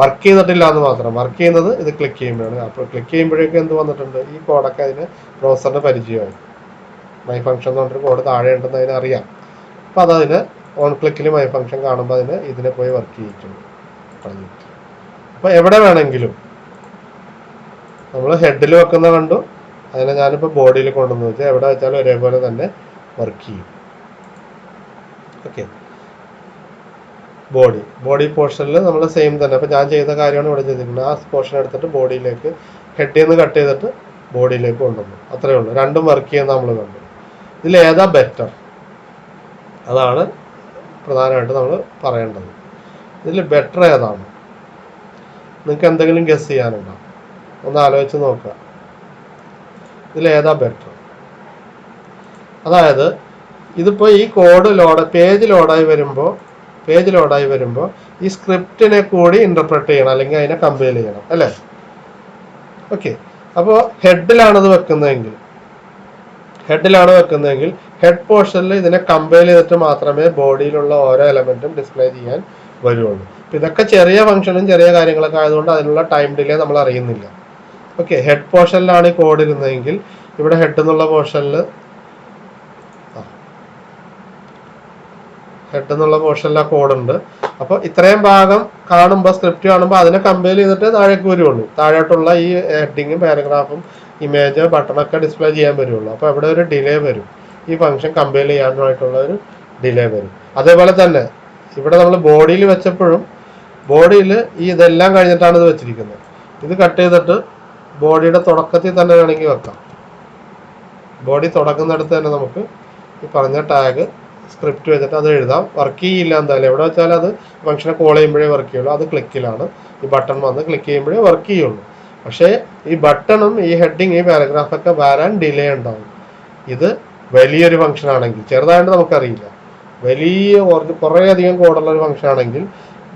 വർക്ക് ചെയ്തിട്ടില്ല എന്ന് മാത്രം. വർക്ക് ചെയ്യുന്നത് ഇത് ക്ലിക്ക് ചെയ്യുമ്പോഴാണ്. അപ്പോൾ ക്ലിക്ക് ചെയ്യുമ്പോഴേക്കും എന്ത് വന്നിട്ടുണ്ട്, ഈ കോഡൊക്കെ അതിന് ബ്രൗസറിന് പരിചയമായി. മൈ ഫംഗ്ഷൻ എന്ന് പറഞ്ഞിട്ട് കോഡ് താഴെ ഉണ്ടെന്ന് അതിന് അറിയാം. അപ്പോൾ അതതിന് ഓൺ ക്ലിക്കിൽ മൈ ഫംഗ്ഷൻ കാണുമ്പോൾ അതിന് ഇതിനെ പോയി വർക്ക് ചെയ്യിക്കുന്നു പറഞ്ഞിട്ട്. അപ്പോൾ എവിടെ വേണമെങ്കിലും നമ്മൾ ഹെഡിൽ വെക്കുന്ന കണ്ടു, അതിനെ ഞാനിപ്പോൾ ബോഡിയിൽ കൊണ്ടുവന്ന് വെച്ചാൽ എവിടെ വെച്ചാലും ഒരേപോലെ തന്നെ വർക്ക് ചെയ്യും. ഓക്കെ, ബോഡി പോർഷനിൽ നമ്മൾ സെയിം തന്നെ. അപ്പോൾ ഞാൻ ചെയ്ത കാര്യമാണ് ഇവിടെ ചെയ്തിരിക്കുന്നത്. ആ പോർഷൻ എടുത്തിട്ട് ബോഡിയിലേക്ക് ഹെഡിൽ നിന്ന് കട്ട് ചെയ്തിട്ട് ബോഡിയിലേക്ക് കൊണ്ടുവന്നു. അത്രയേ ഉള്ളൂ. രണ്ടും വർക്ക് ചെയ്യുന്ന നമ്മൾ കണ്ടു. ഇതിൽ ഏതാ ബെറ്റർ, അതാണ് പ്രധാനമായിട്ട് നമ്മൾ പറയേണ്ടത്. ഇതിൽ ബെറ്റർ ഏതാണ്? നിങ്ങൾക്ക് എന്തെങ്കിലും ഗസ് ചെയ്യാനുണ്ടോ? ഒന്ന് ആലോചിച്ച് നോക്കുക. ഇതിൽ ഏതാ ബെറ്റർ? അതായത് ഇതിപ്പോൾ ഈ കോഡ് പേജ് ലോഡായി വരുമ്പോൾ ഈ സ്ക്രിപ്റ്റിനെ കൂടി ഇന്റർപ്രറ്റ് ചെയ്യണം, അല്ലെങ്കിൽ അതിനെ കമ്പൈൽ ചെയ്യണം അല്ലേ? ഓക്കെ, അപ്പോൾ ഹെഡിലാണത് വെക്കുന്നതെങ്കിൽ ഹെഡ് പോർഷനിൽ ഇതിനെ കമ്പൈൽ ചെയ്തിട്ട് മാത്രമേ ബോഡിയിലുള്ള ഓരോ എലമെന്റും ഡിസ്പ്ലേ ചെയ്യാൻ വരുള്ളൂ. അപ്പം ഇതൊക്കെ ചെറിയ ഫംഗ്ഷനും ചെറിയ കാര്യങ്ങളൊക്കെ ആയതുകൊണ്ട് അതിനുള്ള ടൈം ഡിലേ നമ്മൾ അറിയുന്നില്ല. ഓക്കെ, ഹെഡ് പോർഷനിലാണ് ഈ കോഡ് ഇരുന്നതെങ്കിൽ ഇവിടെ ഹെഡ് എന്നുള്ള പോർഷനിൽ ആ കോഡുണ്ട്. അപ്പോൾ ഇത്രയും ഭാഗം കാണുമ്പോൾ, സ്ക്രിപ്റ്റ് കാണുമ്പോൾ അതിനെ കമ്പൈൽ ചെയ്തിട്ട് താഴേക്ക് വരുള്ളൂ. താഴോട്ടുള്ള ഈ ഹെഡിങ്ങും പാരഗ്രാഫും ഇമേജ് ബട്ടണൊക്കെ ഡിസ്പ്ലേ ചെയ്യാൻ വരുള്ളൂ. അപ്പോൾ അവിടെ ഒരു ഡിലേ വരും. ഈ ഫംഗ്ഷൻ കമ്പൈൽ ചെയ്യാനായിട്ടുള്ള ഒരു ഡിലേ വരും. അതേപോലെ തന്നെ ഇവിടെ നമ്മൾ ബോഡിയിൽ വെച്ചപ്പോഴും ബോഡിയിൽ ഈ ഇതെല്ലാം കഴിഞ്ഞിട്ടാണ് ഇത് വെച്ചിരിക്കുന്നത്. ഇത് കട്ട് ചെയ്തിട്ട് ബോഡിയുടെ തുടക്കത്തിൽ തന്നെ വേണമെങ്കിൽ വെക്കാം. ബോഡി തുടങ്ങുന്നിടത്ത് തന്നെ നമുക്ക് ഈ പറഞ്ഞ ടാഗ് സ്ക്രിപ്റ്റ് വെച്ചിട്ട് അത് എഴുതാം. വർക്ക് ചെയ്യില്ല എന്തായാലും, എവിടെ വെച്ചാൽ അത് ഫംഗ്ഷനെ കോൾ ചെയ്യുമ്പോഴേ വർക്ക് ചെയ്യുള്ളൂ. അത് ക്ലിക്കിലാണ്, ഈ ബട്ടൺ വന്ന് ക്ലിക്ക് ചെയ്യുമ്പോഴേ വർക്ക് ചെയ്യുള്ളൂ. പക്ഷേ ഈ ബട്ടണും ഈ ഹെഡിങ് ഈ പാരഗ്രാഫൊക്കെ വരാൻ ഡിലേ ഉണ്ടാവും. ഇത് വലിയൊരു ഫംഗ്ഷൻ ആണെങ്കിൽ, ചെറുതായിട്ട് നമുക്കറിയില്ല, വലിയ കുറേ അധികം കോഡുള്ള ഒരു ഫംഗ്ഷൻ ആണെങ്കിൽ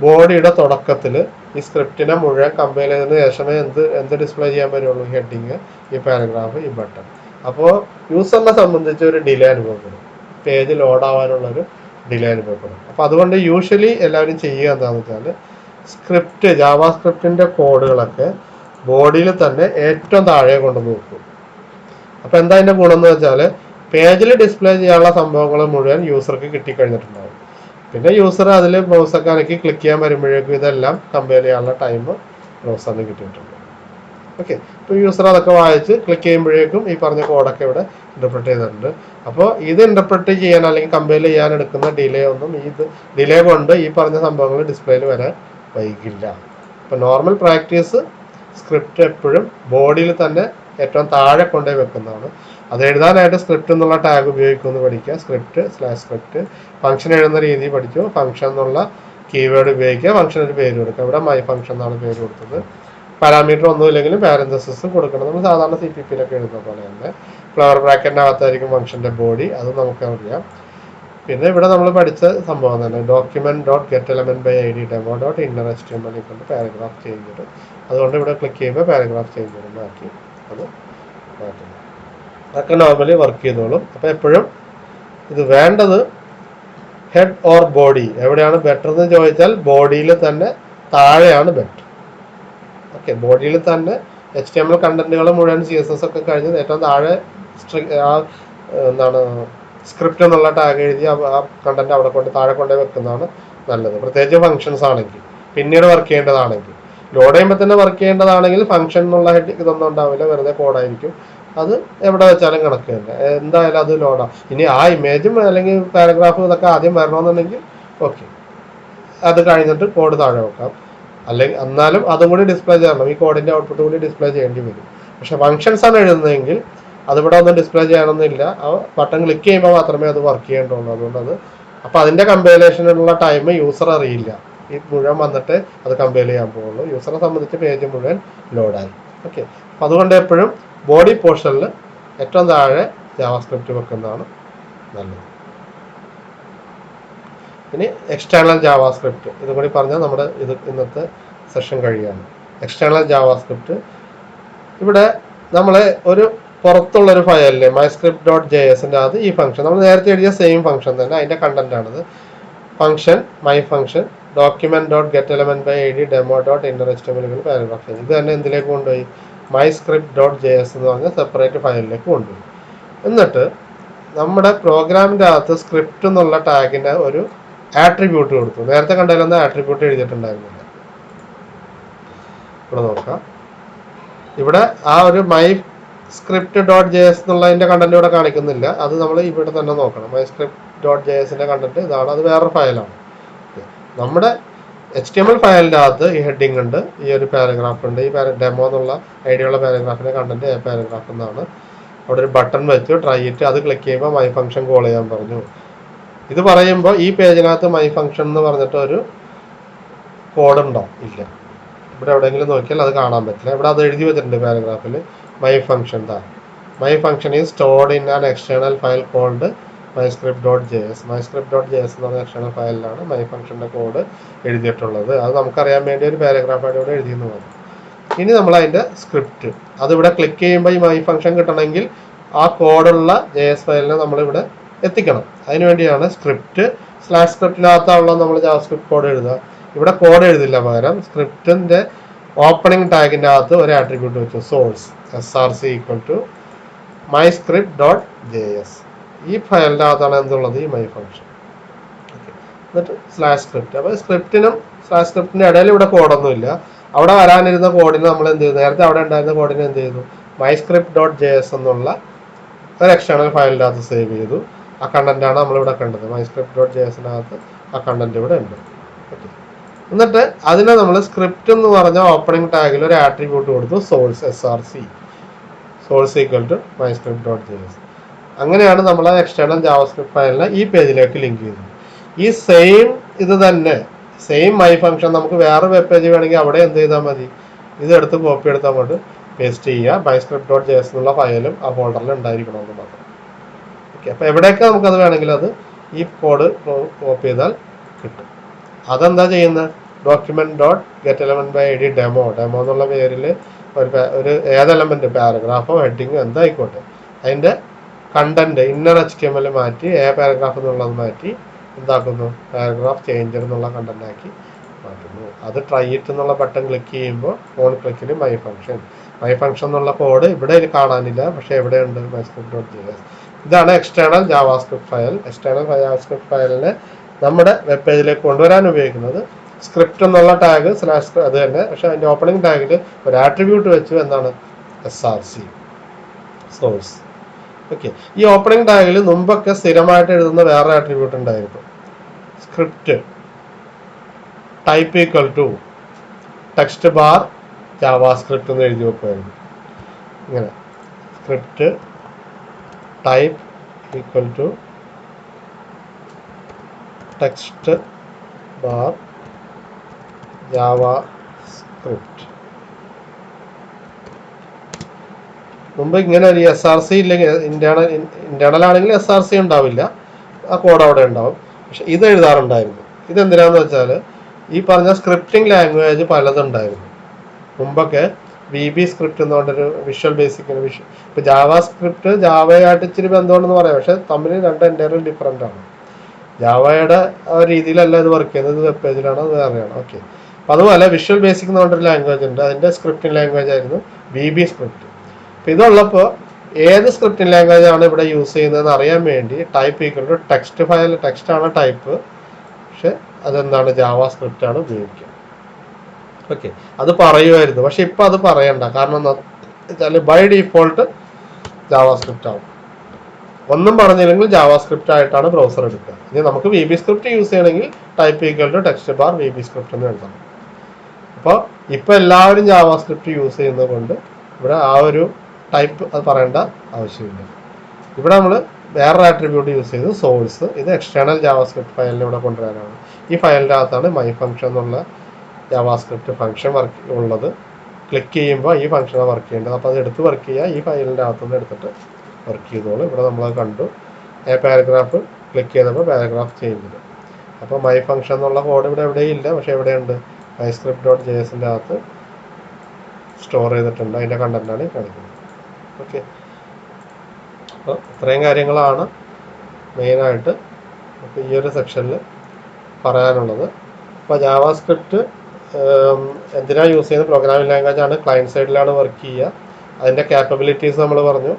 ബോഡിയുടെ തുടക്കത്തിൽ ഈ സ്ക്രിപ്റ്റിനെ മുഴുവൻ കമ്പൈൽ ചെയ്തതിന് ശേഷമേ എന്ത് ഡിസ്പ്ലേ ചെയ്യാൻ പറ്റുള്ളൂ, ഹെഡിങ്, ഈ പാരഗ്രാഫ്, ഈ ബട്ടൺ. അപ്പോൾ യൂസറിനെ സംബന്ധിച്ച് ഒരു ഡിലേ അനുഭവപ്പെടും, പേജ് ലോഡ് ആവാനുള്ളൊരു ഡിലേ അനുഭവപ്പെടും. അപ്പോൾ അതുകൊണ്ട് യൂഷ്വലി എല്ലാവരും ചെയ്യുക എന്താണെന്ന് വെച്ചാൽ ജാവാ സ്ക്രിപ്റ്റിൻ്റെ കോഡുകളൊക്കെ ബോഡിയിൽ തന്നെ ഏറ്റവും താഴെ കൊണ്ടുവന്ന് വെക്കും. അപ്പോൾ എന്താ അതിൻ്റെ ഗുണം എന്ന് വെച്ചാൽ പേജിൽ ഡിസ്പ്ലേ ചെയ്യാനുള്ള സംഭവങ്ങൾ മുഴുവൻ യൂസർക്ക് കിട്ടിക്കഴിഞ്ഞിട്ടുണ്ടാവും. പിന്നെ യൂസർ അതിൽ ബ്രൗസർക്ക് അനക്കി ക്ലിക്ക് ചെയ്യാൻ വരുമ്പോഴേക്കും ഇതെല്ലാം കമ്പയർ ചെയ്യാനുള്ള ടൈം ബ്രൗസറിന് കിട്ടിയിട്ടുണ്ട്. ഓക്കെ, ഇപ്പോൾ യൂസർ അതൊക്കെ വായിച്ച് ക്ലിക്ക് ചെയ്യുമ്പോഴേക്കും ഈ പറഞ്ഞ കോഡൊക്കെ ഇവിടെ ഇന്റർപ്രറ്റ് ചെയ്തിട്ടുണ്ട്. അപ്പോൾ ഇത് ഇന്റർപ്രറ്റ് ചെയ്യാൻ അല്ലെങ്കിൽ കമ്പയർ ചെയ്യാൻ എടുക്കുന്ന ഡിലേ ഒന്നും ഡിലേ കൊണ്ട് ഈ പറഞ്ഞ സംഭവങ്ങൾ ഡിസ്പ്ലേയിൽ വരാൻ വൈകില്ല. അപ്പോൾ നോർമൽ പ്രാക്ടീസ് സ്ക്രിപ്റ്റ് എപ്പോഴും ബോഡിയിൽ തന്നെ ഏറ്റവും താഴെ കൊണ്ടുപോയി വെക്കുന്നതാണ്. അത് എഴുതാനായിട്ട് സ്ക്രിപ്റ്റ് എന്നുള്ള ടാഗ് ഉപയോഗിക്കുമെന്ന് പഠിക്കുക. സ്ക്രിപ്റ്റ് ഫംഗ്ഷൻ എഴുതുന്ന രീതി പഠിച്ചു. ഫംഗ്ഷൻ എന്നുള്ള കീവേഡ് ഉപയോഗിക്കുക, ഫംഗ്ഷൻ ഒരു പേര് കൊടുക്കുക. ഇവിടെ മൈ ഫംഗ്ഷൻ എന്നാണ് പേര് കൊടുത്തത്. പാരാമീറ്റർ ഒന്നുമില്ലെങ്കിലും പാരന്തസിസ് കൊടുക്കണം. നമ്മൾ സാധാരണ CPP-ലൊക്കെ എഴുതുന്ന പോലെ തന്നെ. ഫ്ലവർ ബ്രാക്കറ്റിനകത്തായിരിക്കും ഫംഗ്ഷൻ്റെ ബോഡി, അത് നമുക്കറിയാം. പിന്നെ ഇവിടെ നമ്മൾ പഠിച്ച സംഭവം തന്നെ document.getElementById demo.innerHTML കൊണ്ട് പാരഗ്രാഫ് ചേഞ്ച് ചെയ്ത്, അതുകൊണ്ട് ഇവിടെ ക്ലിക്ക് ചെയ്യുമ്പോൾ പാരഗ്രാഫ് ചേഞ്ച് ചെയ്ത് മാറ്റി അത് മാറ്റുന്നു. അതൊക്കെ നോർമലി വർക്ക് ചെയ്തോളും. അപ്പോൾ എപ്പോഴും ഇത് വേണ്ടത് ഹെഡ് ഓർ ബോഡി എവിടെയാണ് ബെറ്റർ എന്ന് ചോദിച്ചാൽ ബോഡിയിൽ തന്നെ താഴെയാണ് ബെറ്റർ. ഓക്കെ, ബോഡിയിൽ തന്നെ HTML കണ്ടന്റുകൾ മുഴുവൻ CSS ഒക്കെ കഴിഞ്ഞ് ഏറ്റവും താഴെ സ്ക്രിപ്റ്റ് എന്നുള്ള ടാഗ് എഴുതി ആ കണ്ടന്റ് അവിടെ താഴെ കൊണ്ടുപോയി വെക്കുന്നതാണ് നല്ലത്. പ്രത്യേകിച്ച് ഫംഗ്ഷൻസ് ആണെങ്കിൽ, പിന്നീട് വർക്ക് ചെയ്യേണ്ടതാണെങ്കിൽ, ലോഡ് ചെയ്യുമ്പോൾ തന്നെ വർക്ക് ചെയ്യേണ്ടതാണെങ്കിൽ ഫംഗ്ഷൻ എന്നുള്ള ഹെഡ് ഇതൊന്നും ഉണ്ടാവില്ല, വെറുതെ കോഡായിരിക്കും. അത് എവിടെ വെച്ചാലും കണക്ക് തന്നെ, എന്തായാലും അത് ലോഡാണ്. ഇനി ആ ഇമേജും അല്ലെങ്കിൽ പാരഗ്രാഫും ഇതൊക്കെ ആദ്യം വരണമെന്നുണ്ടെങ്കിൽ ഓക്കെ, അത് കഴിഞ്ഞിട്ട് കോഡ് താഴെ വെക്കാം. അല്ലെങ്കിൽ എന്നാലും അതും കൂടി ഡിസ്പ്ലേ ചെയ്യണം, ഈ കോഡിന്റെ ഔട്ട്പുട്ട് കൂടി ഡിസ്പ്ലേ ചെയ്യേണ്ടി വരും. പക്ഷെ ഫംഗ്ഷൻസ് ആണ് എഴുതുന്നതെങ്കിൽ അതിവിടെ ഒന്നും ഡിസ്പ്ലേ ചെയ്യാനൊന്നുമില്ല, ആ ബട്ടൺ ക്ലിക്ക് ചെയ്യുമ്പോൾ മാത്രമേ അത് വർക്ക് ചെയ്യേണ്ടുള്ളൂ. അതുകൊണ്ട് അപ്പോൾ അതിന്റെ കമ്പൈലേഷനുള്ള ടൈം യൂസർ അറിയില്ല, ഈ മുഴുവൻ വന്നിട്ട് അത് കമ്പൈൽ ചെയ്യാൻ പോകുള്ളൂ. യൂസറെ സംബന്ധിച്ച് പേജ് മുഴുവൻ ലോഡായി. ഓക്കെ, അപ്പം അതുകൊണ്ട് എപ്പോഴും ബോഡി പോർഷനിൽ ഏറ്റവും താഴെ ജാവാസ്ക്രിപ്റ്റ് വെക്കുന്നതാണ് നല്ലത്. ഇനി എക്സ്റ്റേണൽ ജാവാസ്ക്രിപ്റ്റ്, ഇതും കൂടി പറഞ്ഞാൽ നമ്മുടെ ഇന്നത്തെ സെഷൻ കഴിയാണ്. എക്സ്റ്റേണൽ ജാവാസ്ക്രിപ്റ്റ്, ഇവിടെ നമ്മൾ ഒരു പുറത്തുള്ളൊരു ഫയലിലെ myscript.jsന്റെ അത് ഈ ഫംഗ്ഷൻ നമ്മൾ നേരത്തെ എഴുതിയ സെയിം ഫംഗ്ഷൻ തന്നെ, അതിൻ്റെ കണ്ടന്റ് ആണിത്. Function my function document dot get element by I D demo dot inner HTML paragraph. ഇത് തന്നെ എന്തിലേക്ക് കൊണ്ടുപോയി? മൈ സ്ക്രിപ്റ്റ് ഡോട്ട് JS എന്ന് പറഞ്ഞ സെപ്പറേറ്റ് ഫയലിലേക്ക് കൊണ്ടുപോയി. എന്നിട്ട് നമ്മുടെ പ്രോഗ്രാമിൻ്റെ അകത്ത് സ്ക്രിപ്റ്റ് എന്നുള്ള ടാഗിന് ഒരു ആട്രിബ്യൂട്ട് കൊടുത്തു. നേരത്തെ കണ്ടതിലൊന്നും ആട്രിബ്യൂട്ട് എഴുതിയിട്ടുണ്ടായിരുന്നില്ല. ഇവിടെ നോക്കാം. ഇവിടെ ആ ഒരു മൈ സ്ക്രിപ്റ്റ് ഡോട്ട് JS എന്നുള്ളതിൻ്റെ കണ്ടന്റ് ഇവിടെ കാണിക്കുന്നില്ല. അത് നമ്മൾ ഇവിടെ തന്നെ നോക്കണം. മൈ സ്ക്രിപ്റ്റ് ഡോട്ട് JSന്റെ കണ്ടന്റ് ഇതാണ്. അത് വേറൊരു ഫയലാണ്. നമ്മുടെ HTML ഫയലിൻ്റെ അകത്ത് ഈ ഹെഡിങ് ഉണ്ട്, ഈ ഒരു പാരഗ്രാഫ് ഉണ്ട്. ഈ ഡെമോ എന്നുള്ള ഐഡിയുള്ള പാരഗ്രാഫിൻ്റെ കണ്ടന്റ് എ പാരഗ്രാഫ് എന്നാണ്. അവിടെ ഒരു ബട്ടൺ വെച്ചു, ട്രൈ ഇറ്റ്. അത് ക്ലിക്ക് ചെയ്യുമ്പോൾ മൈ ഫംഗ്ഷൻ കോൾ ചെയ്യാൻ പറഞ്ഞു. ഇത് പറയുമ്പോൾ ഈ പേജിനകത്ത് മൈ ഫംഗ്ഷൻ എന്ന് പറഞ്ഞിട്ട് ഒരു കോഡ് ഉണ്ടോ? ഇല്ല. ഇവിടെ എവിടെയെങ്കിലും നോക്കിയാൽ അത് കാണാൻ പറ്റില്ല. ഇവിടെ അത് എഴുതി വെച്ചിട്ടുണ്ട് പാരഗ്രാഫിൽ. My function my function is stored in an external file called my script dot JS. My script dot JS എന്ന് പറഞ്ഞ എക്സ്റ്റേണൽ ഫയലിലാണ് മൈ ഫംഗ്ഷൻ്റെ കോഡ് എഴുതിയിട്ടുള്ളത്. അത് നമുക്കറിയാൻ വേണ്ടി ഒരു പാരഗ്രാഫായിട്ട് ഇവിടെ എഴുതിയെന്ന് പറഞ്ഞു. ഇനി നമ്മൾ അതിൻ്റെ സ്ക്രിപ്റ്റ് അതിവിടെ ക്ലിക്ക് ചെയ്യുമ്പോൾ ഈ മൈ ഫംഗ്ഷൻ കിട്ടണമെങ്കിൽ ആ കോഡുള്ള JS ഫയലിനെ നമ്മളിവിടെ എത്തിക്കണം. അതിനുവേണ്ടിയാണ് സ്ക്രിപ്റ്റ് സ്ക്രിപ്റ്റിനകത്താണല്ലോ നമ്മൾ ജാവാസ്ക്രിപ്റ്റ് കോഡ് എഴുതുക. ഇവിടെ കോഡ് എഴുതില്ല, പകരം സ്ക്രിപ്റ്റിൻ്റെ ഓപ്പണിംഗ് ടാഗിൻ്റെ അകത്ത് ഒരു ആട്രിബ്യൂട്ട് വെച്ചു, source src equal to my script dot JS. ഈ ഫയലിൻ്റെ അകത്താണ് എന്തുള്ളത്? ഈ മൈ ഫംഗ്ഷൻ. എന്നിട്ട് /സ്ക്രിപ്റ്റ്. അപ്പോൾ സ്ക്രിപ്റ്റിനും സ്ക്രിപ്റ്റിൻ്റെ ഇടയിൽ ഇവിടെ കോഡൊന്നുമില്ല. അവിടെ വരാനിരുന്ന കോഡിന് നമ്മൾ എന്ത് ചെയ്തു? നേരത്തെ അവിടെ ഉണ്ടായിരുന്ന കോഡിന് എന്ത് ചെയ്തു? മൈ സ്ക്രിപ്റ്റ് ഡോട്ട് JS എന്നുള്ള ഒരു എക്സ്റ്റേണൽ ഫയലിൻ്റെ അകത്ത് സേവ് ചെയ്തു. ആ കണ്ടന്റാണ് നമ്മളിവിടെ കണ്ടത്. മൈ സ്ക്രിപ്റ്റ് ഡോട്ട് JSനകത്ത് ആ കണ്ടന്റ് ഇവിടെ ഉണ്ട്. ഓക്കെ. എന്നിട്ട് അതിനെ നമ്മൾ സ്ക്രിപ്റ്റ് എന്ന് പറഞ്ഞ ഓപ്പണിംഗ് ടാഗിൽ ഒരു ആട്രിബ്യൂട്ട് കൊടുത്തു, source src. Source equal to my script dot JS. അങ്ങനെയാണ് നമ്മൾ ആ എക്സ്റ്റേണൽ ജാവാസ്ക്രിപ്റ്റ് ഫയലിനെ ഈ പേജിലേക്ക് ലിങ്ക് ചെയ്തത്. ഈ സെയിം ഇത് തന്നെ സെയിം മൈ ഫംഗ്ഷൻ നമുക്ക് വേറെ വെബ് പേജ് വേണമെങ്കിൽ അവിടെ എന്ത് ചെയ്താൽ മതി? ഇതെടുത്ത് കോപ്പി എടുത്ത് അങ്ങോട്ട് പേസ്റ്റ് ചെയ്യുക. മൈ സ്ക്രിപ്റ്റ് ഡോട്ട് JS എന്നുള്ള ഫയലും ആ ഫോൾഡറിൽ ഉണ്ടായിരിക്കണമെന്ന് മാത്രം. ഓക്കെ. അപ്പോൾ എവിടെയൊക്കെ നമുക്കത് വേണമെങ്കിൽ അത് ഈ കോഡ് കോപ്പി ചെയ്താൽ കിട്ടും. അതെന്താ ചെയ്യുന്നത്? Document dot get element by I D demo എന്നുള്ള പേരിൽ ഒരു ഏത് എലമെന്റ്, പാരഗ്രാഫോ ഹെഡിങ്ങോ എന്തായിക്കോട്ടെ, അതിൻ്റെ കണ്ടന്റ് ഇന്നർ HTML മാറ്റി പാരഗ്രാഫ് എന്നുള്ളത് മാറ്റി എന്താക്കുന്നു? പാരഗ്രാഫ് ചേഞ്ചർ എന്നുള്ള കണ്ടന്റ് ആക്കി മാറ്റുന്നു. അത് ട്രൈ ഇറ്റ് എന്നുള്ള ബട്ടൺ ക്ലിക്ക് ചെയ്യുമ്പോൾ ഓൺ ക്ലിക്കിൽ മൈ ഫംഗ്ഷൻ എന്നുള്ള കോഡ് ഇവിടെ കാണാനില്ല, പക്ഷേ എവിടെയുണ്ട്? My script dot JS. ഇതാണ് external JavaScript file. External JavaScript ഫയലിനെ നമ്മുടെ വെബ് പേജിലേക്ക് കൊണ്ടുവരാൻ ഉപയോഗിക്കുന്നത് സ്ക്രിപ്റ്റ് എന്നുള്ള ടാഗ് അത് തന്നെ, പക്ഷെ അതിൻ്റെ ഓപ്പണിംഗ് ടാഗിൽ ഒരു ആട്രിബ്യൂട്ട് വെച്ചു. എന്താണ്? src, source. ഓക്കെ. ഈ ഓപ്പണിംഗ് ടാഗിൽ മുമ്പൊക്കെ സ്ഥിരമായിട്ട് എഴുതുന്ന വേറെ ആട്രിബ്യൂട്ട് ഉണ്ടായിരുന്നു. Script type equal to text bar JavaScript എന്ന് എഴുതി വെക്കുമായിരുന്നു. ഇങ്ങനെ script type equal to text bar JavaScript. മുമ്പ് ഇങ്ങനെ ഒരു src ഇല്ലെങ്കിൽ ഇന്റേണൽ ആണെങ്കിൽ src ഉണ്ടാവില്ല, ആ കോഡ് അവിടെ ഉണ്ടാവും. പക്ഷെ ഇത് എഴുതാറുണ്ടായിരുന്നു. ഇതെന്തിനാന്ന് വെച്ചാൽ ഈ പറഞ്ഞ സ്ക്രിപ്റ്റിംഗ് ലാംഗ്വേജ് പലതുണ്ടായിരുന്നു. മുമ്പൊക്കെ VB സ്ക്രിപ്റ്റ് എന്ന് പറഞ്ഞൊരു വിഷ്വൽ ബേസിക്കിന് ഇപ്പോൾ ജാവാസ്ക്രിപ്റ്റ് ജാവയായിട്ട് ഇച്ചിരി ബന്ധമുണ്ടെന്ന് പറയാം, പക്ഷെ തമ്മിൽ രണ്ട് എൻ്റയർലി ഡിഫറെൻ്റ് ആണ്. ജാവയുടെ ആ രീതിയിലല്ല ഇത് വർക്ക് ചെയ്യുന്നത്, ഇത് വെബ് പേജിലാണ്, അത് വേറെയാണ്. ഓക്കെ. അപ്പോൾ അതുപോലെ വിഷ്വൽ ബേസിക് എന്ന് പറഞ്ഞൊരു ലാംഗ്വേജ് ഉണ്ട്, അതിൻ്റെ സ്ക്രിപ്റ്റിംഗ് ലാംഗ്വേജ് ആയിരുന്നു VB സ്ക്രിപ്റ്റ്. അപ്പോൾ ഇതുള്ളപ്പോൾ ഏത് സ്ക്രിപ്റ്റിംഗ് ലാംഗ്വേജ് ആണ് ഇവിടെ യൂസ് ചെയ്യുന്നതെന്ന് അറിയാൻ വേണ്ടി type equal to text file, text ആണ് ടൈപ്പ്, പക്ഷെ അതെന്താണ്? ജാവാസ്ക്രിപ്റ്റ് ആണ് ഉപയോഗിക്കുക. ഓക്കെ. അത് പറയുമായിരുന്നു, പക്ഷെ ഇപ്പം അത് പറയണ്ട. കാരണം എന്താ വെച്ചാൽ ബൈ ഡിഫോൾട്ട് ജാവാസ്ക്രിപ്റ്റ് ആവും. ഒന്നും പറഞ്ഞില്ലെങ്കിൽ ജാവാസ്ക്രിപ്റ്റ് ആയിട്ടാണ് ബ്രൗസർ എടുക്കുക. ഇനി നമുക്ക് VB സ്ക്രിപ്റ്റ് യൂസ് ചെയ്യണമെങ്കിൽ type equal to text bar VB script എന്ന് എഴുതണം. അപ്പോൾ ഇപ്പോൾ എല്ലാവരും ജാവാസ്ക്രിപ്റ്റ് യൂസ് ചെയ്യുന്നത് കൊണ്ട് ഇവിടെ ആ ഒരു ടൈപ്പ് അത് പറയേണ്ട ആവശ്യമില്ല. ഇവിടെ നമ്മൾ വേറൊരു ആട്രിബ്യൂട്ട് യൂസ് ചെയ്ത് സോഴ്സ്. ഇത് എക്സ്റ്റേണൽ ജാവാസ്ക്രിപ്റ്റ് ഫയലിനെ ഇവിടെ കൊണ്ടുവരാനാണ്. ഈ ഫയലിൻ്റെ അകത്താണ് മൈ ഫംഗ്ഷൻ എന്നുള്ള ജാവാസ്ക്രിപ്റ്റ് ഫംഗ്ഷൻ വർക്ക് ഉള്ളത്. ക്ലിക്ക് ചെയ്യുമ്പോൾ ഈ ഫംഗ്ഷനാണ് വർക്ക് ചെയ്യേണ്ടത്. അപ്പോൾ അത് എടുത്ത് വർക്ക് ചെയ്യുക. ഈ ഫയലിൻ്റെ അകത്തുനിന്ന് എടുത്തിട്ട് വർക്ക് ചെയ്തോളൂ. ഇവിടെ നമ്മളത് കണ്ടു. പാരഗ്രാഫ് ക്ലിക്ക് ചെയ്തപ്പോൾ പാരഗ്രാഫ് ചേഞ്ച് ചെയ്തു. അപ്പോൾ മൈ ഫംഗ്ഷൻ എന്നുള്ള കോഡ് ഇവിടെ എവിടെയില്ല, പക്ഷേ എവിടെയുണ്ട്? മൈ സ്ക്രിപ്റ്റ് ഡോട്ട് JSൻ്റെ അകത്ത് സ്റ്റോർ ചെയ്തിട്ടുണ്ട്. അതിൻ്റെ കണ്ടന്റാണ് കാണിക്കുന്നത്. ഓക്കെ. അപ്പോൾ ഇത്രയും കാര്യങ്ങളാണ് മെയിനായിട്ട് നമുക്ക് ഈ ഒരു സെക്ഷനിൽ പറയാനുള്ളത്. അപ്പോൾ ജാവാസ്ക്രിപ്റ്റ് എന്തിനാണ് യൂസ് ചെയ്യുന്നത്? പ്രോഗ്രാമിംഗ് ലാംഗ്വേജ് ആണ്, ക്ലയൻറ്റ് സൈഡിലാണ് വർക്ക് ചെയ്യുക. അതിൻ്റെ ക്യാപ്പബിലിറ്റീസ് നമ്മൾ പറഞ്ഞു.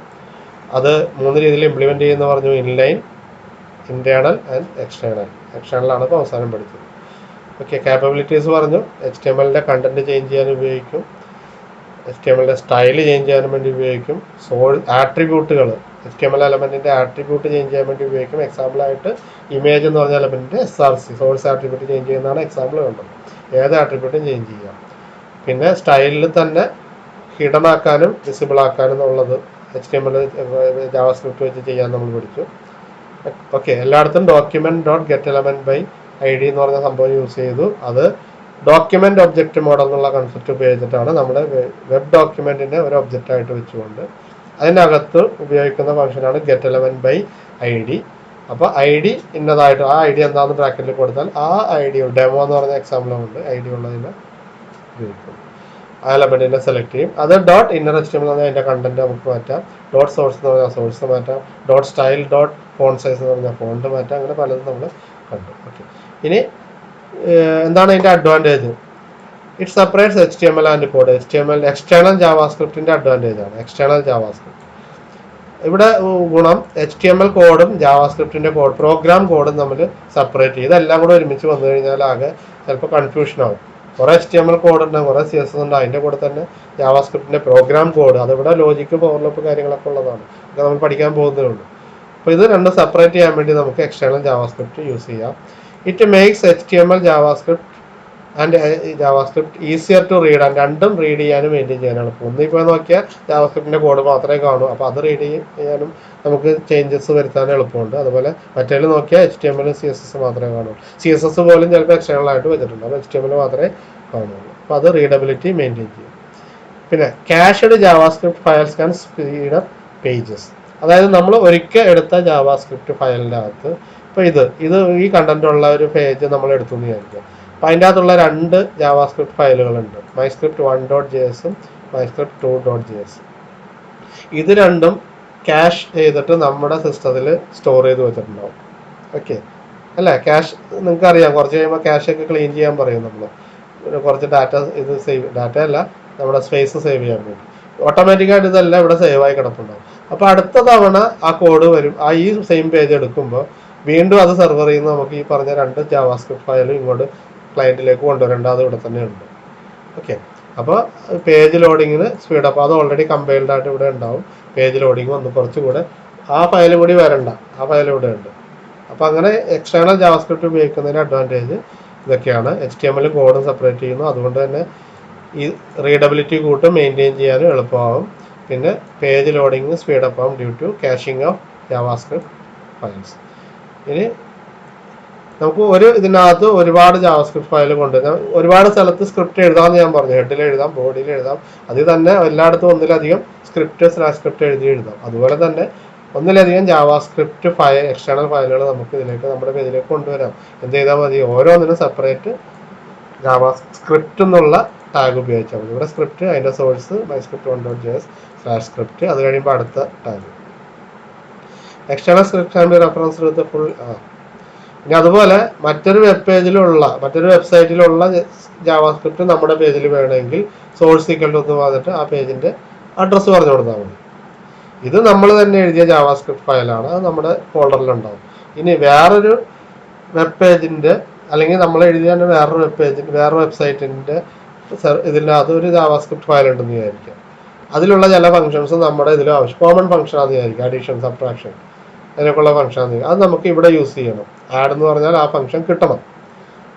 അത് 3 രീതിയിൽ ഇംപ്ലിമെൻറ്റ് ചെയ്യുന്ന പറഞ്ഞു: ഇൻലൈൻ, ഇൻറ്റേർണൽ ആൻഡ് എക്സ്റ്റേണൽ. എക്സ്റ്റേണലാണ് ഇപ്പോൾ അവസാനം പഠിച്ചത്. ഓക്കെ, ക്യാപ്പബിലിറ്റീസ് പറഞ്ഞു. HTML-ൻ്റെ കണ്ടന്റ് ചേഞ്ച് ചെയ്യാൻ ഉപയോഗിക്കും, HTML-ൻ്റെ സ്റ്റൈല് ചേഞ്ച് ചെയ്യാൻ വേണ്ടി ഉപയോഗിക്കും, ആട്രിബ്യൂട്ടുകൾ HTML എലമെൻറ്റിൻ്റെ ആട്രിബ്യൂട്ട് ചേഞ്ച് ചെയ്യാൻ വേണ്ടി ഉപയോഗിക്കും. എക്സാമ്പിളായിട്ട് ഇമേജ് എന്ന് പറഞ്ഞ എലമെൻറ്റിൻ്റെ SRC സോഴ്സ് ആട്രിബ്യൂട്ട് ചേഞ്ച് ചെയ്യുന്നതാണ് എക്സാമ്പിൾ കണ്ടത്. ഏത് ആട്രിബ്യൂട്ടും ചേഞ്ച് ചെയ്യാം. പിന്നെ സ്റ്റൈലിൽ തന്നെ ഹിഡൻ ആക്കാനും വിസിബിൾ ആക്കാനും എന്നുള്ളത് HTML ജാവാസ്ക്രിപ്റ്റ് വെച്ച് ചെയ്യാൻ നമ്മൾ പഠിച്ചു. ഓക്കെ, എല്ലായിടത്തും document dot get element by ID എന്ന് പറഞ്ഞ സംഭവം യൂസ് ചെയ്തു. അത് ഡോക്യുമെന്റ് ഒബ്ജക്റ്റ് മോഡൽ എന്നുള്ള കൺസെപ്റ്റ് ഉപയോഗിച്ചിട്ടാണ് നമ്മുടെ വെബ് ഡോക്യുമെന്റിനെ ഒരു ഒബ്ജക്റ്റ് ആയിട്ട് വെച്ചുകൊണ്ട് അതിനകത്ത് ഉപയോഗിക്കുന്ന ഫംഗ്ഷനാണ് ഗെറ്റ് എലമെന്റ് ബൈ ID. അപ്പോൾ ID ഇന്നതായിട്ട് ആ ID എന്താണെന്ന് ബ്രാക്കറ്റിൽ കൊടുത്താൽ ആ ID ഡെമോ എന്ന് പറഞ്ഞ എക്സാമ്പിളുണ്ട്, ID ഉള്ളതിനെ ഉപയോഗിക്കും. ആ എലമെന്റിനെ സെലക്ട് ചെയ്യും. അത് ഡോട്ട് ഇന്നർ HTML എന്ന് പറഞ്ഞാൽ അതിൻ്റെ കണ്ടന്റ് നമുക്ക് മാറ്റാം. ഡോട്ട് സോഴ്സ് എന്ന് പറഞ്ഞാൽ സോഴ്സ് മാറ്റാം. Dot style dot font size എന്ന് പറഞ്ഞാൽ ഫോണ്ട് മാറ്റാം. അങ്ങനെ പലതും നമ്മൾ കണ്ടു. ഓക്കെ, ഇനി എന്താണ് അതിൻ്റെ advantage? It separates HTML and code. HTML external ജാവാസ്ക്രിപ്റ്റിൻ്റെ അഡ്വാൻറ്റേജ് ആണ് എക്സ്റ്റേണൽ ജാവാസ്ക്രിപ്റ്റ്. ഇവിടെ ഗുണം HTML കോഡും ജാവാസ്ക്രിപ്റ്റിൻ്റെ കോഡ് പ്രോഗ്രാം കോഡും തമ്മിൽ സെപ്പറേറ്റ് ചെയ്ത് ഇതെല്ലാം കൂടെ ഒരുമിച്ച് വന്നു കഴിഞ്ഞാൽ ആകെ ചിലപ്പോൾ കൺഫ്യൂഷൻ ആവും. കുറേ HTML കോഡ് ഉണ്ട്, കുറേ CSS ഉണ്ട്, അതിൻ്റെ കൂടെ തന്നെ ജാവാസ്ക്രിപ്റ്റിൻ്റെ പ്രോഗ്രാം കോഡ്, അതിവിടെ ലോജിക്ക് ഫോർലപ്പ് കാര്യങ്ങളൊക്കെ ഉള്ളതാണ്. ഇതൊക്കെ നമ്മൾ പഠിക്കാൻ പോകുന്നതേ ഉള്ളൂ. അപ്പോൾ ഇത് രണ്ടും സെപ്പറേറ്റ് ചെയ്യാൻ വേണ്ടി നമുക്ക് എക്സ്റ്റേണൽ ജാവാസ്ക്രിപ്റ്റ് യൂസ് ചെയ്യാം. It makes HTML JavaScript and JavaScript easier to read. And രണ്ടും റീഡ് ചെയ്യാനും മെയിൻറ്റെയിൻ ചെയ്യാനാണ്. ഒന്നിപ്പോൾ നോക്കിയാൽ ജാവാസ്ക്രിപ്റ്റിൻ്റെ കോഡ് മാത്രമേ കാണൂ, അപ്പോൾ അത് റീഡ് ചെയ്യാനും നമുക്ക് ചേഞ്ചസ് വരുത്താനും എളുപ്പമുണ്ട്. അതുപോലെ മറ്റേതിൽ നോക്കിയാൽ HTML CSS മാത്രമേ കാണുള്ളൂ. CSS പോലും ചിലപ്പോൾ എക്സ്റ്റേണൽ ആയിട്ട് വെച്ചിട്ടുണ്ട്, അപ്പോൾ HTML മാത്രമേ കാണുള്ളൂ. അപ്പോൾ അത് റീഡബിലിറ്റി മെയിൻറ്റെയിൻ ചെയ്യും. പിന്നെ cached JavaScript files can speed up pages. അതായത് നമ്മൾ ഒരിക്കൽ എടുത്ത ജാവാസ്ക്രിപ്റ്റ് ഫയലിൻ്റെ അകത്ത് ഇപ്പോൾ ഇത് ഈ കണ്ടന്റ് ഉള്ള ഒരു പേജ് നമ്മൾ എടുത്തു എന്ന് വിചാരിക്കുക. അപ്പോൾ അതിൻ്റെ അകത്തുള്ള 2 ജാവാസ്ക്രിപ്റ്റ് ഫയലുകളുണ്ട്, മൈസ്ക്രിപ്റ്റ് 1.jsഉം മൈസ്ക്രിപ്റ്റ് 2.js. ഇത് രണ്ടും ക്യാഷ് ചെയ്തിട്ട് നമ്മുടെ സിസ്റ്റത്തിൽ സ്റ്റോർ ചെയ്ത് വെച്ചിട്ടുണ്ടാവും. ഓക്കെ അല്ലേ? ക്യാഷ് നിങ്ങൾക്ക് അറിയാം, കുറച്ച് കഴിയുമ്പോൾ ക്യാഷൊക്കെ ക്ലീൻ ചെയ്യാൻ പറയും നമ്മൾ. കുറച്ച് ഡാറ്റ അല്ല, നമ്മുടെ സ്പേസ് സേവ് ചെയ്യാൻ വേണ്ടി ഓട്ടോമാറ്റിക്കായിട്ട് ഇതെല്ലാം ഇവിടെ സേവ് ആയി കിടപ്പുണ്ടാവും. അപ്പോൾ അടുത്ത തവണ ആ കോഡ് വരും, ഈ സെയിം പേജ് എടുക്കുമ്പോൾ വീണ്ടും അത് സെർവർ ചെയ്യുന്ന നമുക്ക് ഈ പറഞ്ഞ 2 ജാവാസ്ക്രിപ്റ്റ് ഫയലും ഇങ്ങോട്ട് ക്ലയൻറ്റിലേക്ക് കൊണ്ടുവരേണ്ട, അത് ഇവിടെ തന്നെ ഉണ്ട്. ഓക്കെ, അപ്പോൾ പേജ് ലോഡിങ്ങിന് സ്പീഡപ്പ്, അത് ഓൾറെഡി കമ്പൈൽഡ് ആയിട്ട് ഇവിടെ ഉണ്ടാവും. പേജ് ലോഡിങ് വന്ന് കുറച്ചുകൂടെ ആ ഫയലും കൂടി വരണ്ട, ആ ഫയൽ ഇവിടെ ഉണ്ട്. അപ്പോൾ അങ്ങനെ എക്സ്റ്റേണൽ ജാവാസ്ക്രിപ്റ്റ് ഉപയോഗിക്കുന്നതിന് അഡ്വാൻറ്റേജ് ഇതൊക്കെയാണ്. HTML കോഡും സെപ്പറേറ്റ് ചെയ്യുന്നു, അതുകൊണ്ട് തന്നെ ഈ റീഡബിലിറ്റി കൂട്ടും മെയിൻറ്റെയിൻ ചെയ്യാനും എളുപ്പമാകും. പിന്നെ പേജ് ലോഡിങ് സ്പീഡപ്പ് ആവും due to caching of JavaScript files. ഇനി നമുക്ക് ഇതിനകത്ത് ഒരുപാട് ജാവാസ്ക്രിപ്റ്റ് ഫയൽ കൊണ്ടുവരാം. ഒരുപാട് സ്ഥലത്ത് സ്ക്രിപ്റ്റ് എഴുതാമെന്ന് ഞാൻ പറഞ്ഞു, ഹെഡിൽ എഴുതാം, ബോഡിയിൽ എഴുതാം. അതിൽ തന്നെ എല്ലായിടത്തും ഒന്നിലധികം സ്ക്രിപ്റ്റ് എഴുതാം. അതുപോലെ തന്നെ ഒന്നിലധികം ജാവാസ്ക്രിപ്റ്റ് എക്സ്റ്റേണൽ ഫയലുകൾ നമുക്ക് ഇതിലേക്ക് നമ്മുടെ പേജിലേക്ക് കൊണ്ടുവരാം. എന്ത് ചെയ്താൽ മതി? ഓരോന്നിനും സെപ്പറേറ്റ് ജാവാസ്ക്രിപ്റ്റ് എന്നുള്ള ടാഗ് ഉപയോഗിച്ചാൽ മതി. ഇവിടെ സ്ക്രിപ്റ്റ്, അതിൻ്റെ സോഴ്സ് മൈസ്ക്രിപ്റ്റ് 1.js/സ്ക്രിപ്റ്റ്, അത് കഴിയുമ്പോൾ അടുത്ത tag external script and reference with full. ഇനി അതുപോലെ മറ്റൊരു വെബ്സൈറ്റിലുള്ള ജാവാസ്ക്രിപ്റ്റ് നമ്മുടെ പേജിൽ വേണമെങ്കിൽ സോഴ്സ് ഈക്വൽ ടു വന്നിട്ട് ആ പേജിൻ്റെ അഡ്രസ്സ് പറഞ്ഞു കൊടുത്താൽ മതി. ഇത് നമ്മൾ തന്നെ എഴുതിയ ജാവാസ്ക്രിപ്റ്റ് ഫയലാണ്, അത് നമ്മുടെ ഫോൾഡറിലുണ്ടാവും. ഇനി വേറൊരു വെബ് പേജിൻ്റെ അല്ലെങ്കിൽ നമ്മൾ എഴുതിയ വേറൊരു വെബ്സൈറ്റിൻ്റെ ഇതിനകത്ത് ഒരു ജാവാസ്ക്രിപ്റ്റ് ഫയൽ ഉണ്ടെന്ന് വിചാരിക്കാം. അതിലുള്ള ചില ഫംഗ്ഷൻസ് നമ്മുടെ ഇതിൽ കോമൺ ഫംഗ്ഷൻ ആണെന്ന് വിചാരിക്കാം, അഡീഷൻ, സബ്ട്രാക്ഷൻ, അതിനൊക്കെയുള്ള ഫംഗ്ഷൻ ആണെന്ന്. അത് നമുക്ക് ഇവിടെ യൂസ് ചെയ്യണം. ആഡ് എന്ന് പറഞ്ഞാൽ ആ ഫംഗ്ഷൻ കിട്ടണം.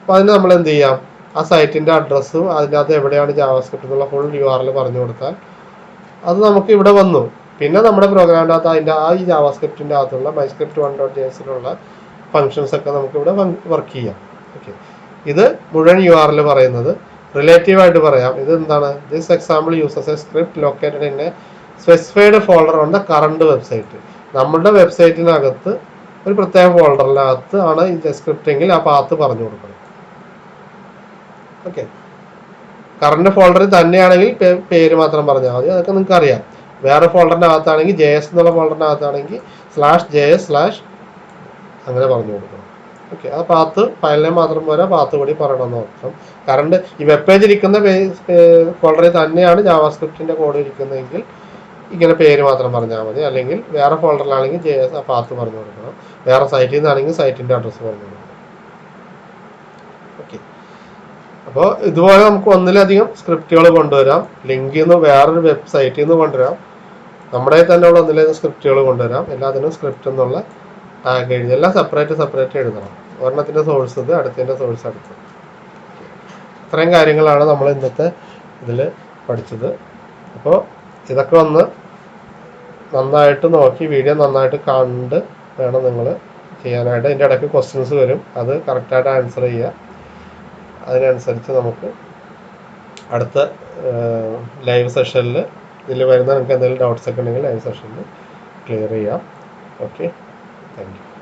അപ്പോൾ അതിന് നമ്മൾ എന്ത് ചെയ്യാം? ആ സൈറ്റിൻ്റെ അഡ്രസ്സും അതിനകത്ത് എവിടെയാണ് ജാവാസ്ക്രിപ്റ്റ് എന്നുള്ള ഫുൾ URL പറഞ്ഞു കൊടുത്താൽ അത് നമുക്ക് ഇവിടെ വന്നു. പിന്നെ നമ്മുടെ പ്രോഗ്രാമിൻ്റെ അകത്ത് ഈ ജാവാസ്ക്രിപ്റ്റിൻ്റെ അകത്തുള്ള മൈസ്ക്രിപ്റ്റ് 1.jsലുള്ള ഫംഗ്ഷൻസ് ഒക്കെ നമുക്ക് ഇവിടെ വർക്ക് ചെയ്യാം. ഓക്കെ, ഇത് മുഴുവൻ URL പറയുന്നത് റിലേറ്റീവായിട്ട് പറയാം. ഇത് എന്താണ്? This example uses A script located in A specified folder on the current website. നമ്മുടെ വെബ്സൈറ്റിനകത്ത് ഒരു പ്രത്യേക ഫോൾഡറിനകത്ത് ആണ് ഈ സ്ക്രിപ്റ്റ് എങ്കിൽ ആ പാത്ത് പറഞ്ഞു കൊടുക്കണം. ഓക്കെ, കറണ്ട് ഫോൾഡറിൽ തന്നെയാണെങ്കിൽ പേര് മാത്രം പറഞ്ഞാൽ മതി, അതൊക്കെ നിങ്ങൾക്ക് അറിയാം. വേറെ ഫോൾഡറിൻ്റെ അകത്താണെങ്കിൽ JS എന്നുള്ള ഫോൾഡറിൻ്റെ അകത്താണെങ്കിൽ /JS/ അങ്ങനെ പറഞ്ഞു കൊടുക്കണം. ഓക്കെ, ആ പാത്ത് ഫയൽ നെയിം മാത്രം പോരാ, പാത്ത് കൂടി പറയണമെന്ന് നോക്കാം. കറണ്ട് ഈ വെബ് പേജ് ഇരിക്കുന്ന ഫോൾഡറിൽ തന്നെയാണ് ജാവാസ്ക്രിപ്റ്റിന്റെ കോഡ് ഇരിക്കുന്നതെങ്കിൽ ഇങ്ങനെ പേര് മാത്രം പറഞ്ഞാൽ മതി. അല്ലെങ്കിൽ വേറെ ഫോൾഡറിലാണെങ്കിൽ JS ആ പാത്ത് പറഞ്ഞു കൊടുക്കണം. വേറെ സൈറ്റിൽ നിന്നാണെങ്കിൽ സൈറ്റിന്റെ അഡ്രസ്സ് പറഞ്ഞു കൊടുക്കണം. ഓക്കെ, അപ്പോൾ ഇതുപോലെ നമുക്ക് ഒന്നിലധികം സ്ക്രിപ്റ്റുകൾ കൊണ്ടുവരാം. ലിങ്കിൽ നിന്ന് വേറൊരു വെബ്സൈറ്റിൽ നിന്ന് കൊണ്ടുവരാം. നമ്മുടെ തന്നെ ഉള്ള ഒന്നിലധികം സ്ക്രിപ്റ്റുകൾ കൊണ്ടുവരാം. എല്ലാത്തിനും സ്ക്രിപ്റ്റ് എന്നുള്ള ടാഗ് എഴുതി എല്ലാം സെപ്പറേറ്റ് എഴുതണം. ഒരെണ്ണത്തിന്റെ സോഴ്സ് ഇത്, അടുത്തതിന്റെ സോഴ്സ് അടുത്ത്. ഇത്രയും കാര്യങ്ങളാണ് നമ്മൾ ഇന്നത്തെ ഇതിൽ പഠിച്ചത്. അപ്പോൾ ഇതൊക്കെ ഒന്ന് നന്നായിട്ട് നോക്കി വീഡിയോ നന്നായിട്ട് കണ്ട് വേണം നിങ്ങൾ ചെയ്യാനായിട്ട്. ഇതിൻ്റെ ഇടയ്ക്ക് ക്വസ്റ്റ്യൻസ് വരും, അത് കറക്റ്റായിട്ട് ആൻസർ ചെയ്യുക. അതിനനുസരിച്ച് നമുക്ക് അടുത്ത ലൈവ് സെഷനിൽ ഇതിൽ വരുന്ന നിങ്ങൾക്ക് എന്തെങ്കിലും ഡൗട്ട്സ് ഒക്കെ ഉണ്ടെങ്കിൽ ലൈവ് സെഷനിൽ ക്ലിയർ ചെയ്യാം. Okay, thank you.